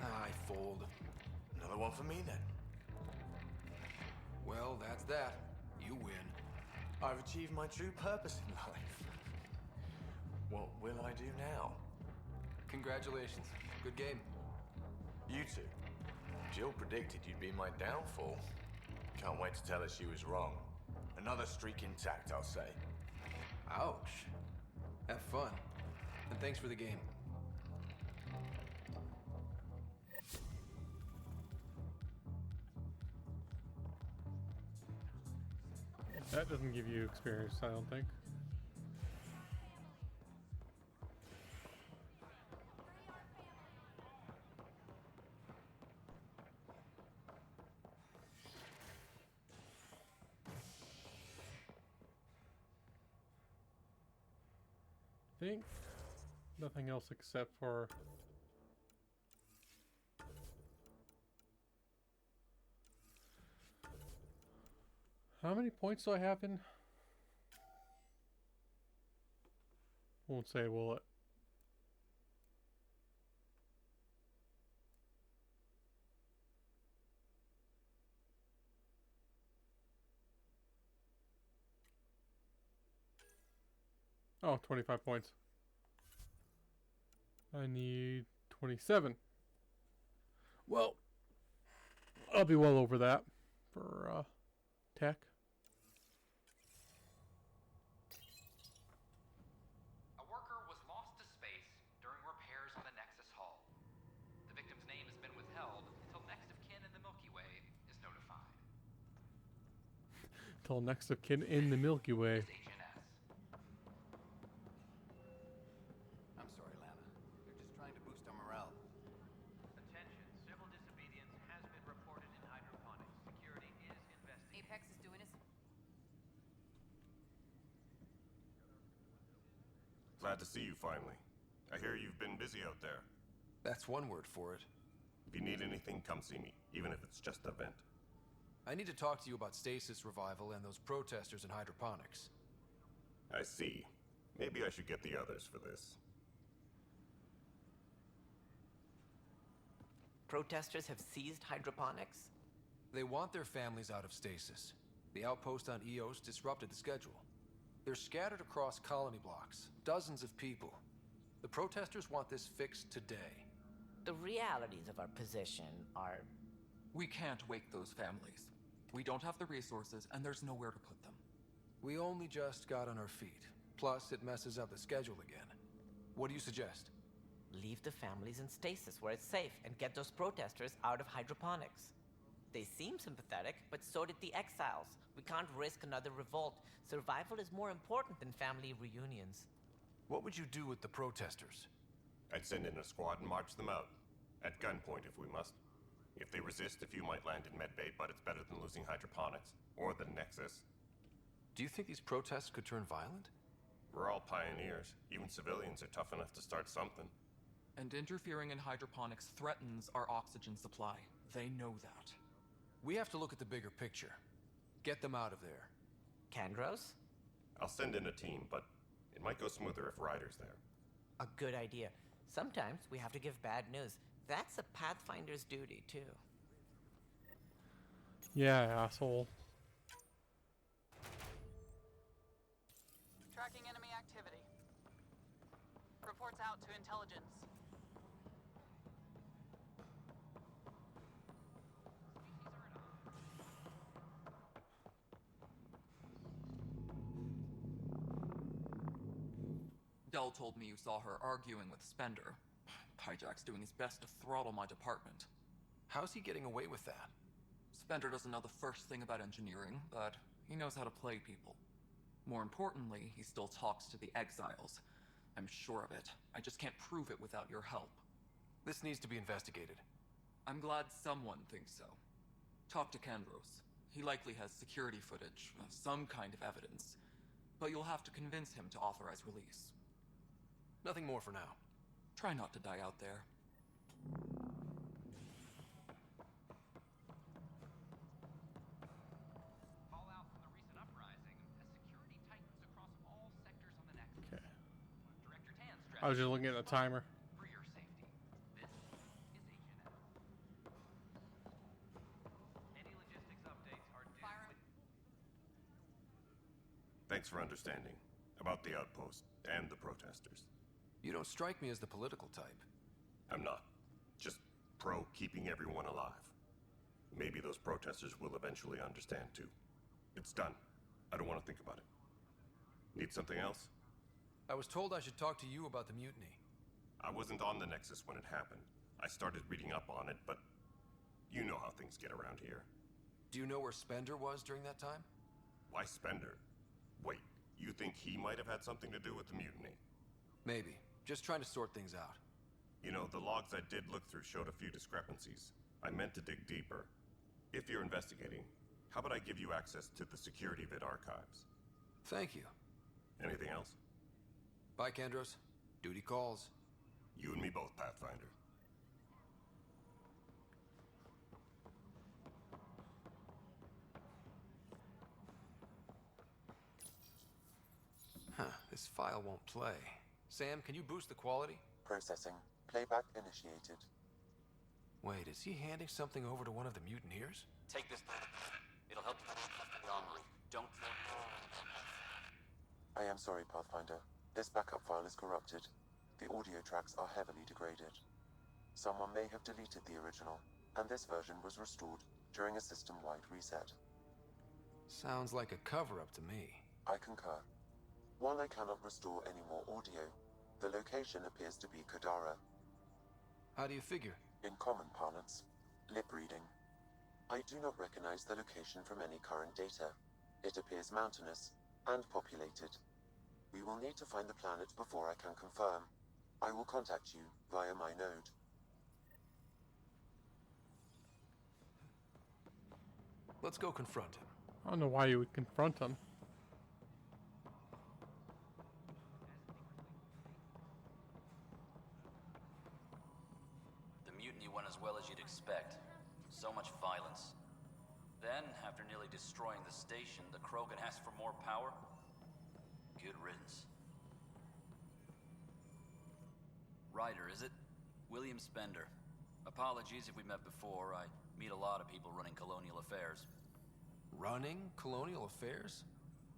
I fold. Another one for me then. Well, that's that. You win. I've achieved my true purpose in life. What will I do now? Congratulations. Good game. You two. Jill predicted you'd be my downfall. Can't wait to tell her she was wrong. Another streak intact, I'll say. Ouch. Have fun. And thanks for the game. That doesn't give you experience, I don't think. Think nothing else except for how many points do I have in? Won't say, will it? Oh, 25 points. I need 27. Well, I'll be well over that for tech. A worker was lost to space during repairs on the Nexus Hull. The victim's name has been withheld until next of kin in the Milky Way is notified. Till next of kin in the Milky Way. I'm sorry, Lana. They're just trying to boost our morale. Attention, civil disobedience has been reported in hydroponics. Security is investigated. Apex is doing his... Glad to see you finally. I hear you've been busy out there. That's one word for it. If you need anything, come see me, even if it's just a vent. I need to talk to you about stasis revival and those protesters in hydroponics. I see. Maybe I should get the others for this. Protesters have seized hydroponics? They want their families out of stasis. The outpost on Eos disrupted the schedule. They're scattered across colony blocks, dozens of people. The protesters want this fixed today. The realities of our position are... We can't wake those families. We don't have the resources, and there's nowhere to put them. We only just got on our feet. Plus, it messes up the schedule again. What do you suggest? Leave the families in stasis where it's safe and get those protesters out of hydroponics. They seem sympathetic, but so did the exiles. We can't risk another revolt. Survival is more important than family reunions. What would you do with the protesters? I'd send in a squad and march them out. At gunpoint if we must. If they resist, a few might land in medbay, but it's better than losing hydroponics. Or the Nexus. Do you think these protests could turn violent? We're all pioneers. Even civilians are tough enough to start something. And interfering in hydroponics threatens our oxygen supply. They know that. We have to look at the bigger picture. Get them out of there. Kandros? I'll send in a team, but it might go smoother if Ryder's there. A good idea. Sometimes we have to give bad news. That's a Pathfinder's duty, too. Yeah, asshole. Tracking enemy activity. Reports out to intelligence. Dell told me you saw her arguing with Spender. Hijack's doing his best to throttle my department. How's he getting away with that? Spender doesn't know the first thing about engineering, but he knows how to play people. More importantly, he still talks to the exiles. I'm sure of it. I just can't prove it without your help. This needs to be investigated. I'm glad someone thinks so. Talk to Kandros. He likely has security footage, some kind of evidence. But you'll have to convince him to authorize release. Nothing more for now. Try not to die out there. Fallout from the recent uprising has security tightens across all sectors on the Nexus. Okay. Director Tan I was just looking at the timer. For your safety, this is HNF. Any logistics updates are due. Thanks for understanding. About the outpost and the protesters. You don't strike me as the political type. I'm not. Just pro keeping everyone alive. Maybe those protesters will eventually understand too. It's done. I don't want to think about it. Need something else? I was told I should talk to you about the mutiny. I wasn't on the Nexus when it happened. I started reading up on it, but you know how things get around here. Do you know where Spender was during that time? Why Spender? Wait, you think he might have had something to do with the mutiny? Maybe. Just trying to sort things out. You know, the logs I did look through showed a few discrepancies. I meant to dig deeper. If you're investigating, how about I give you access to the security vid archives? Thank you. Anything else? Bye, Kandros. Duty calls. You and me both, Pathfinder. Huh, this file won't play. Sam, can you boost the quality? Processing. Playback initiated. Wait, is he handing something over to one of the mutineers? Take this. It'll help you the armory. Don't. I am sorry, Pathfinder. This backup file is corrupted. The audio tracks are heavily degraded. Someone may have deleted the original, and this version was restored during a system-wide reset. Sounds like a cover-up to me. I concur. While I cannot restore any more audio, the location appears to be Kadara. How do you figure? In common parlance, lip reading. I do not recognize the location from any current data. It appears mountainous and populated. We will need to find the planet before I can confirm. I will contact you via my node. Let's go confront him. I don't know why you would confront him. The mutiny went as well as you'd expect. So much violence. Then, after nearly destroying the station, the Krogan asked for more power? Good riddance. Ryder, is it? William Spender. Apologies if we met before. I meet a lot of people running colonial affairs. Running colonial affairs?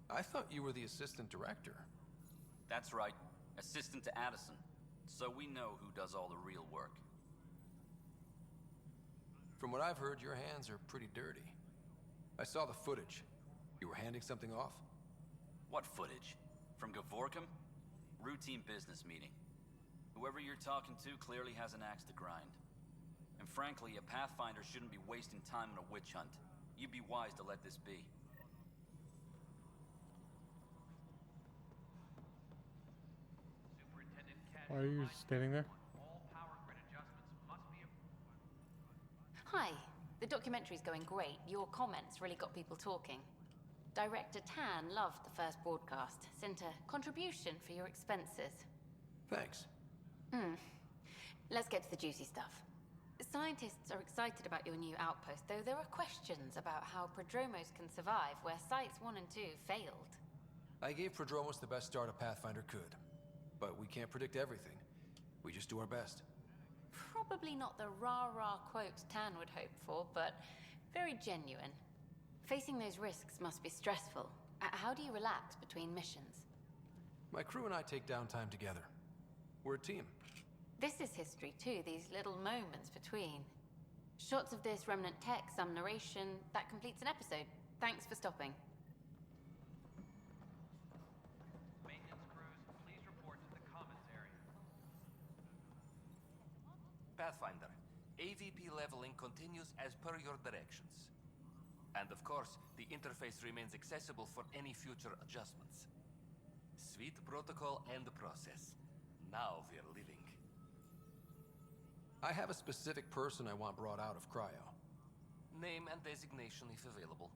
I thought you were the assistant director. That's right. Assistant to Addison. So we know who does all the real work. From what I've heard, your hands are pretty dirty. I saw the footage. You were handing something off? What footage? From Gavorkum? Routine business meeting. Whoever you're talking to clearly has an axe to grind. And frankly, a Pathfinder shouldn't be wasting time on a witch hunt. You'd be wise to let this be. Why are you standing there? Hi. The documentary's going great. Your comments really got people talking. Director Tan loved the first broadcast. Sent a contribution for your expenses. Thanks. Let's get to the juicy stuff. Scientists are excited about your new outpost, though there are questions about how Prodromos can survive where Sites 1 and 2 failed. I gave Prodromos the best start a Pathfinder could. But we can't predict everything. We just do our best. Probably not the rah-rah quotes Tan would hope for, but very genuine. Facing those risks must be stressful. How do you relax between missions? My crew and I take downtime together. We're a team. This is history too, these little moments between. Shots of this remnant tech, some narration, that completes an episode. Thanks for stopping. Maintenance crews, please report to the commons area. Pathfinder, AVP leveling continues as per your directions. And of course, the interface remains accessible for any future adjustments. Sweet protocol and process. Now we're living. I have a specific person I want brought out of cryo. Name and designation if available.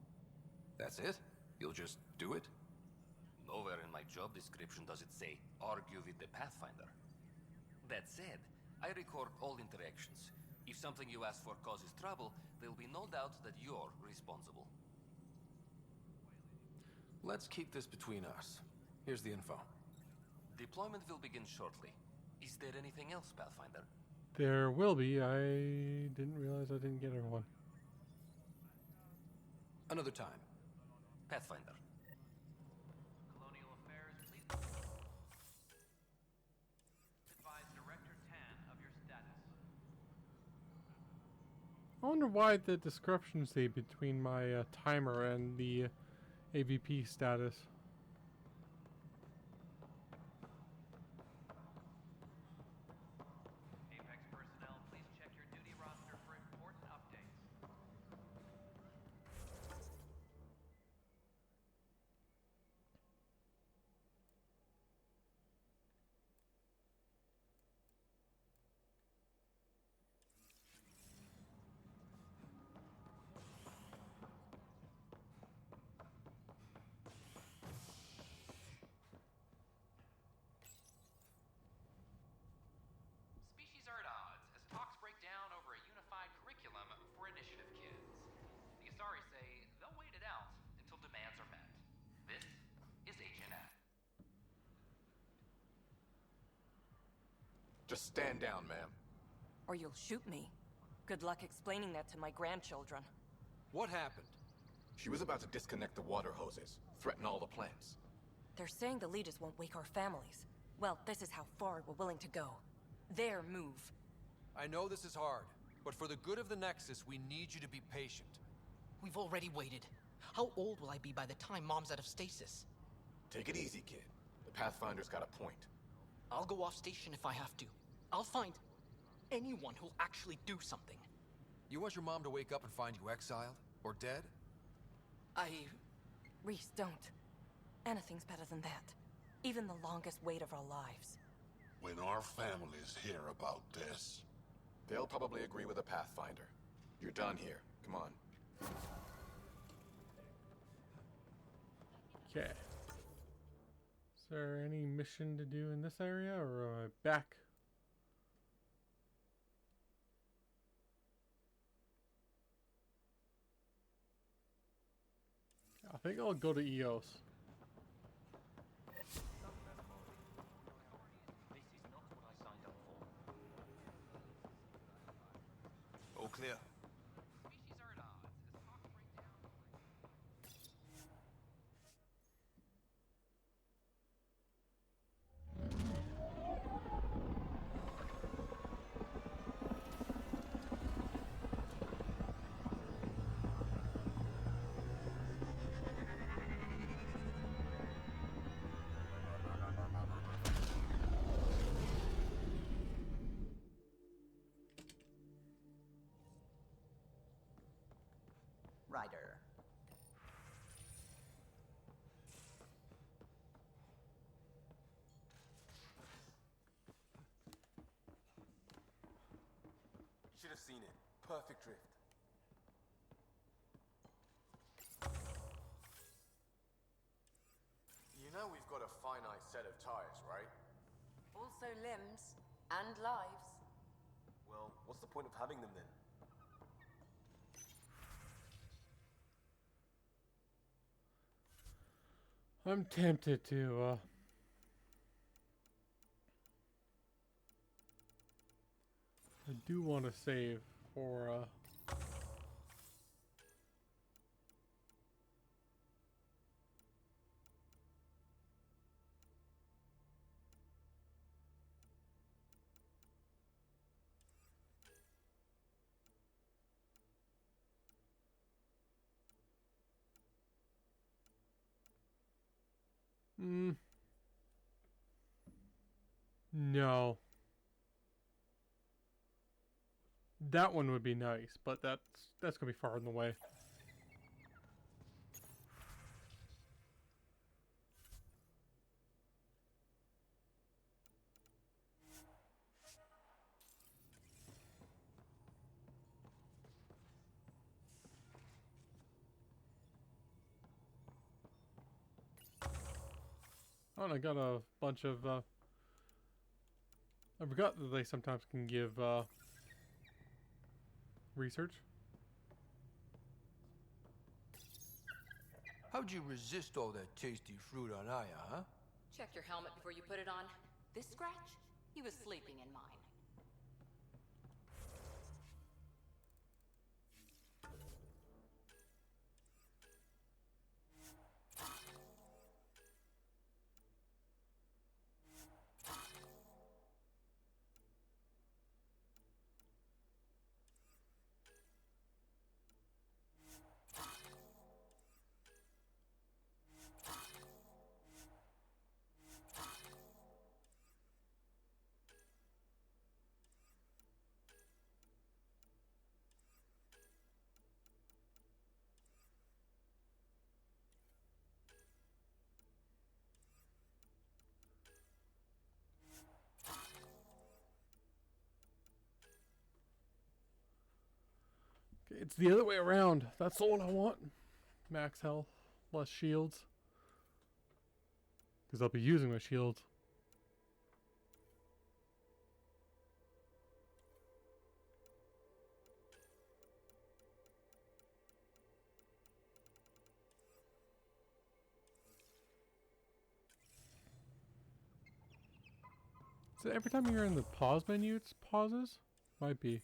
That's it? You'll just do it? Nowhere in my job description does it say, argue with the Pathfinder. That said, I record all interactions. If something you ask for causes trouble, there'll be no doubt that you're responsible. Let's keep this between us. Here's the info. Deployment will begin shortly. Is there anything else, Pathfinder? There will be. I didn't realize I didn't get everyone. Another time. Pathfinder. Colonial Affairs, please advise Director Tan of your status. I wonder why the discrepancy between my timer and the AVP status. Apex personnel, please check your duty roster for important updates. Species are at odds as talks break down over a unified curriculum for initiative kids. The Asari say they'll wait it out until demands are met. This is HNF. Just stand down, ma'am. Or you'll shoot me. Good luck explaining that to my grandchildren. What happened? She was about to disconnect the water hoses, threaten all the plants. They're saying the leaders won't wake our families. Well, this is how far we're willing to go. Their move. I know this is hard, but for the good of the Nexus, we need you to be patient. We've already waited. How old will I be by the time Mom's out of stasis? Take it easy, kid. The Pathfinder's got a point. I'll go off station if I have to. I'll find anyone who'll actually do something. You want your mom to wake up and find you exiled? Or dead? Reese, don't. Anything's better than that. Even the longest wait of our lives. When our families hear about this... They'll probably agree with the Pathfinder. You're done here. Come on. Okay. Is there any mission to do in this area, or am I back? I think I'll go to EOS. All clear. Species are at odds as talks break down. perfect drift. You know we've got a finite set of tires, right? Also limbs and lives. Well, what's the point of having them then? I'm tempted to, I do want to save for, no. That one would be nice, but that's gonna be far in the way. Oh, and I got a bunch of, I forgot that they sometimes can give, research. How'd you resist all that tasty fruit on Aya, huh? Check your helmet before you put it on. This scratch? He was sleeping in mine. Okay, it's the other way around. That's the one I want. Max health, less shields. Because I'll be using my shields. So every time you're in the pause menu, it pauses? Might be.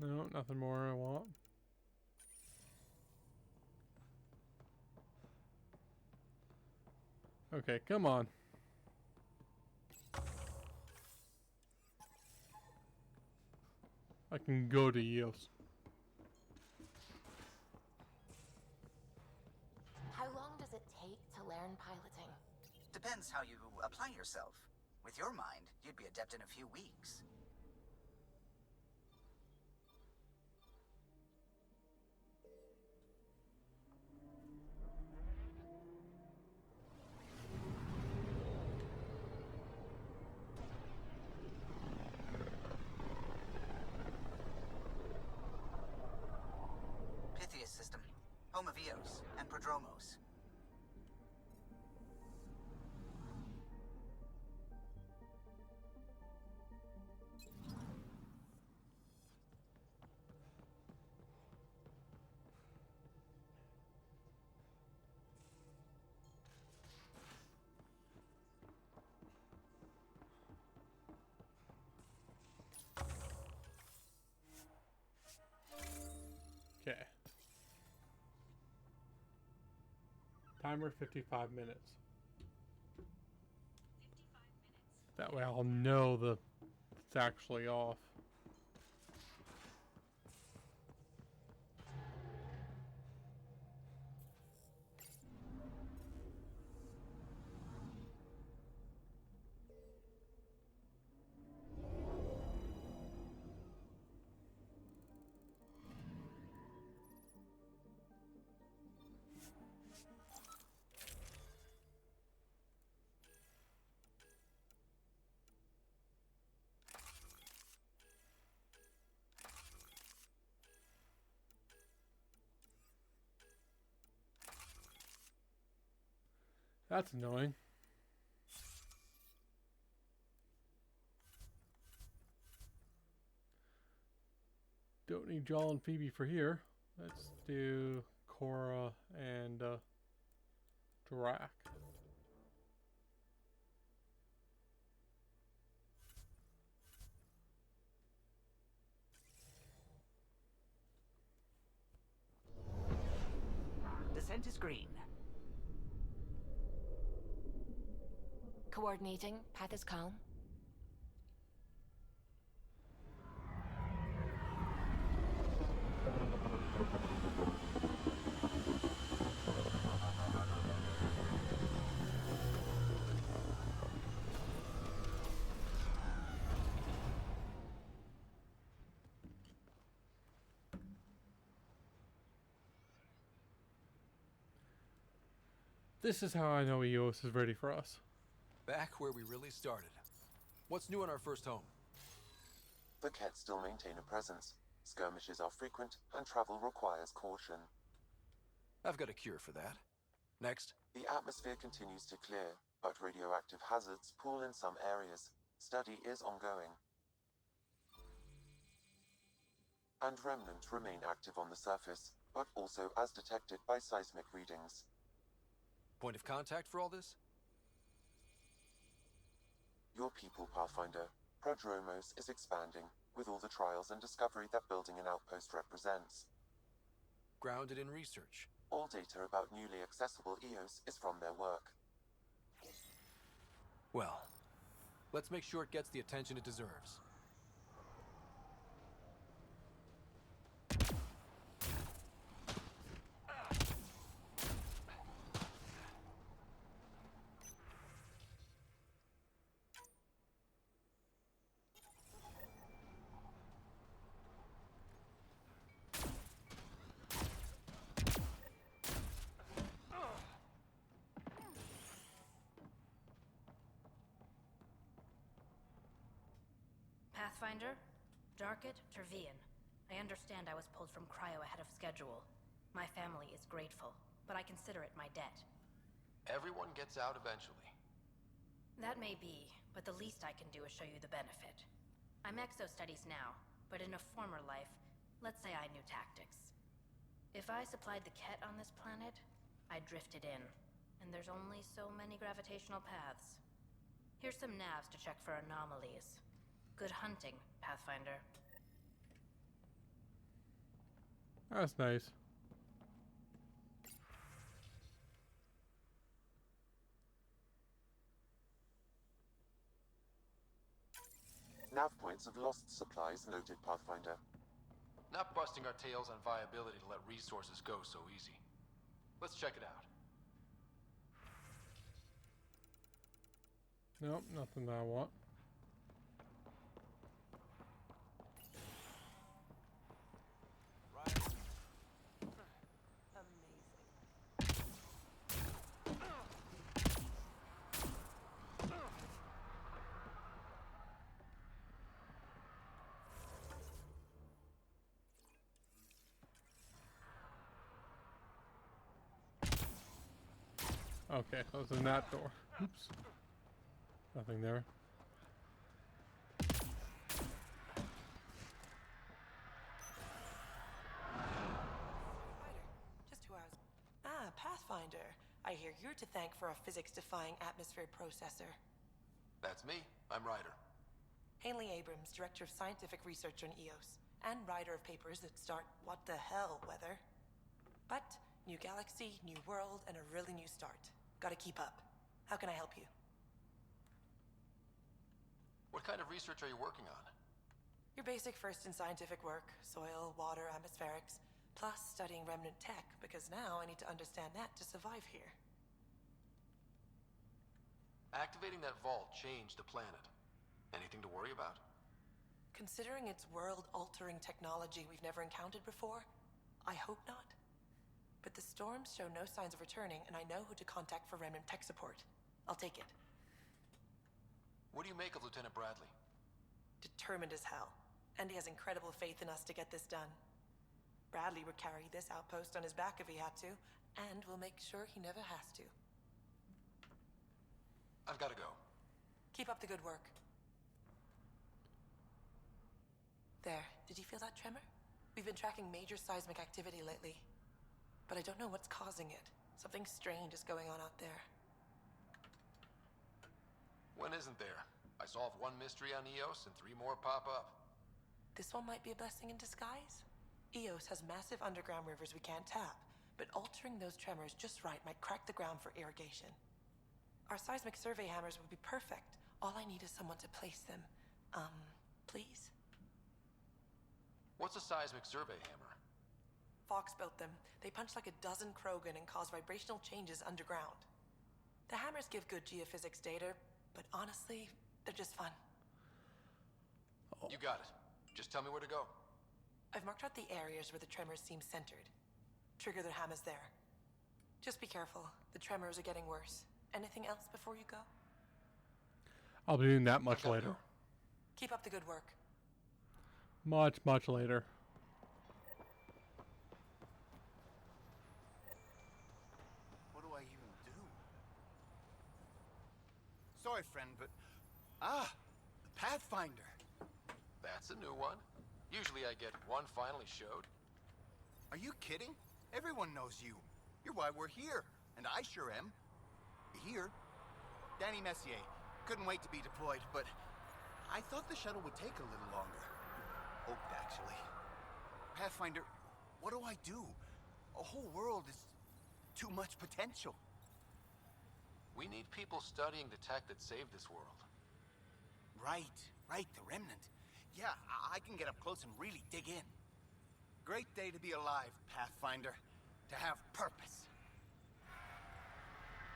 No, nothing more I want. Okay, come on. I can go to Eos. How long does it take to learn piloting? Depends how you apply yourself. With your mind, you'd be adept in a few weeks. Pythias system, home of Eos and Prodromos. Okay. Timer 55 minutes. That way I'll know that it's actually off. That's annoying. Don't need Joel and Phoebe for here. Let's do Cora and Drac. Descent is green. Coordinating. Path is calm. This is how I know EOS is ready for us. Back where we really started. What's new in our first home? The Kett still maintain a presence. Skirmishes are frequent, and travel requires caution. I've got a cure for that. Next. The atmosphere continues to clear, but radioactive hazards pool in some areas. Study is ongoing. And remnants remain active on the surface, but also as detected by seismic readings. Point of contact for all this? Your people, Pathfinder. Prodromos is expanding, with all the trials and discovery that building an outpost represents. Grounded in research. All data about newly accessible EOS is from their work. Well, let's make sure it gets the attention it deserves. Pathfinder, Darket, Tervian. I understand I was pulled from Cryo ahead of schedule. My family is grateful, but I consider it my debt. Everyone gets out eventually. That may be, but the least I can do is show you the benefit. I'm exo-studies now, but in a former life, let's say I knew tactics. If I supplied the Kett on this planet, I drifted in, and there's only so many gravitational paths. Here's some navs to check for anomalies. Good hunting, Pathfinder. That's nice. Nav points of lost supplies noted, Pathfinder. Not busting our tails on viability to let resources go so easy. Let's check it out. Nope, nothing that I want. Okay, that was in that door. Oops. Nothing there. Just 2 hours. Ah, Pathfinder. I hear you're to thank for a physics-defying atmosphere processor. That's me. I'm Ryder. Hanley Abrams, Director of Scientific Research on EOS, and writer of papers that start what the hell weather. But, new galaxy, new world, and a really new start. Gotta keep up. How can I help you? What kind of research are you working on? Your basic first in scientific work, soil, water, atmospherics, plus studying remnant tech, because now I need to understand that to survive here. Activating that vault changed the planet. Anything to worry about? Considering it's world-altering technology we've never encountered before, I hope not. But the storms show no signs of returning, and I know who to contact for remnant tech support. I'll take it. What do you make of Lieutenant Bradley? Determined as hell. And he has incredible faith in us to get this done. Bradley would carry this outpost on his back if he had to, and we'll make sure he never has to. I've got to go. Keep up the good work. There, did you feel that tremor? We've been tracking major seismic activity lately, but I don't know what's causing it. Something strange is going on out there. When isn't there? I solved one mystery on Eos and 3 more pop up. This one might be a blessing in disguise. Eos has massive underground rivers we can't tap, but altering those tremors just right might crack the ground for irrigation. Our seismic survey hammers would be perfect. All I need is someone to place them. Please? What's a seismic survey hammer? Fox built them. They punch like a dozen Krogan and cause vibrational changes underground. The hammers give good geophysics data, but honestly, they're just fun. You got it. Just tell me where to go. I've marked out the areas where the tremors seem centered. Trigger the hammers there. Just be careful. The tremors are getting worse. Anything else before you go? I'll be doing that much later. Keep up the good work. Much, much later. What do I even do? Sorry, friend, but... Ah! The Pathfinder! That's a new one. Usually I get one finally showed. Are you kidding? Everyone knows you. You're why we're here. And I sure am. Here. Danny Messier. Couldn't wait to be deployed, but... I thought the shuttle would take a little longer. Hoped, actually. Pathfinder, what do I do? A whole world is... too much potential. We need people studying the tech that saved this world. Right, the Remnant. Yeah, I can get up close and really dig in. Great day to be alive, Pathfinder. To have purpose.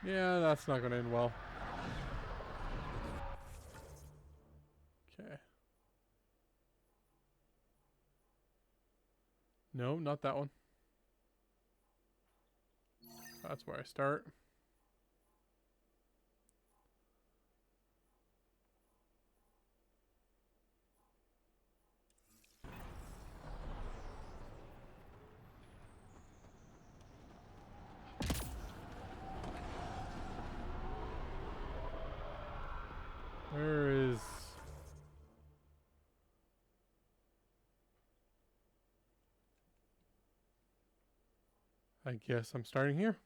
Yeah, that's not gonna end well. Okay. No, not that one. That's where I start. Where is... I guess I'm starting here.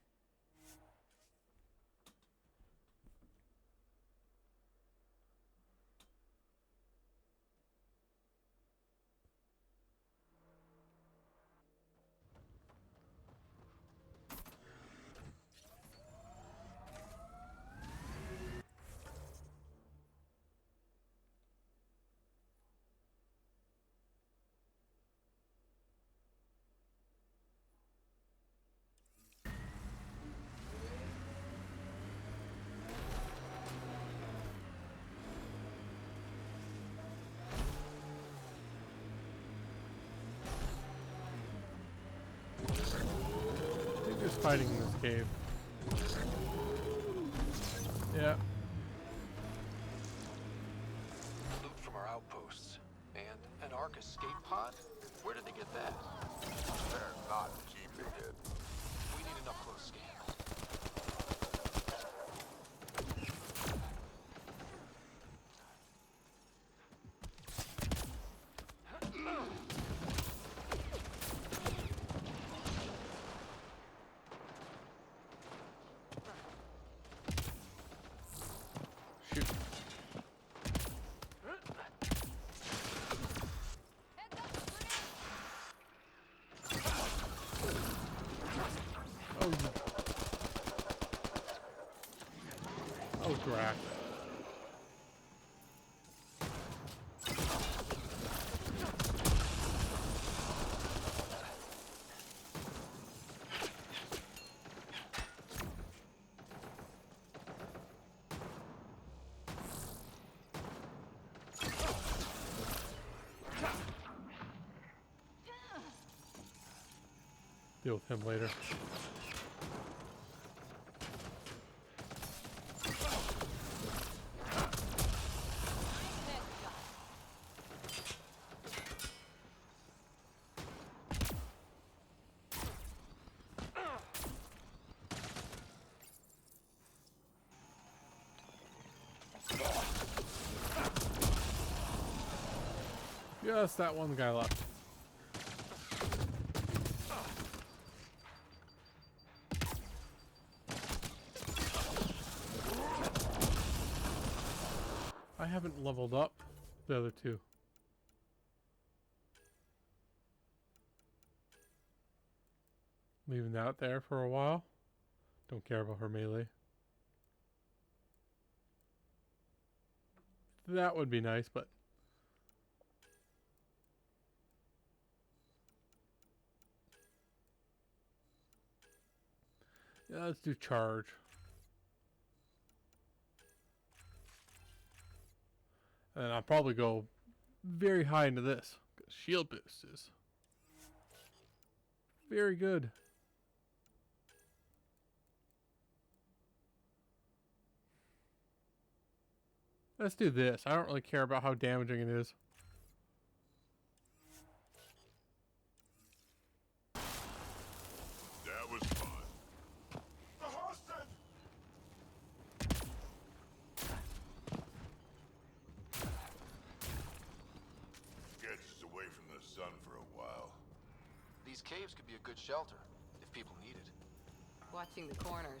Fighting in this cave. Yeah. Loot from our outposts. And an Ark escape pod? Where did they get that? They're not keeping it. We need an up-close scan. Oh, Drac. Deal with him later. Yes, that one guy left. I haven't leveled up the other two. Leaving that there for a while. Don't care about her melee. That would be nice, but yeah, let's do charge. And I'll probably go very high into this, because shield boost is very good. Let's do this. I don't really care about how damaging it is. That was fun. Gets us away from the sun for a while. These caves could be a good shelter, if people need it. Watching the corners.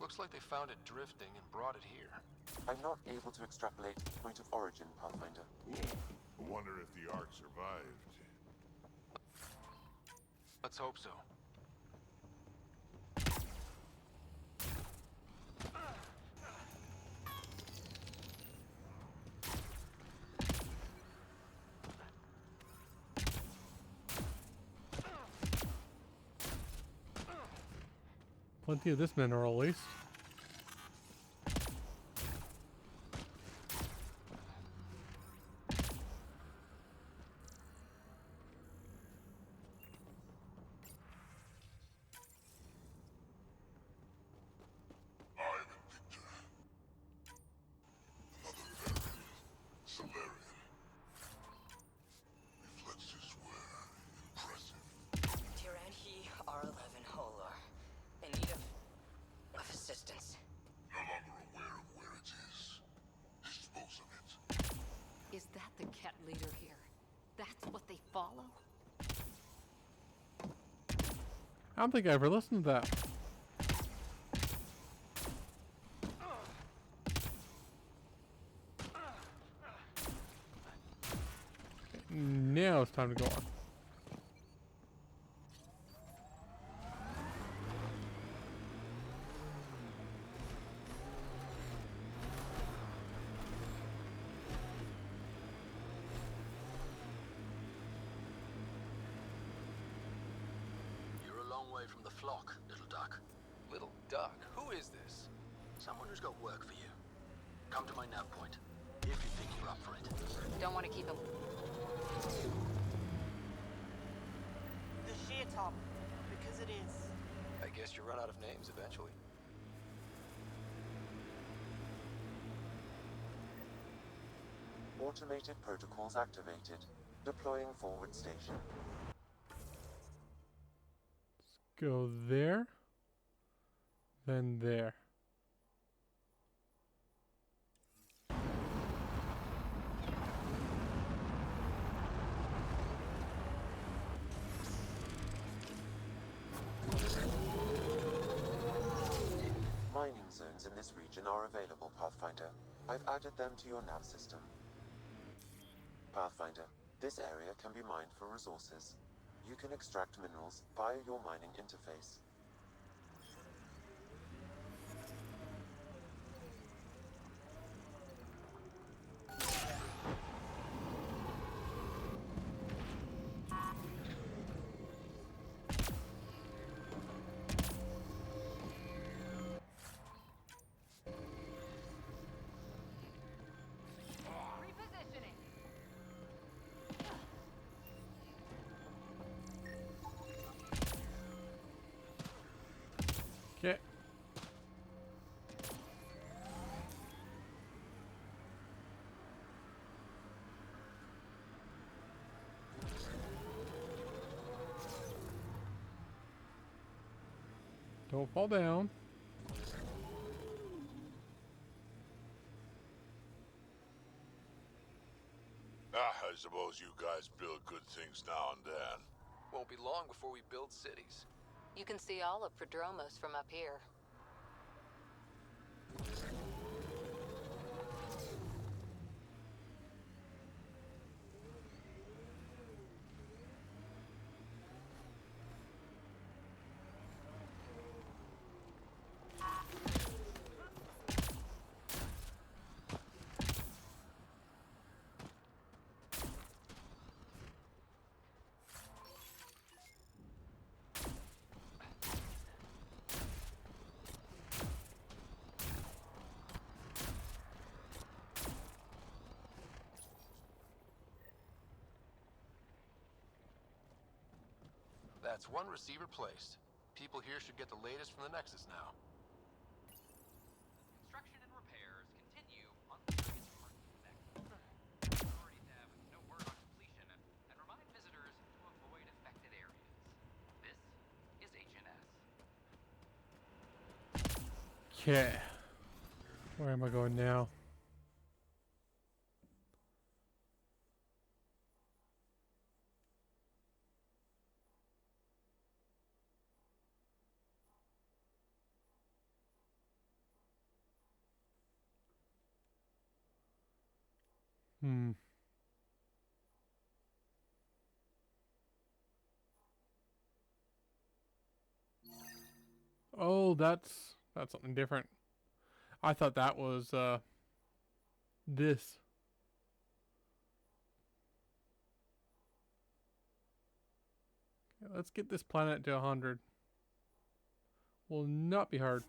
Looks like they found it drifting and brought it here. I'm not able to extrapolate point of origin, Pathfinder. I wonder if the Ark survived. Let's hope so. Plenty of this mineral, at least. Tyranhi R11 Holor. In need of assistance. No longer aware of where it is. Dispose of it. Is that the cat leader here? That's what they follow? I don't think I ever listened to that. Now it's time to go on. You're a long way from the flock, little duck. Little duck? Who is this? Someone who's got work for you. Come to my nav point, if you think you're up for it. Don't want to keep him. The sheer top, because it is. I guess you run out of names eventually. Automated protocols activated. Deploying forward station. Go there. Then there. Mining zones in this region are available, Pathfinder. I've added them to your nav system. Pathfinder, this area can be mined for resources. You can extract minerals via your mining interface. Don't fall down. I suppose you guys build good things now and then. Won't be long before we build cities. You can see all of Prodromos from up here. That's one receiver placed. People here should get the latest from the Nexus now. Construction and repairs continue on the various parts of the Nexus. Authorities have no word on completion and remind visitors to avoid affected areas. This is HNS. Okay. Where am I going now? Oh, that's something different. I thought that was this. Okay, let's get this planet to 100. Will not be hard.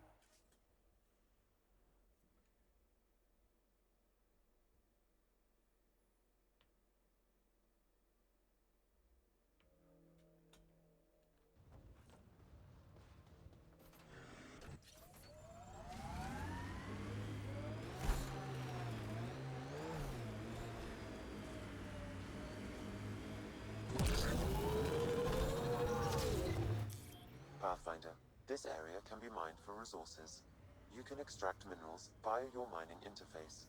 Pathfinder, this area can be mined for resources. You can extract minerals via your mining interface.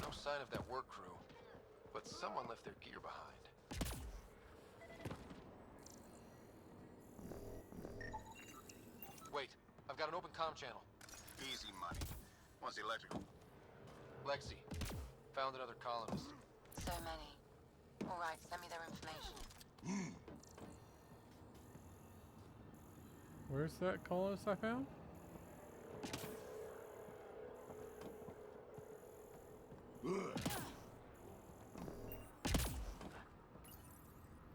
No sign of that work crew, but someone left their gear behind. Wait, I've got an open comm channel. Easy money. What's electrical? Lexi, found another colonist. So many. All right, send me their information. Where's that colonist I found?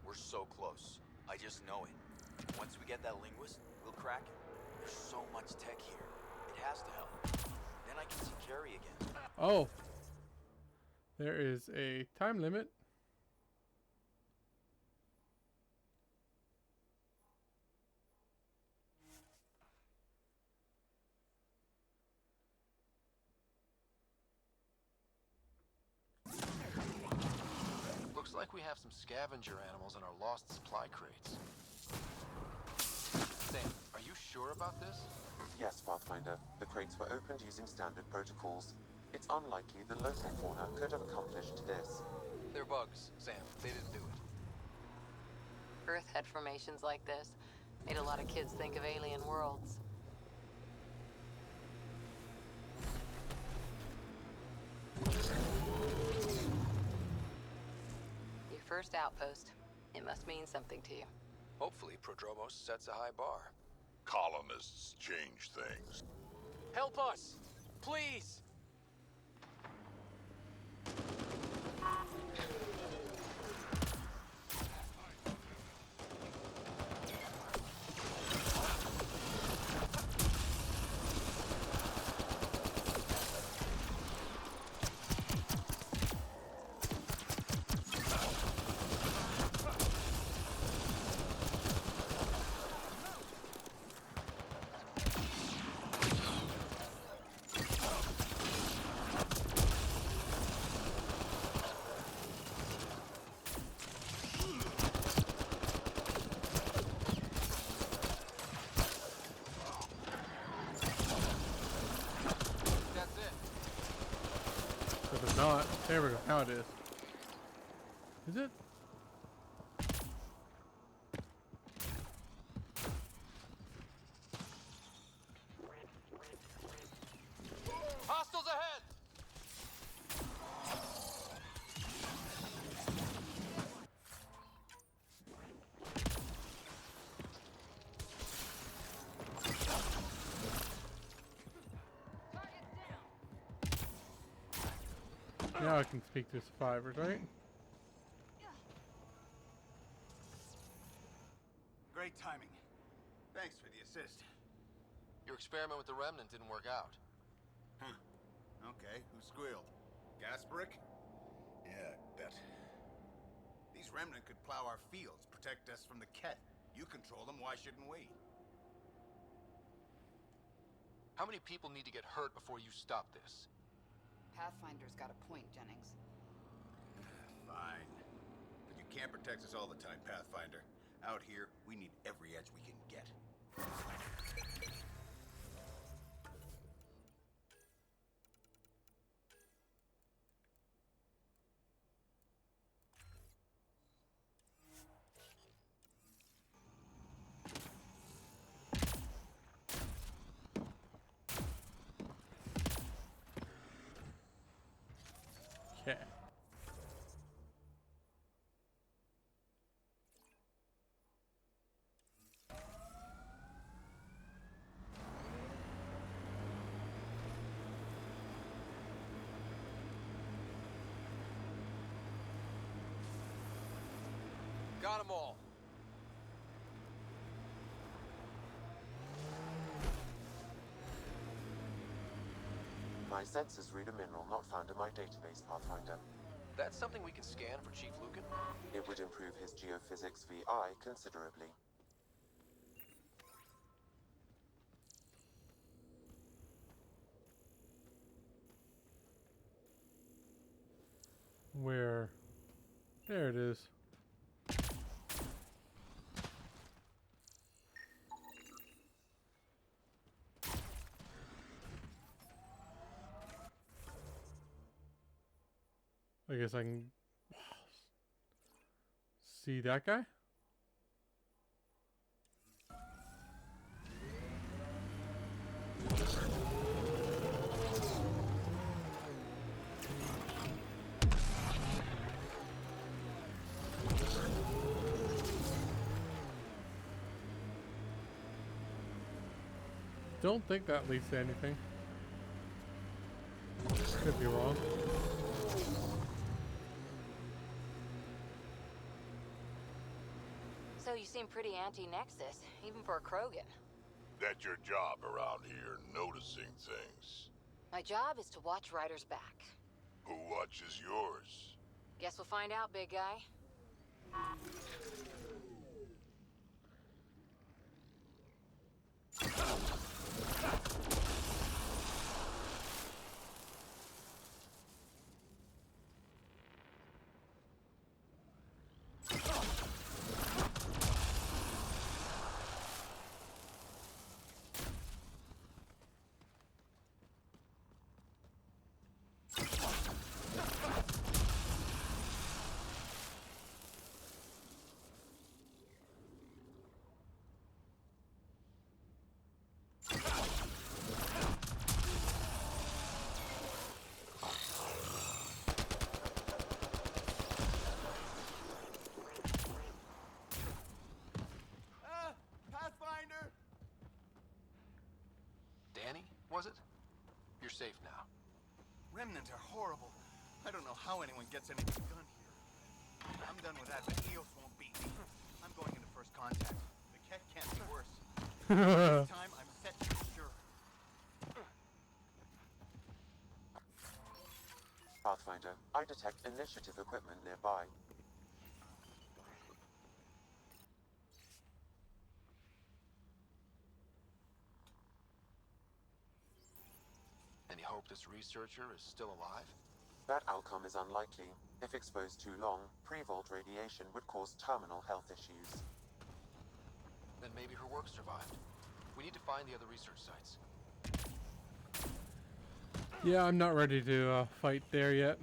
We're so close. I just know it. Once we get that linguist, we'll crack it. There's so much tech here. It has to help. Then I can see Carrie again. Oh. There is a time limit. Looks like we have some scavenger animals in our lost supply crates. Sam, are you sure about this? Yes, Pathfinder. The crates were opened using standard protocols. It's unlikely the local fauna could have accomplished this. They're bugs, Sam. They didn't do it. Earth had formations like this. Made a lot of kids think of alien worlds. Your first outpost. It must mean something to you. Hopefully, Prodromos sets a high bar. Colonists change things. Help us! Please! not. There we go. Now it is. Is it? Hostiles ahead! Now I can speak to survivors, right? Great timing. Thanks for the assist. Your experiment with the remnant didn't work out. Huh. Okay, who squealed? Gasbrick? Yeah, bet. These remnant could plow our fields, protect us from the Ket. You control them, why shouldn't we? How many people need to get hurt before you stop this? Pathfinder's got a point, Jennings. Fine. But you can't protect us all the time, Pathfinder. Out here, we need every edge we can get. Okay. Got them all. My sensors read a mineral not found in my database, Pathfinder. That's something we can scan for Chief Lucan? It would improve his geophysics VI considerably. Where? There it is. I guess I can see that guy. Don't think that leads to anything. Could be wrong. So you seem pretty anti-Nexus, even for a Krogan. That's your job around here, noticing things. My job is to watch Ryder's back. Who watches yours? Guess we'll find out, big guy. Pathfinder! Danny, was it? You're safe now. Remnant are horrible. I don't know how anyone gets anything done here. I'm done with that, but Eos won't beat me. I'm going into first contact. The Ket can't be worse. This time, I'm set for sure. Pathfinder, I detect initiative equipment nearby. Any hope this researcher is still alive? That outcome is unlikely. If exposed too long, pre-Voeld radiation would cause terminal health issues. Then maybe her work survived. We need to find the other research sites. Yeah, I'm not ready to fight there yet.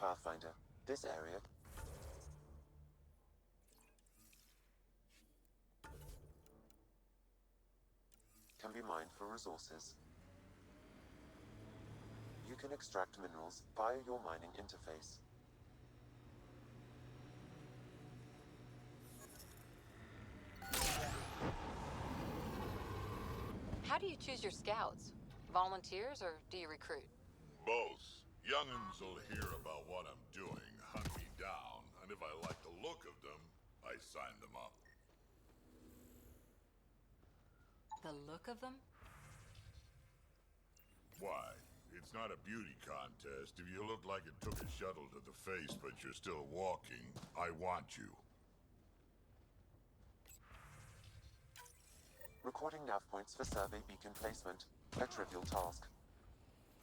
Pathfinder. This area can be mined for resources. You can extract minerals via your mining interface. How do you choose your scouts? Volunteers or do you recruit? Both. Young'uns will hear about what I'm doing, hunt me down, and if I like the look of them, I sign them up. The look of them? Why? It's not a beauty contest. If you look like it took a shuttle to the face, but you're still walking, I want you. Recording nav points for survey beacon placement. A trivial task.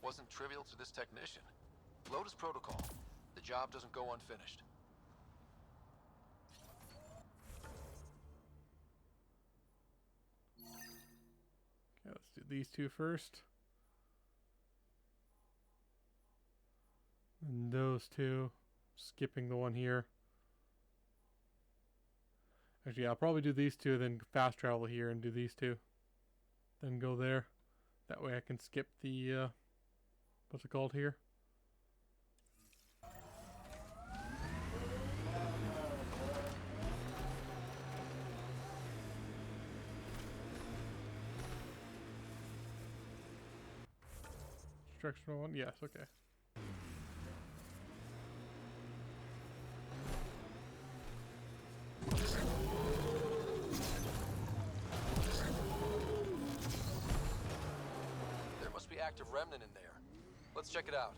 Wasn't trivial to this technician. Lotus protocol. The job doesn't go unfinished. Okay, let's do these two first. And those two. Skipping the one here. Actually, I'll probably do these two, then fast travel here and do these two. Then go there. That way I can skip the, what's it called here? Instructional one? Yes, okay. There must be active remnant in there. Let's check it out.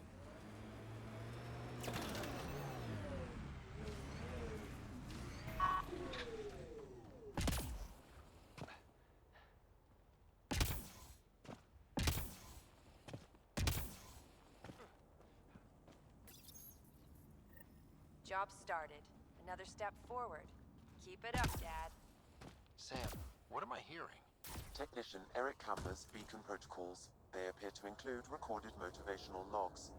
Job started. Another step forward. Keep it up, Dad. Sam, what am I hearing? Technician Eric Kammer's beacon protocols. They appear to include recorded motivational logs.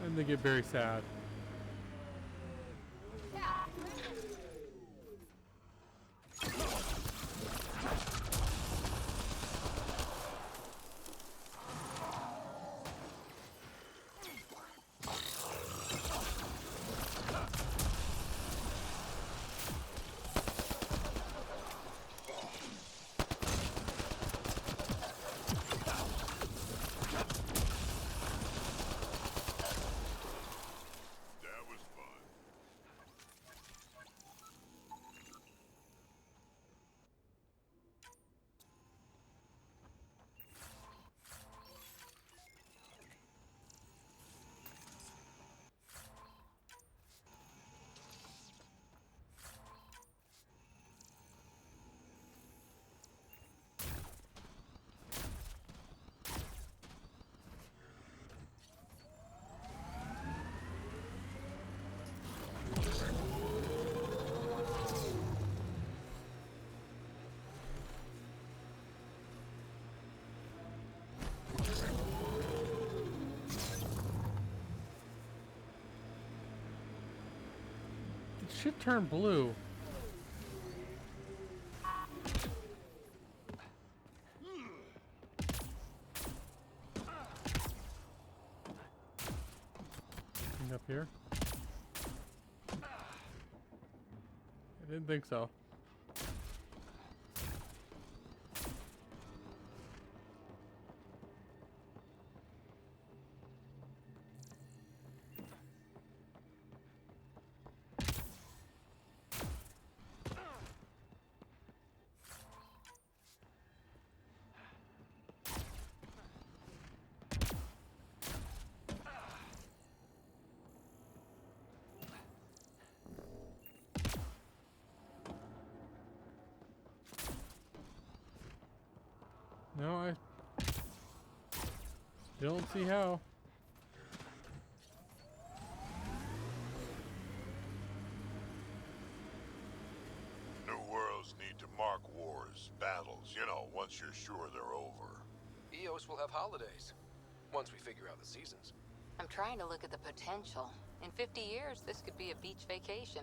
And they get very sad. Shit turned blue. Up here? I didn't think so. No, I still don't see how. New worlds need to mark wars, battles, you know, once you're sure they're over. EOS will have holidays. Once we figure out the seasons. I'm trying to look at the potential. In 50 years, this could be a beach vacation.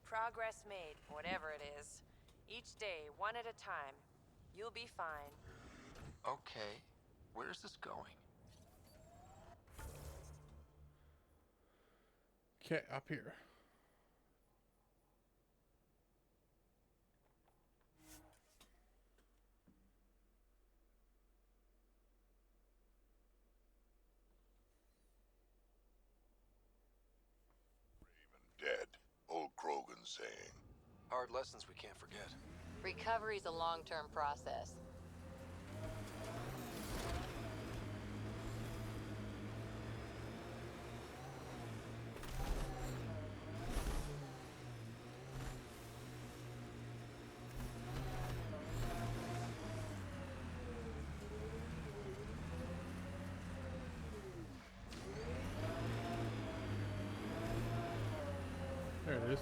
Progress made, whatever it is. Each day, one at a time. You'll be fine. Okay, where's this going? Okay, up here. Dead. Old Krogan saying. Hard lessons we can't forget. Recovery's a long-term process. There it is.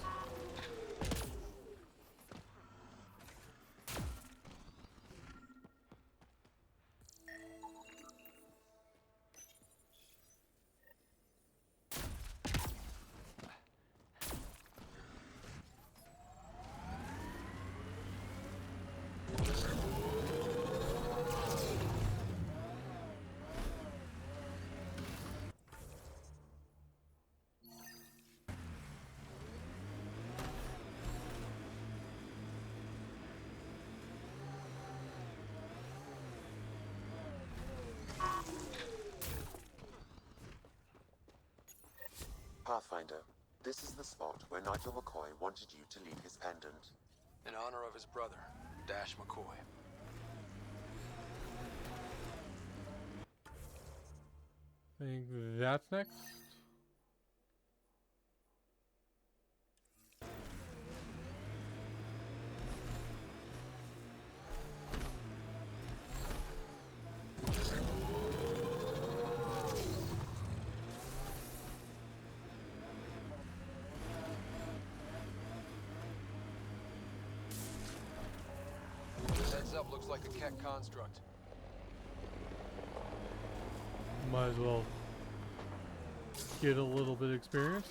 Pathfinder, this is the spot where Nigel McCoy wanted you to leave his pendant. In honor of his brother, Dash McCoy. Think that's next. Heads up, looks like a Keck construct. Might as well get a little bit of experience.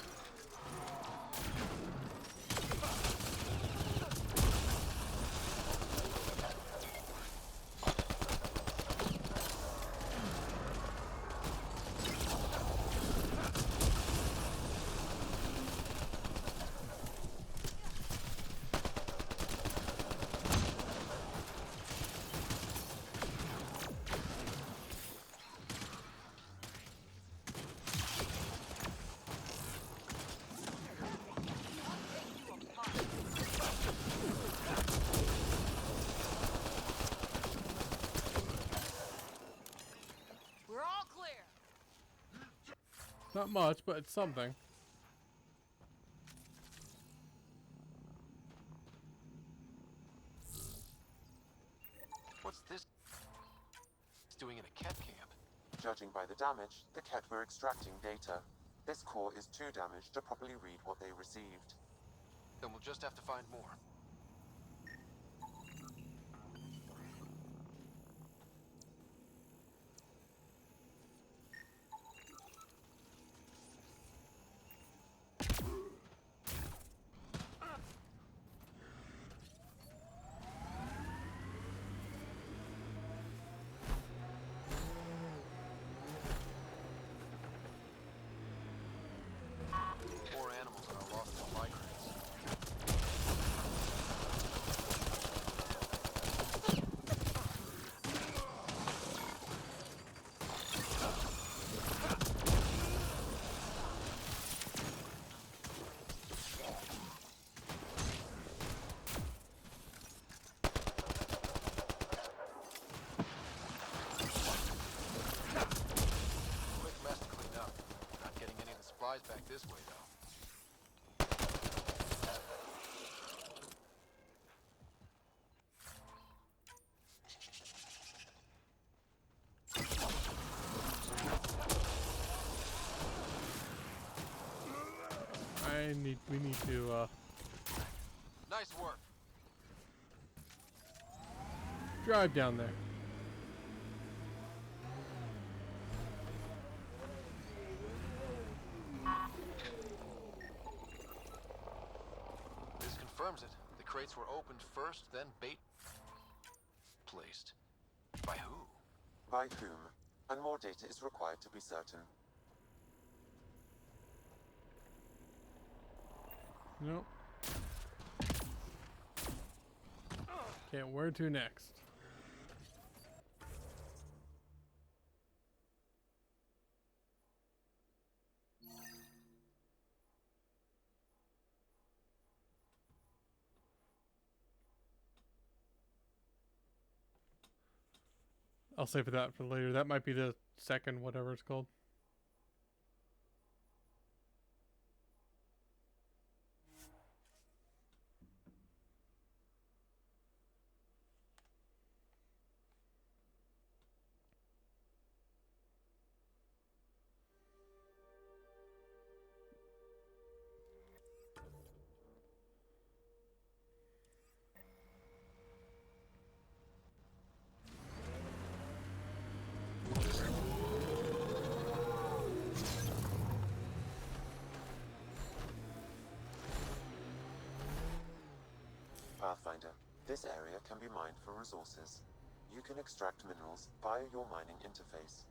Not much, but it's something. What's this? It's doing in a Ket camp. Judging by the damage, the Ket were extracting data. This core is too damaged to properly read what they received. Then we'll just have to find more. More animals in our lost supply crates. Quick mess to clean up. Not getting any of the supplies back this way, though. We need to Nice work. Drive down there. This confirms it. The crates were opened first, then bait placed. By who? By whom? And more data is required to be certain. Nope. Okay, where to next? I'll save that for later. That might be the second, whatever it's called. Pathfinder, this area can be mined for resources. You can extract minerals via your mining interface.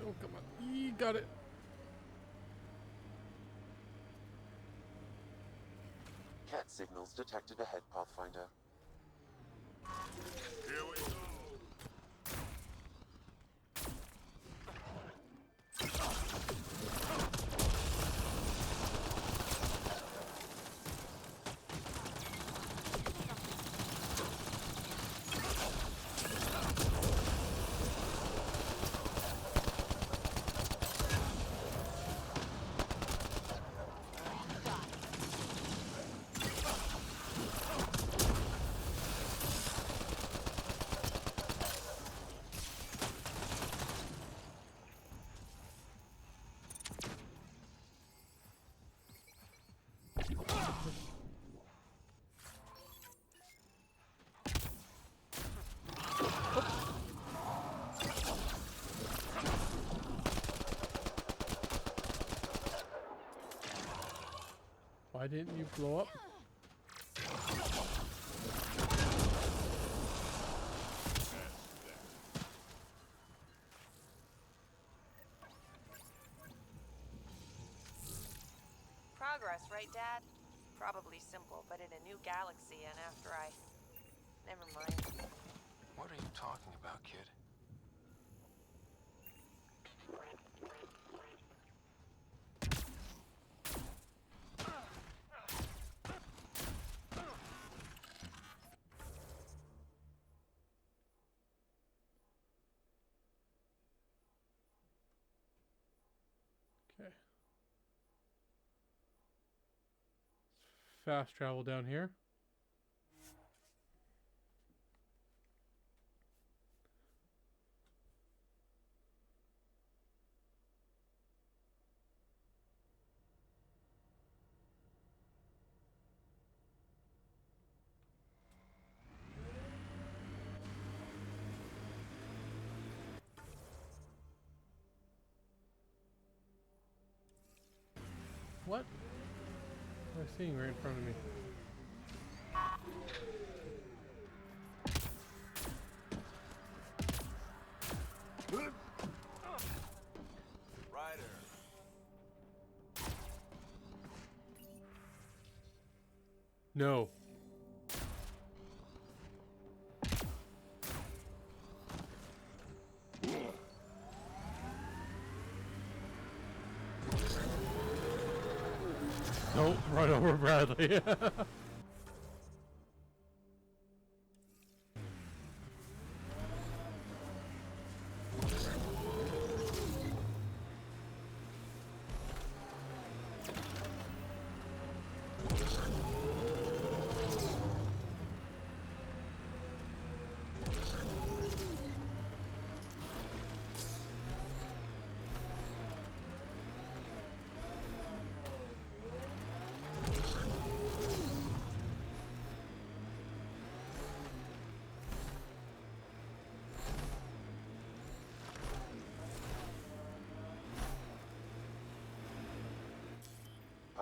Oh, come on. You got it. Cat signals detected ahead, Pathfinder. Here we go. Why didn't you blow up? Progress, right, Dad? Probably simple, but in a new galaxy, and after I... Never mind. What are you talking about, kid? Okay. Fast travel down here. What? What am I seeing right in front of me? Ryder. No. Don't run over Bradley.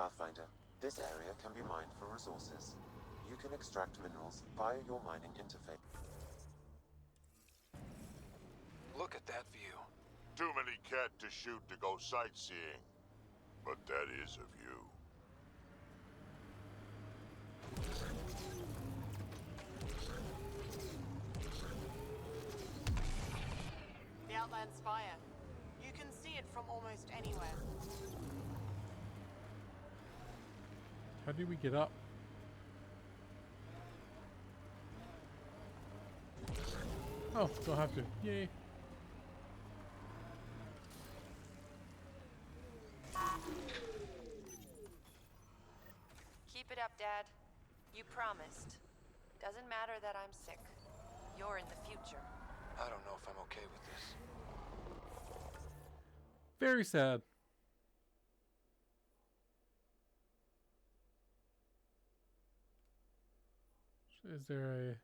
Pathfinder, this area can be mined for resources. You can extract minerals via your mining interface. Look at that view. Too many cat to shoot to go sightseeing. But that is a view. The Outland Spire. You can see it from almost anywhere. How do we get up? Oh, don't have to. Yay. Keep it up, Dad. You promised. Doesn't matter that I'm sick. You're in the future. I don't know if I'm okay with this. Very sad. Is there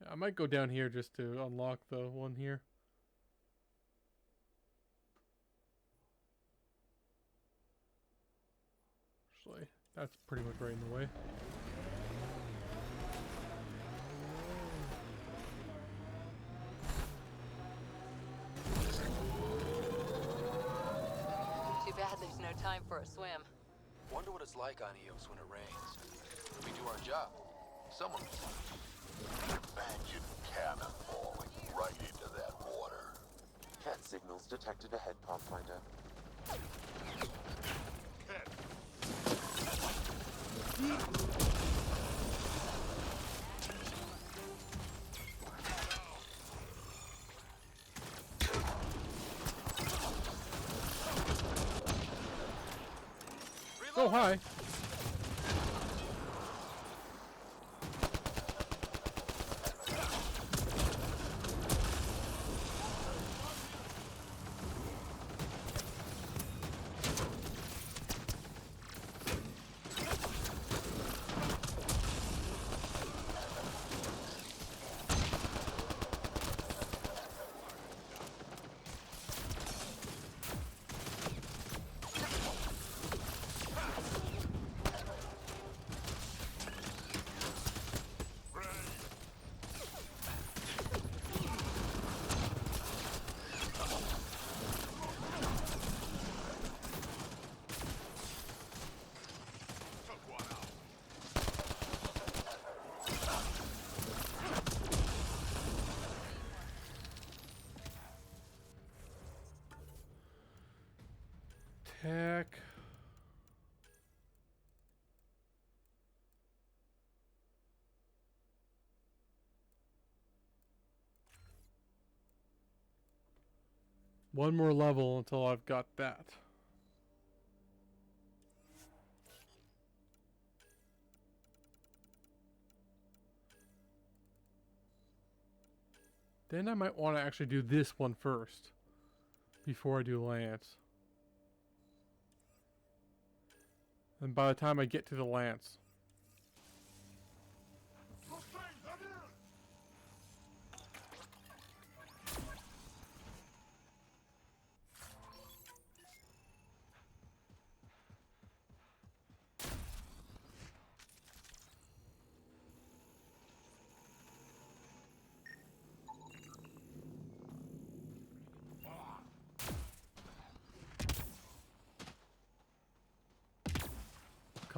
a... I might go down here just to unlock the one here. Actually, that's pretty much right in the way. Too bad there's no time for a swim. Wonder what it's like on Eos when it rains. We do our job. Someone Imagine cannon falling right into that water. Cat signals detected ahead, Pathfinder. Oh, hi. Tech. One more level until I've got that. Then I might want to actually do this one first before I do Lance. And by the time I get to the Lance,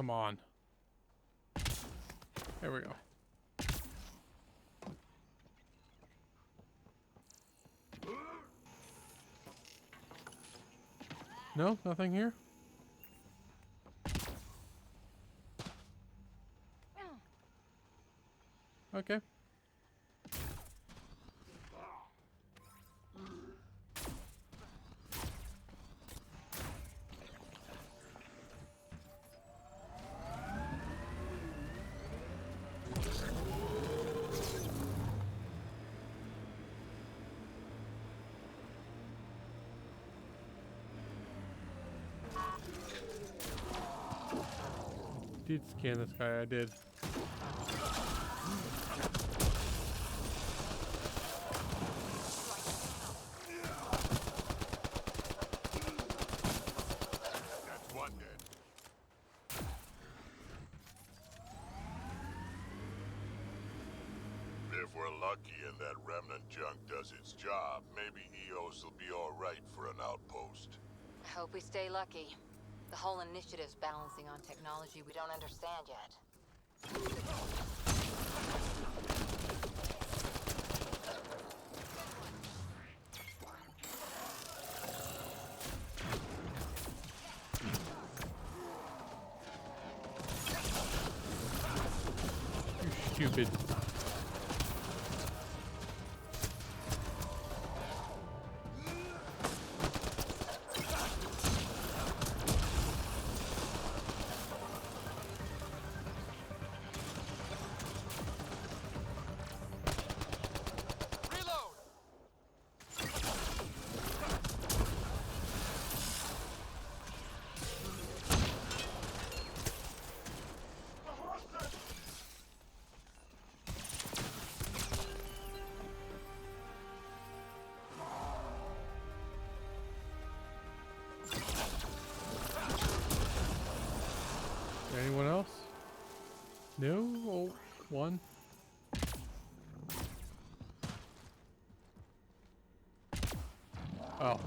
come on. There we go. No, nothing here? Okay. Did scan this guy, I did. If we're lucky and that remnant junk does its job, maybe EOS will be alright for an outpost. I hope we stay lucky. The whole initiative's balancing on technology we don't understand yet. You stupid. Anyone else? No? Oh, one. Oh.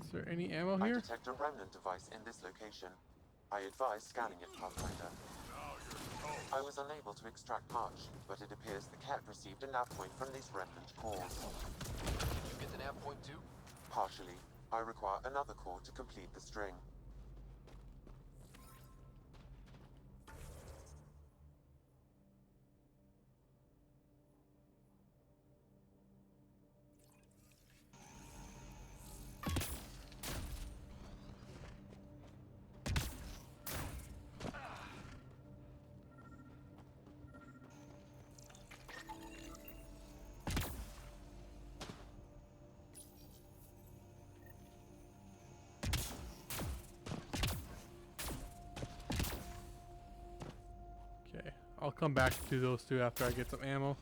Is there any ammo I here? detect a remnant device in this location. I advise scanning it, Pathfinder. I was unable to extract much, but it appears the cat received a nav point from these remnant cores. You get the nav point too? Partially. I require another core to complete the string. Okay, I'll come back to those two after I get some ammo.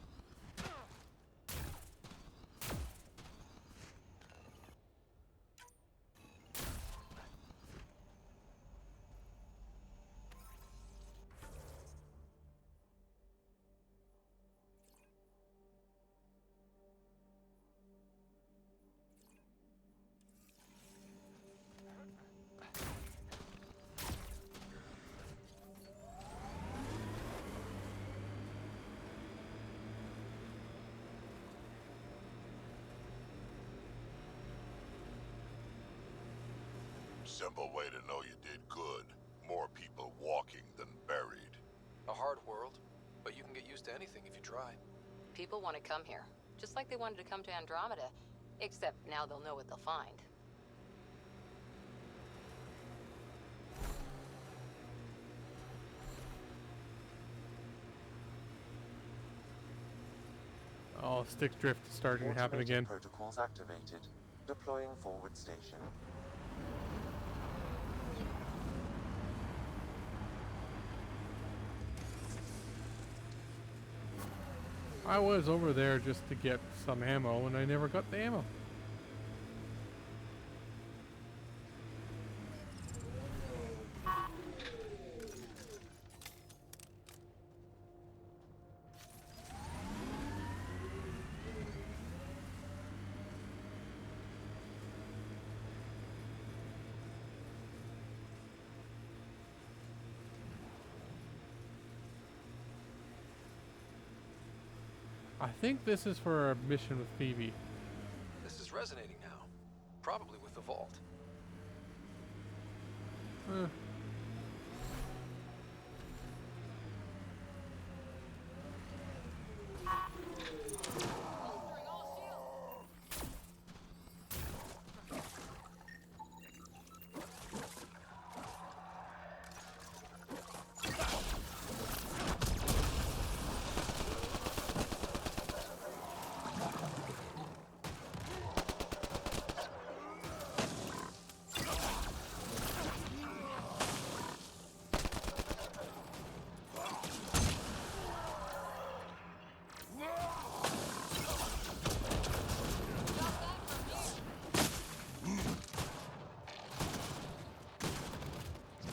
Simple way to know you did good. More people walking than buried. A hard world, but you can get used to anything if you try. People want to come here, just like they wanted to come to Andromeda. Except now they'll know what they'll find. Oh, stick drift is starting to happen Automated again. protocols activated. Deploying forward station. I was over there just to get some ammo and I never got the ammo. I think this is for our mission with Phoebe. This is resonating now. Probably with the vault.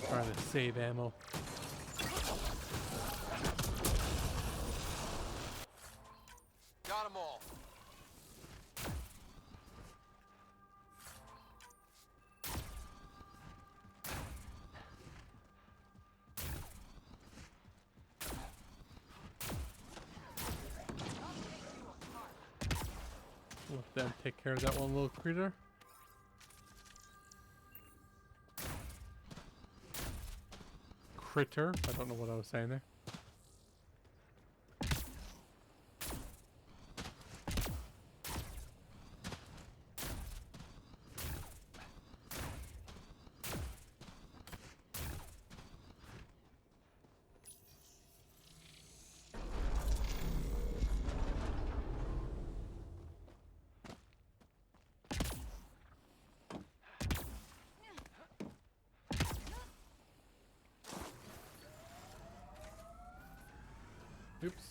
Trying to save ammo. then take care of that one little critter. I don't know what I was saying there. Oops.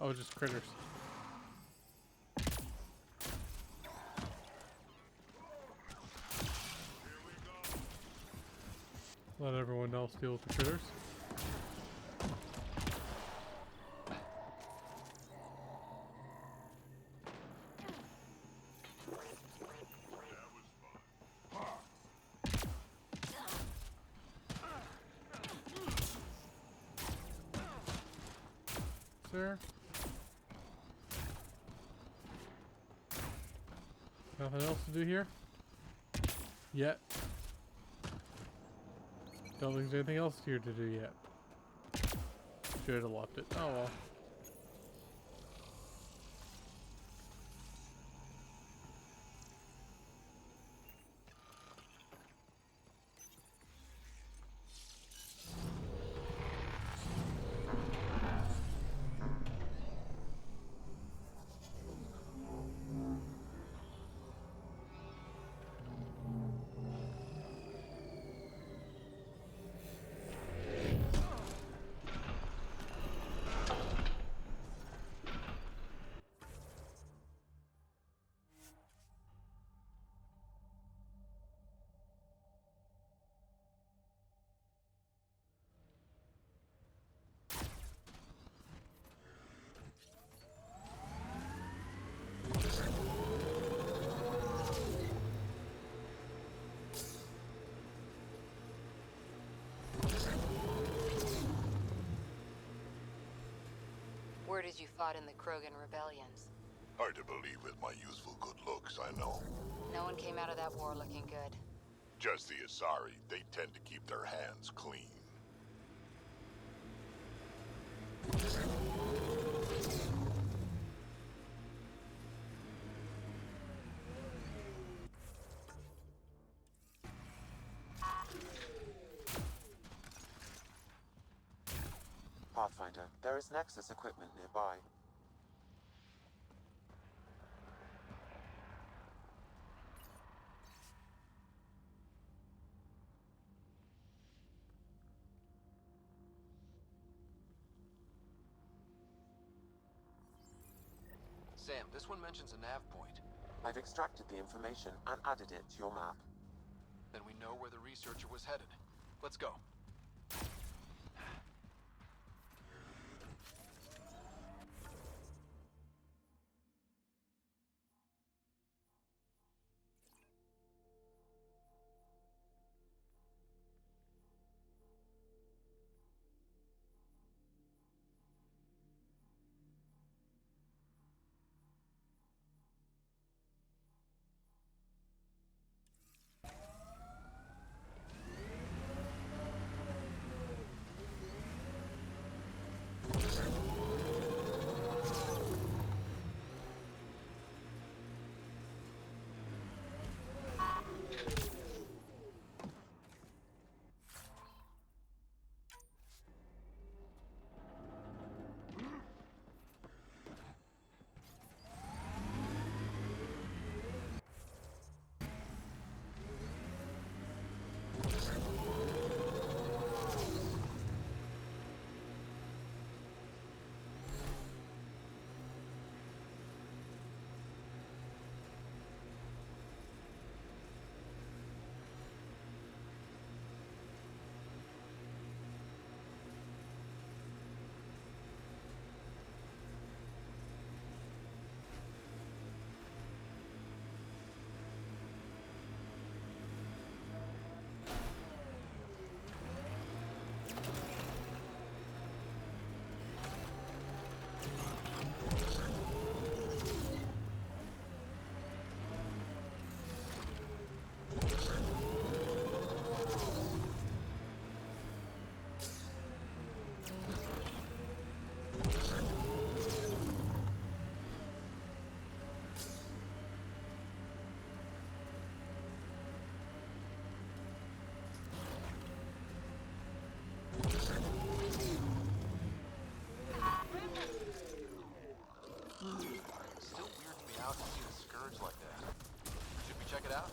Oh, just critters. Let everyone else deal with the critters. Sir? Nothing else to do here? Yet. Don't think there's anything else here to do yet. Should have left it. Oh well. Word is you fought in the Krogan rebellions. Hard to believe with my youthful good looks, I know. No one came out of that war looking good. Just the Asari, they tend to keep their hands clean. Pathfinder, there is Nexus equipment nearby. Sam, this one mentions a nav point. I've extracted the information and added it to your map. Then we know where the researcher was headed. Let's go. Still weirds me out to see the scourge like that. Should we check it out?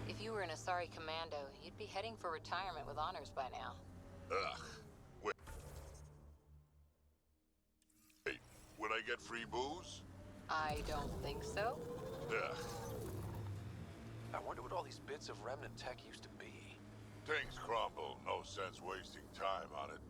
If you were an Asari commando, you'd be heading for retirement with honors by now. Ugh. Wait. Wait, would I get free booze? I don't think so. Ugh. I wonder what all these bits of remnant tech used to be. Things crumble, no sense wasting time on it.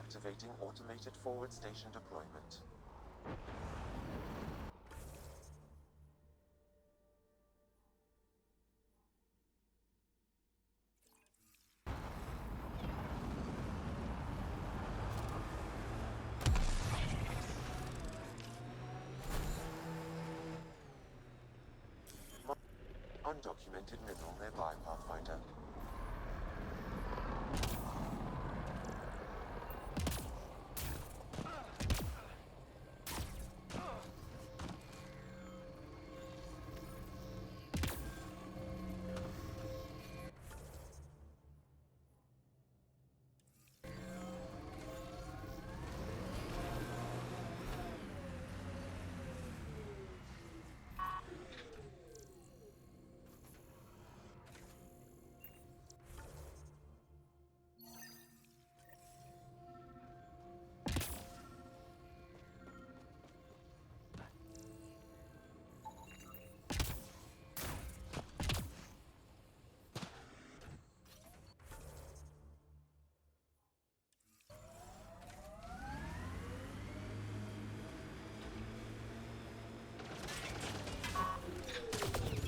Activating automated forward station deployment. Undocumented mineral nearby, Pathfinder.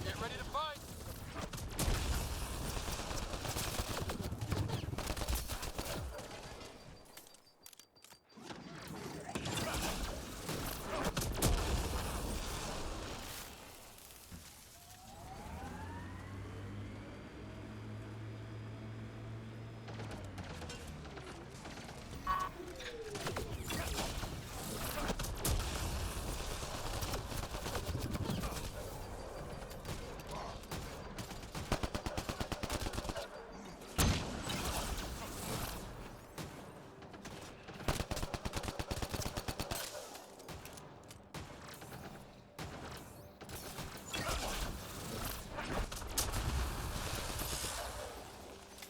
Get ready to fight!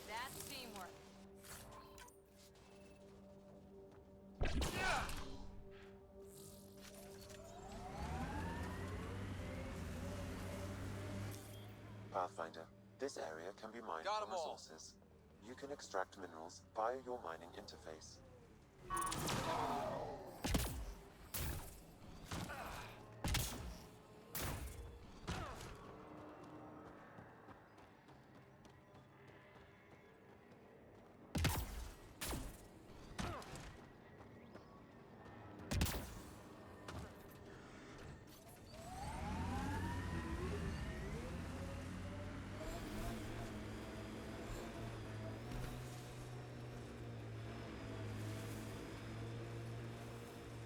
That's teamwork. Pathfinder, this area can be mined Got for 'em all. resources. You can extract minerals via your mining interface.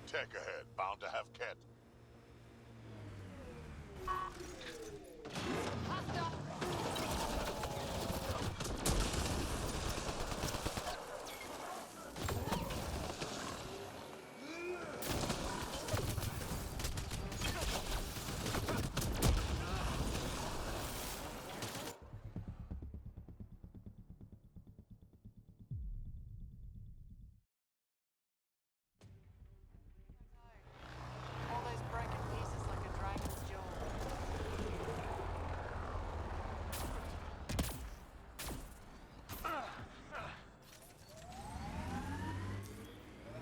Tech ahead, bound to have Ket. All those broken pieces like a dragon's jaw.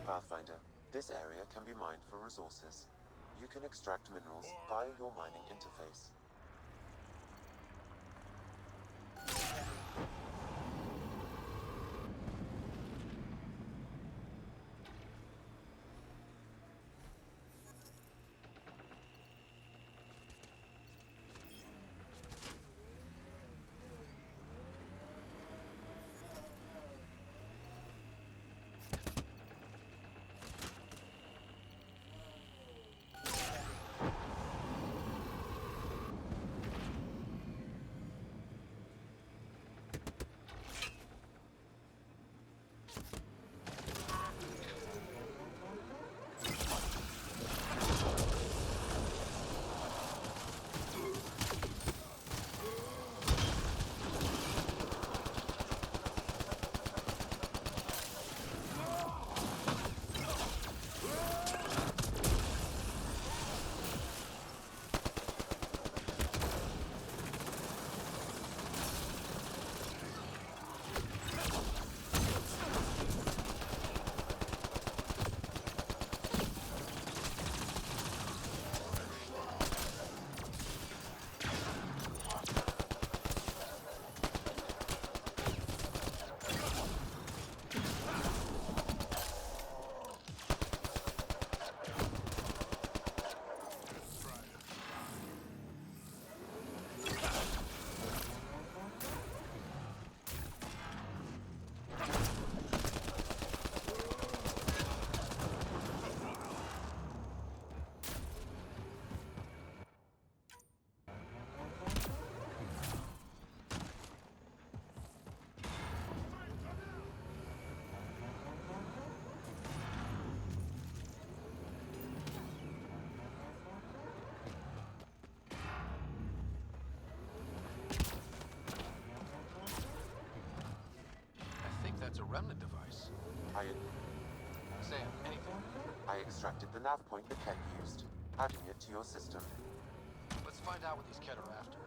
Pathfinder, this area can be mined for resources. You can extract minerals via your mining interface. I think that's a remnant device. Sam, anything? I extracted the nav point the Ket used, adding it to your system. Let's find out what these Ket are after.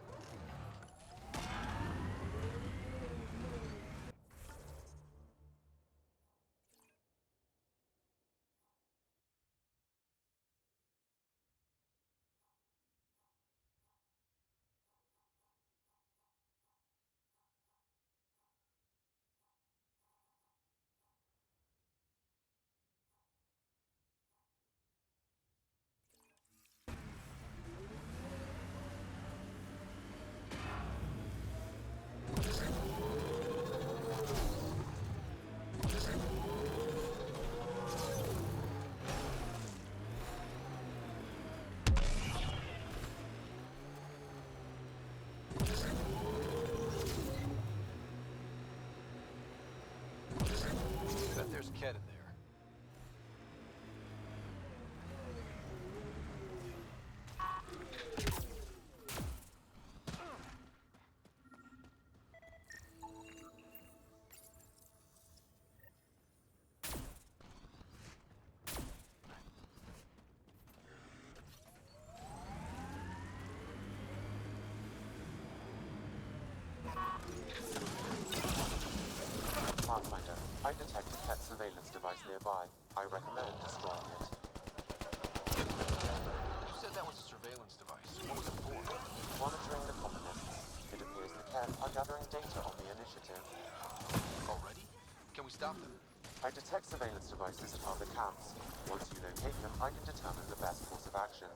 Bet there's Ket in there. Pathfinder, I detect a Ket surveillance device nearby. I recommend destroying it. You said that was a surveillance device. What was it for? Monitoring the colonists. It appears the Ket are gathering data on the initiative. Already? Can we stop them? I detect surveillance devices at other camps. Once you locate them, I can determine the best course of action.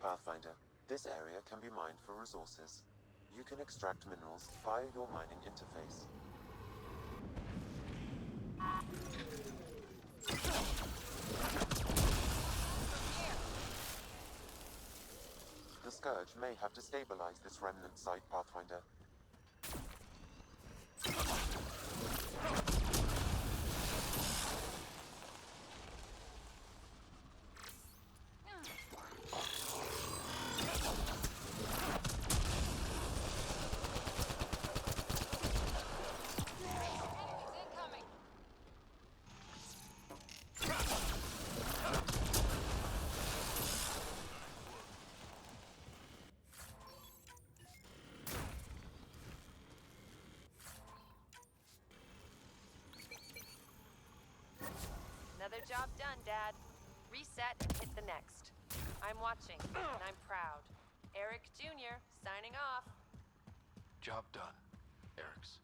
Pathfinder, this area can be mined for resources. You can extract minerals via your mining interface. The Scourge may have destabilized this remnant site, Pathfinder. Another job done, Dad. Reset and hit the next. I'm watching, and I'm proud. Eric Jr. signing off. Job done. Eric's.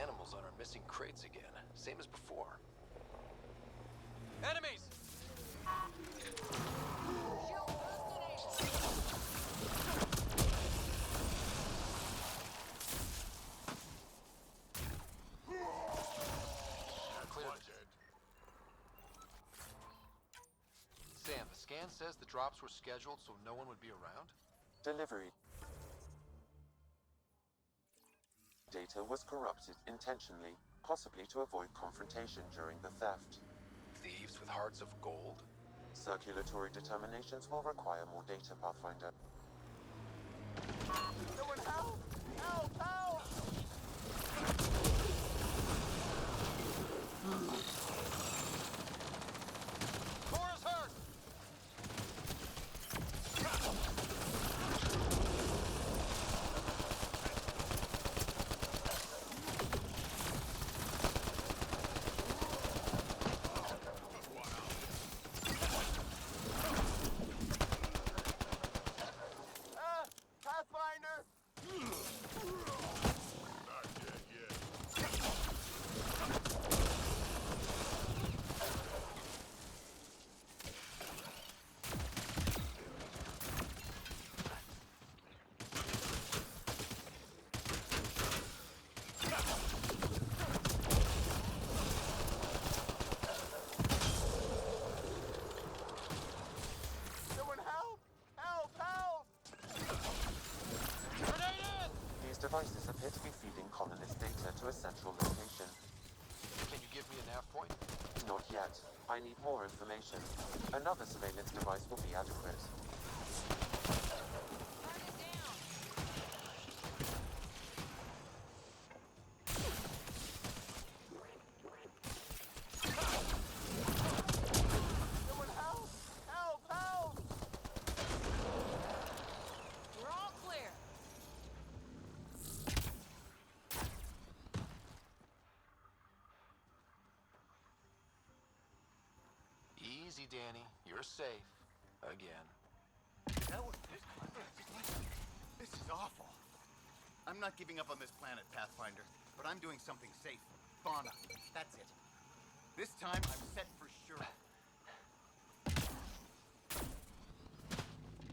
Animals on our missing crates again, same as before. Enemies! Clear it. Sam, the scan says the drops were scheduled so no one would be around? Delivery data was corrupted intentionally, possibly to avoid confrontation during the theft. Thieves with hearts of gold? Circulatory determinations will require more data, Pathfinder. Someone help! Help! Help! Cora's hurt! Pathfinder! Not dead yet. Someone help! Help! Help! These devices appear to be feeding colonist data to a central location. Can you give me a nav point? Not yet. I need more information. Another surveillance device will be adequate. Someone help! Help! Help! We're all clear. Easy, Danny. You're safe. Again. This is awful. I'm not giving up on this planet, Pathfinder, but I'm doing something safe. Fauna. That's it. This time, I'm set for sure.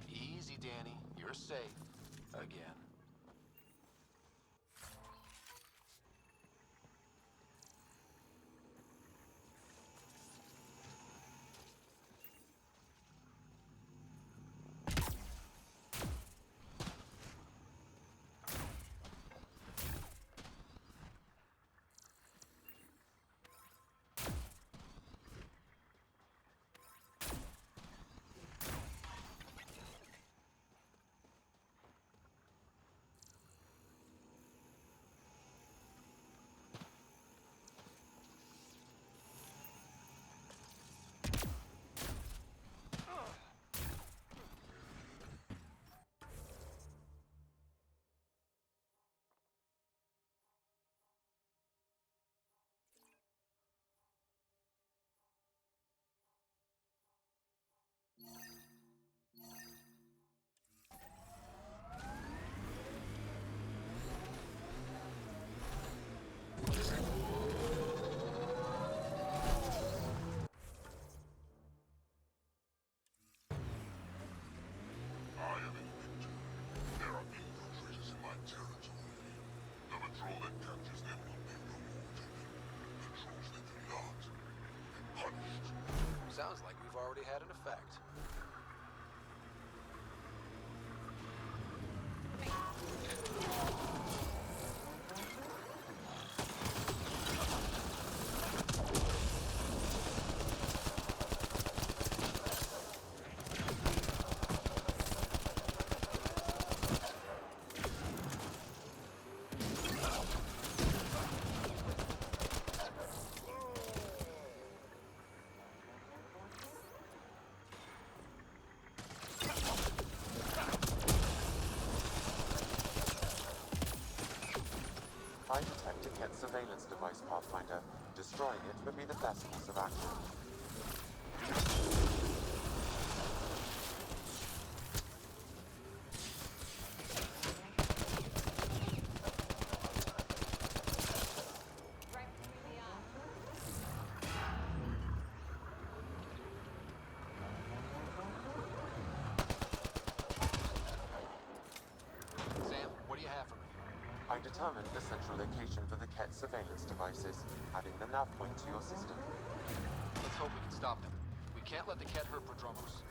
Easy, Danny. You're safe. Again. Sounds like we've already had an effect. I detect a Ket surveillance device, Pathfinder. Destroying it would be the best course of action. Sam, what do you have for me? I determined the central location for the Ket surveillance devices, adding the nav point to your system. Let's hope we can stop them. We can't let the Ket hurt Prodromos.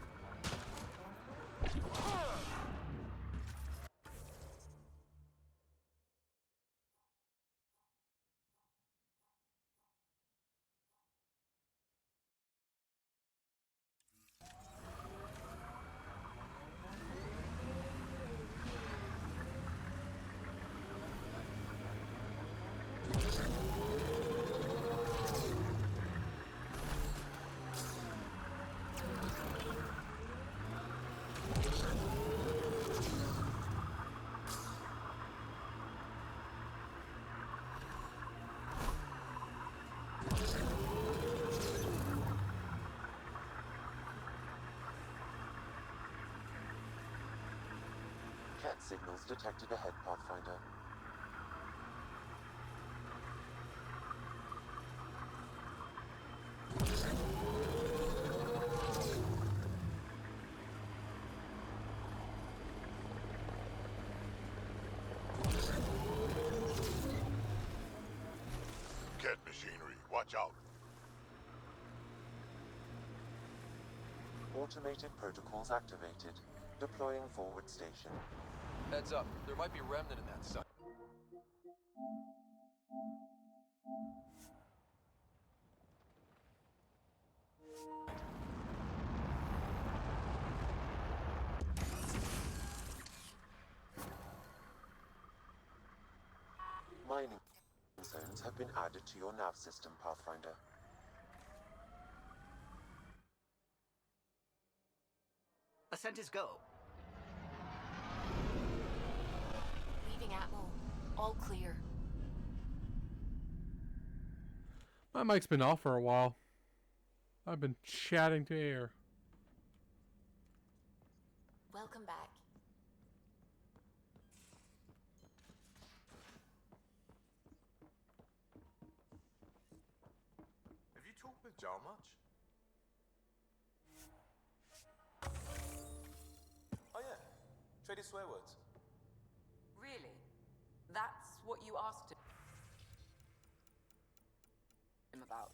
Ket signals detected ahead, Pathfinder. Ket machinery, watch out. Automated protocols activated. Deploying forward station. Heads up, there might be a remnant in that site. Mining zones have been added to your nav system, Pathfinder. Ascent is go. Leaving Atmo. All clear. My mic's been off for a while. I've been chatting to air. Welcome back. Have you talked with Joel much? Oh yeah, traded swear words. Really? That's what you asked him about?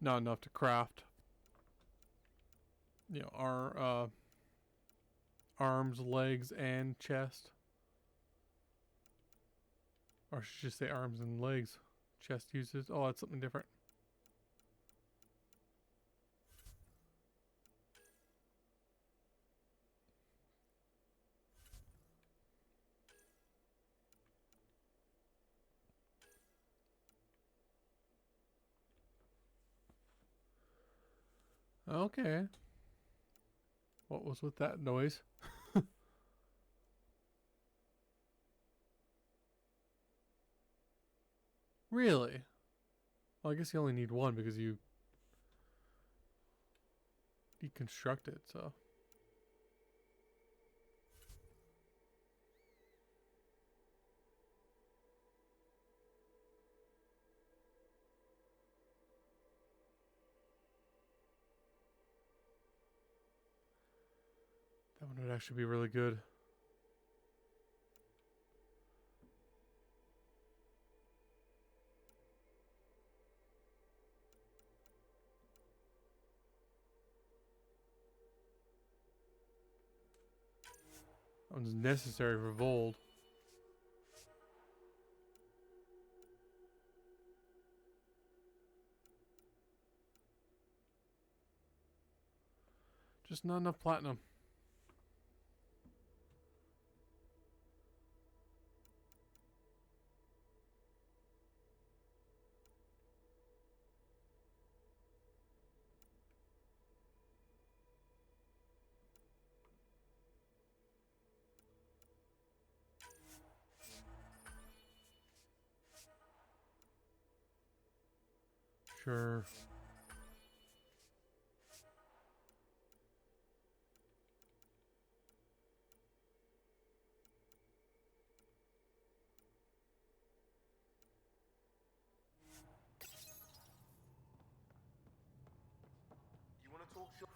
Not enough to craft. You know, our arms, legs, and chest. Or I should just say arms and legs. Chest uses. Oh, that's something different. Okay. What was with that noise? Really? Well, I guess you only need one because you deconstruct it, so. Might actually be really good. That one's necessary for Voeld. Just not enough platinum. Sure. You want to talk shop?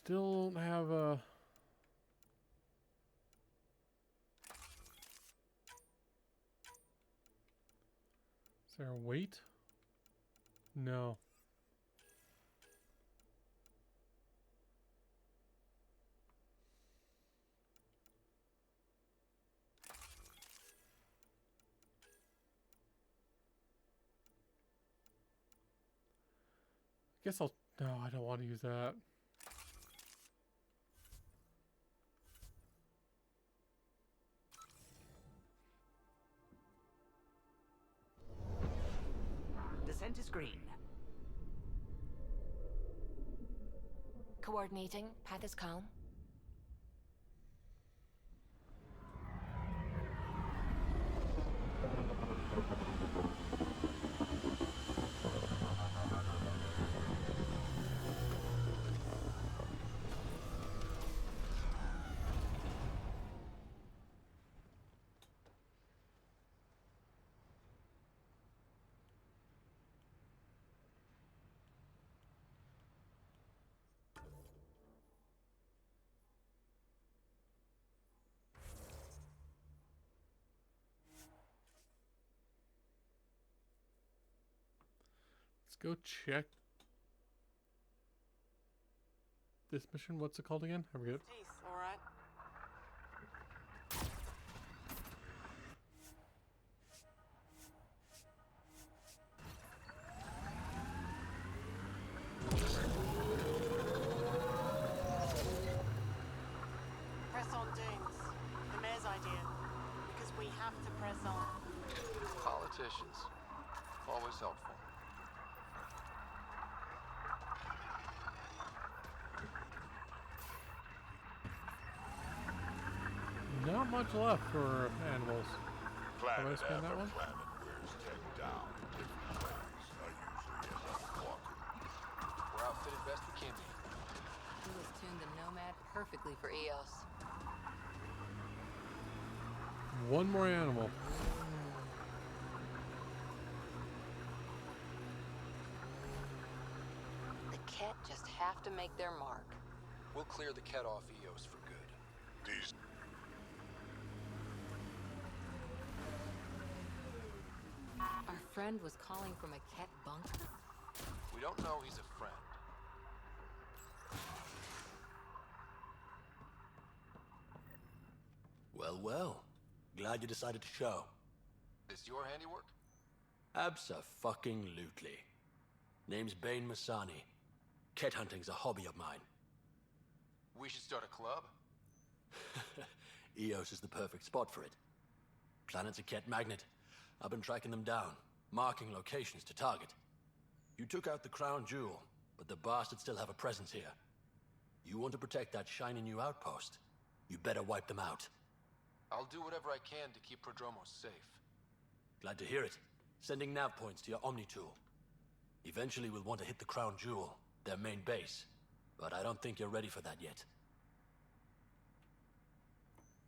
Still don't have a... Is there a weight? No. I guess I'll... No, I don't want to use that. Descent is green. Coordinating. Path is calm. Let's go check this mission. What's it called again? I forget. Teeth, all right. Press on dunes. The mayor's idea. Because we have to press on. Politicians. Always helpful. Not much left for animals. Have I Planet spent that after one? planet wears tech down in different ways. I usually end up walking. We're outfitted best we can be. Who has tuned the Nomad perfectly for EOS? One more animal. The Ket just have to make their mark. We'll clear the Ket off EOS for good. These Our friend was calling from a Ket bunker? We don't know he's a friend. Well, well. Glad you decided to show. This your handiwork? Abso-fucking-lutely. Name's Bane Masani. Ket hunting's a hobby of mine. We should start a club? EOS is the perfect spot for it. Planet's a Ket magnet. I've been tracking them down, marking locations to target. You took out the crown jewel, but the bastards still have a presence here. You want to protect that shiny new outpost? You better wipe them out. I'll do whatever I can to keep Prodromos safe. Glad to hear it. Sending nav points to your Omni tool. Eventually we'll want to hit the crown jewel, their main base. But I don't think you're ready for that yet.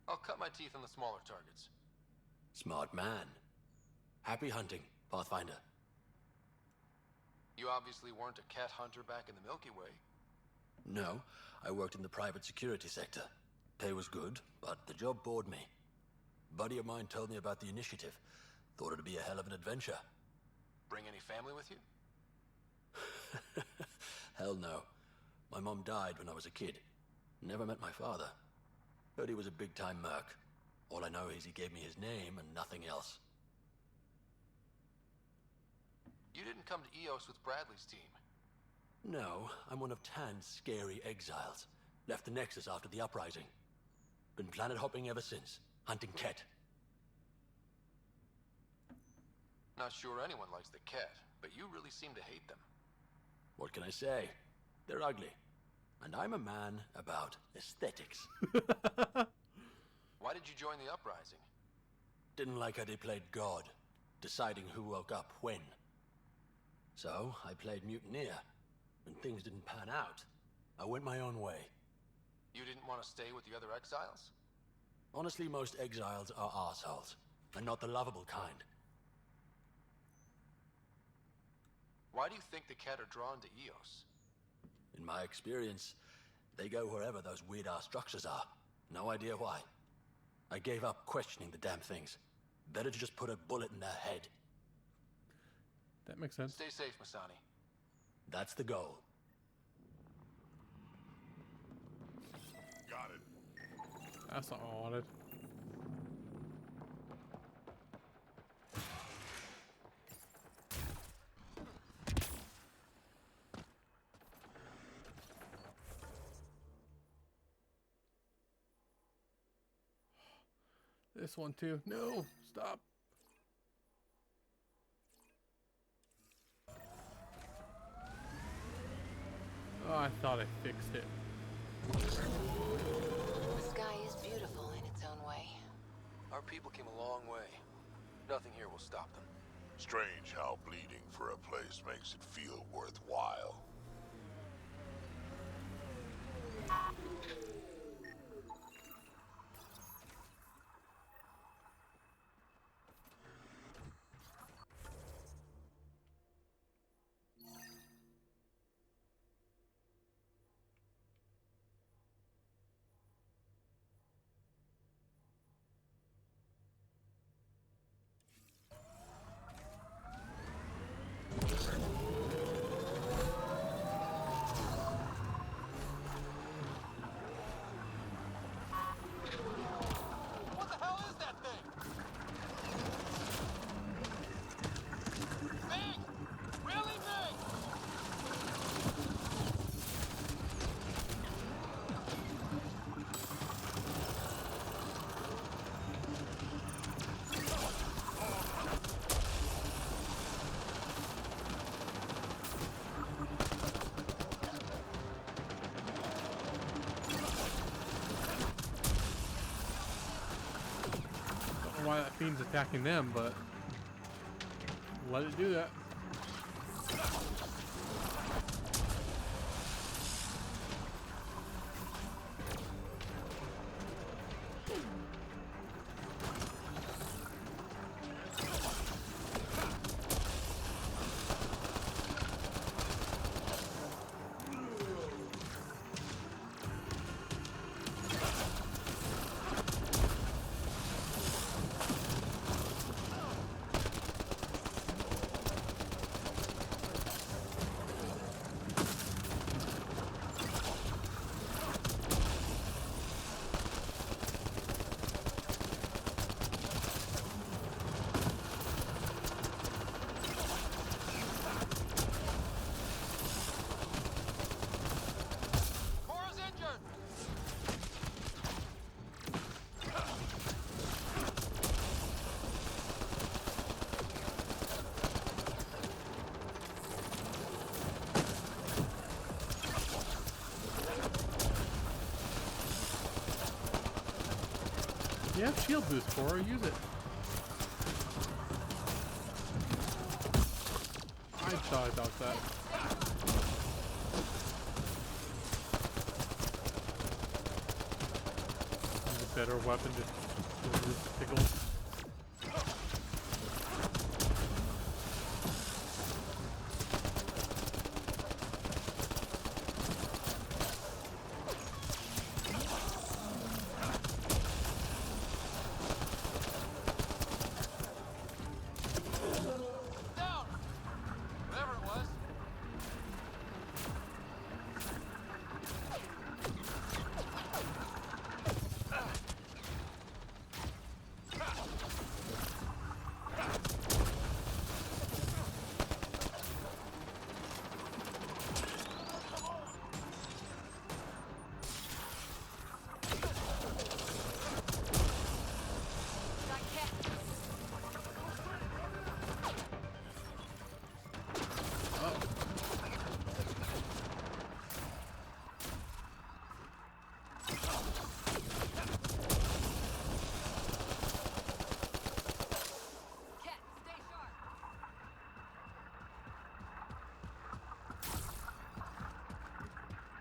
I'll cut my teeth on the smaller targets. Smart man. Happy hunting, Pathfinder. You obviously weren't a cat hunter back in the Milky Way. No, I worked in the private security sector. Pay was good, but the job bored me. Buddy of mine told me about the initiative. Thought it'd be a hell of an adventure. Bring any family with you? Hell no. My mom died when I was a kid. Never met my father. Heard he was a big-time merc. All I know is he gave me his name and nothing else. You didn't come to Eos with Bradley's team. No, I'm one of Tan's scary exiles. Left the Nexus after the uprising. Been planet hopping ever since, hunting Ket. Not sure anyone likes the cat, but you really seem to hate them. What can I say? They're ugly. And I'm a man about aesthetics. Why did you join the uprising? Didn't like how they played God, deciding who woke up when. So, I played mutineer. When things didn't pan out, I went my own way. You didn't want to stay with the other exiles? Honestly, most exiles are arseholes, and not the lovable kind. Why do you think the cat are drawn to Eos? In my experience, they go wherever those weird-ass structures are. No idea why. I gave up questioning the damn things. Better to just put a bullet in their head. That makes sense. Stay safe, Masani. That's the goal. Got it. That's not what I wanted. This one too. No, stop. Oh, I thought I fixed it. The sky is beautiful in its own way. Our people came a long way. Nothing here will stop them. Strange how bleeding for a place makes it feel worthwhile. What the hell is that thing? Big! Really big! Don't know why that fiend's attacking them, but let it do that. You have shield boost for her, use it. I thought about that. Use a better weapon to remove the pickle.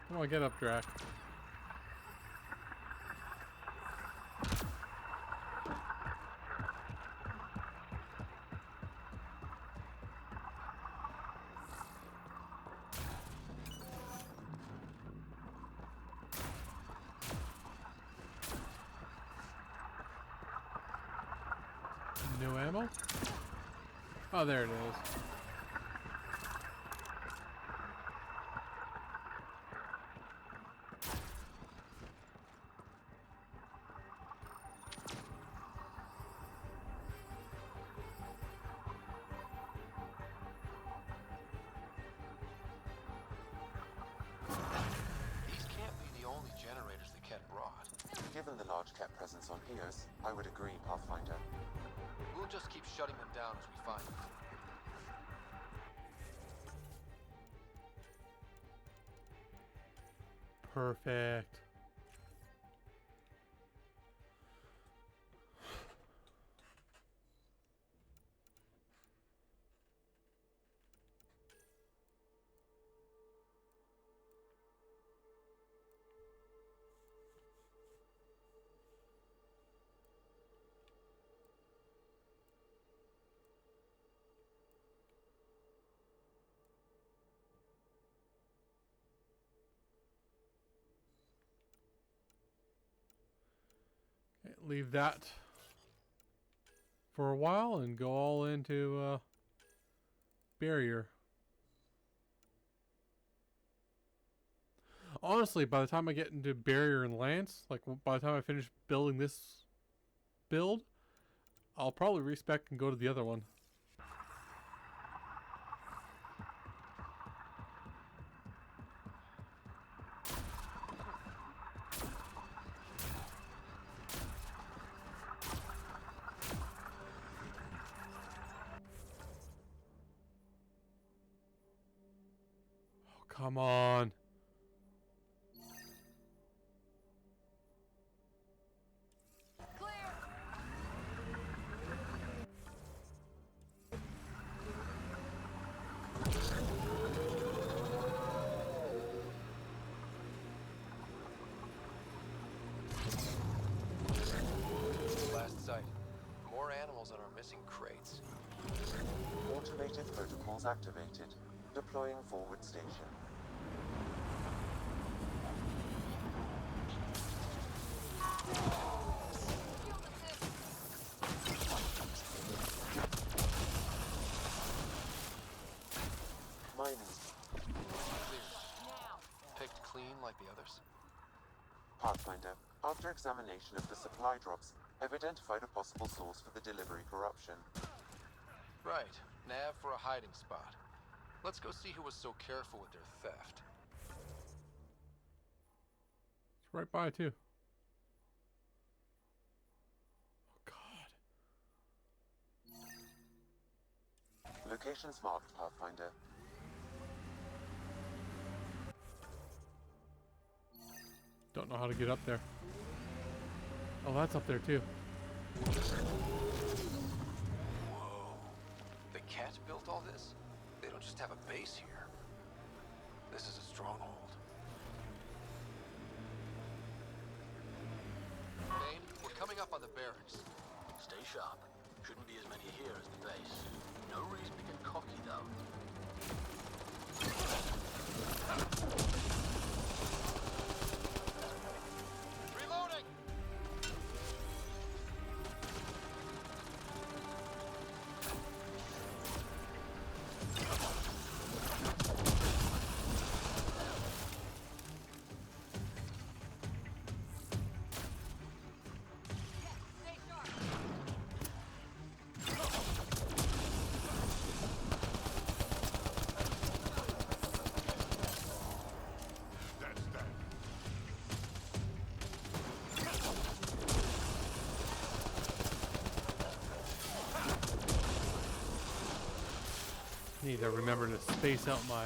Come on, get up, Drac. No ammo? Oh, there it is. These can't be the only generators the Ket brought. Given the large Ket presence on Eos, I would agree, Pathfinder. We'll just keep shutting them down as we find them. Perfect. Okay, leave that for a while and go all into barrier. Honestly, by the time I get into barrier and lance, like by the time I finish building this build, I'll probably respec and go to the other one. Oh, come on. Last sight. More animals on our missing crates. Automated protocols activated. Deploying forward station. Mining. Clear. Picked clean like the others. Pathfinder, after examination of the supply drops, I've identified a possible source for the delivery corruption. Right. Nav for a hiding spot. Let's go see who was so careful with their theft. It's right by too. Locations marked, Pathfinder. Don't know how to get up there. Oh, that's up there too. Whoa. The Cat built all this? They don't just have a base here. This is a stronghold. Kane, we're coming up on the barracks. Stay sharp. Shouldn't be as many here as the base. No reason to get cocky, though. Reloading! Need to remember to space out my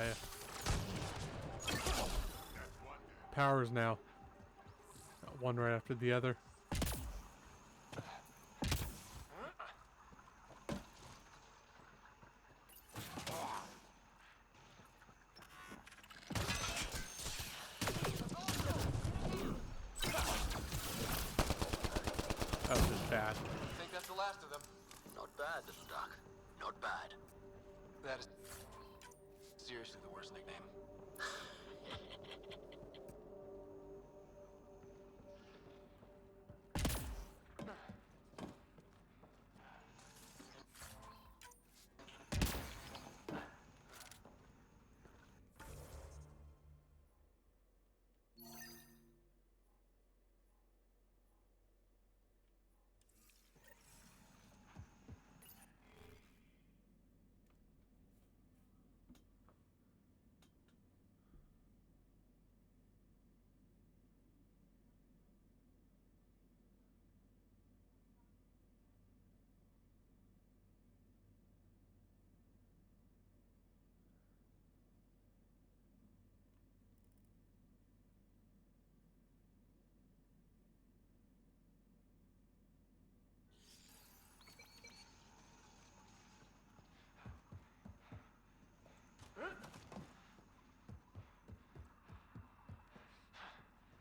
powers now. Got one right after the other. That was just bad. I think that's the last of them. Not bad, little duck. Not bad. That is seriously the worst nickname.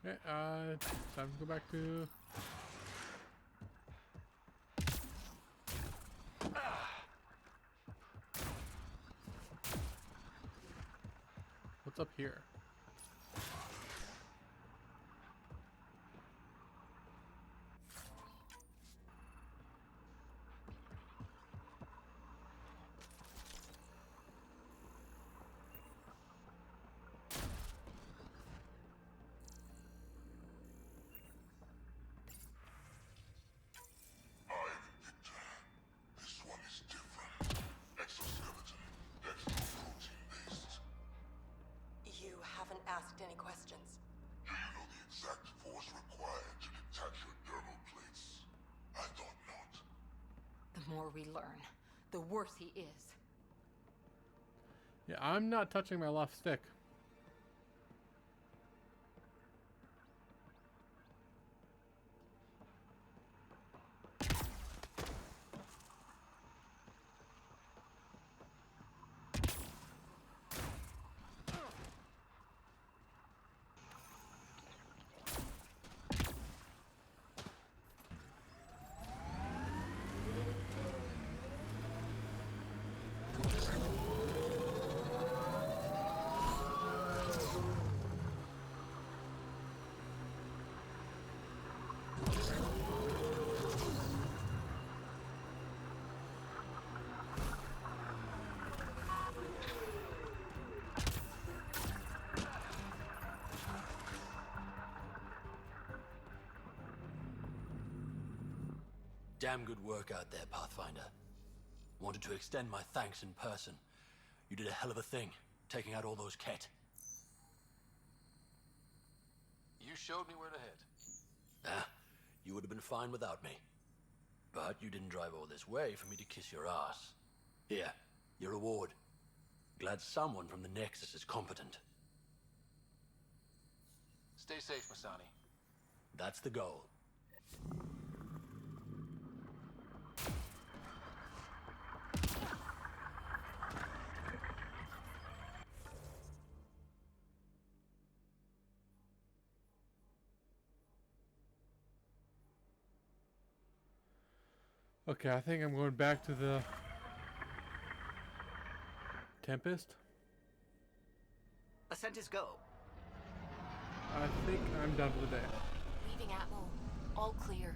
Okay, time to go back to... What's up here? This one is different. Exoskeleton, dextroprotein-based. You haven't asked any questions. Do you know the exact force required to detach your dermal plates? I thought not. The more we learn, the worse he is. Yeah, I'm not touching my left stick. Damn good work out there, Pathfinder. Wanted to extend my thanks in person. You did a hell of a thing, taking out all those Ket. You showed me where to head. Ah, you would have been fine without me. But you didn't drive all this way for me to kiss your ass. Here, your reward. Glad someone from the Nexus is competent. Stay safe, Masani. That's the goal. Okay, I think I'm going back to the Tempest. Ascent is go. I think I'm done for the day. Leaving Atmo. All clear.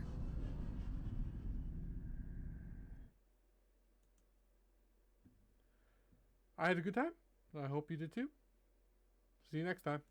I had a good time. I hope you did too. See you next time.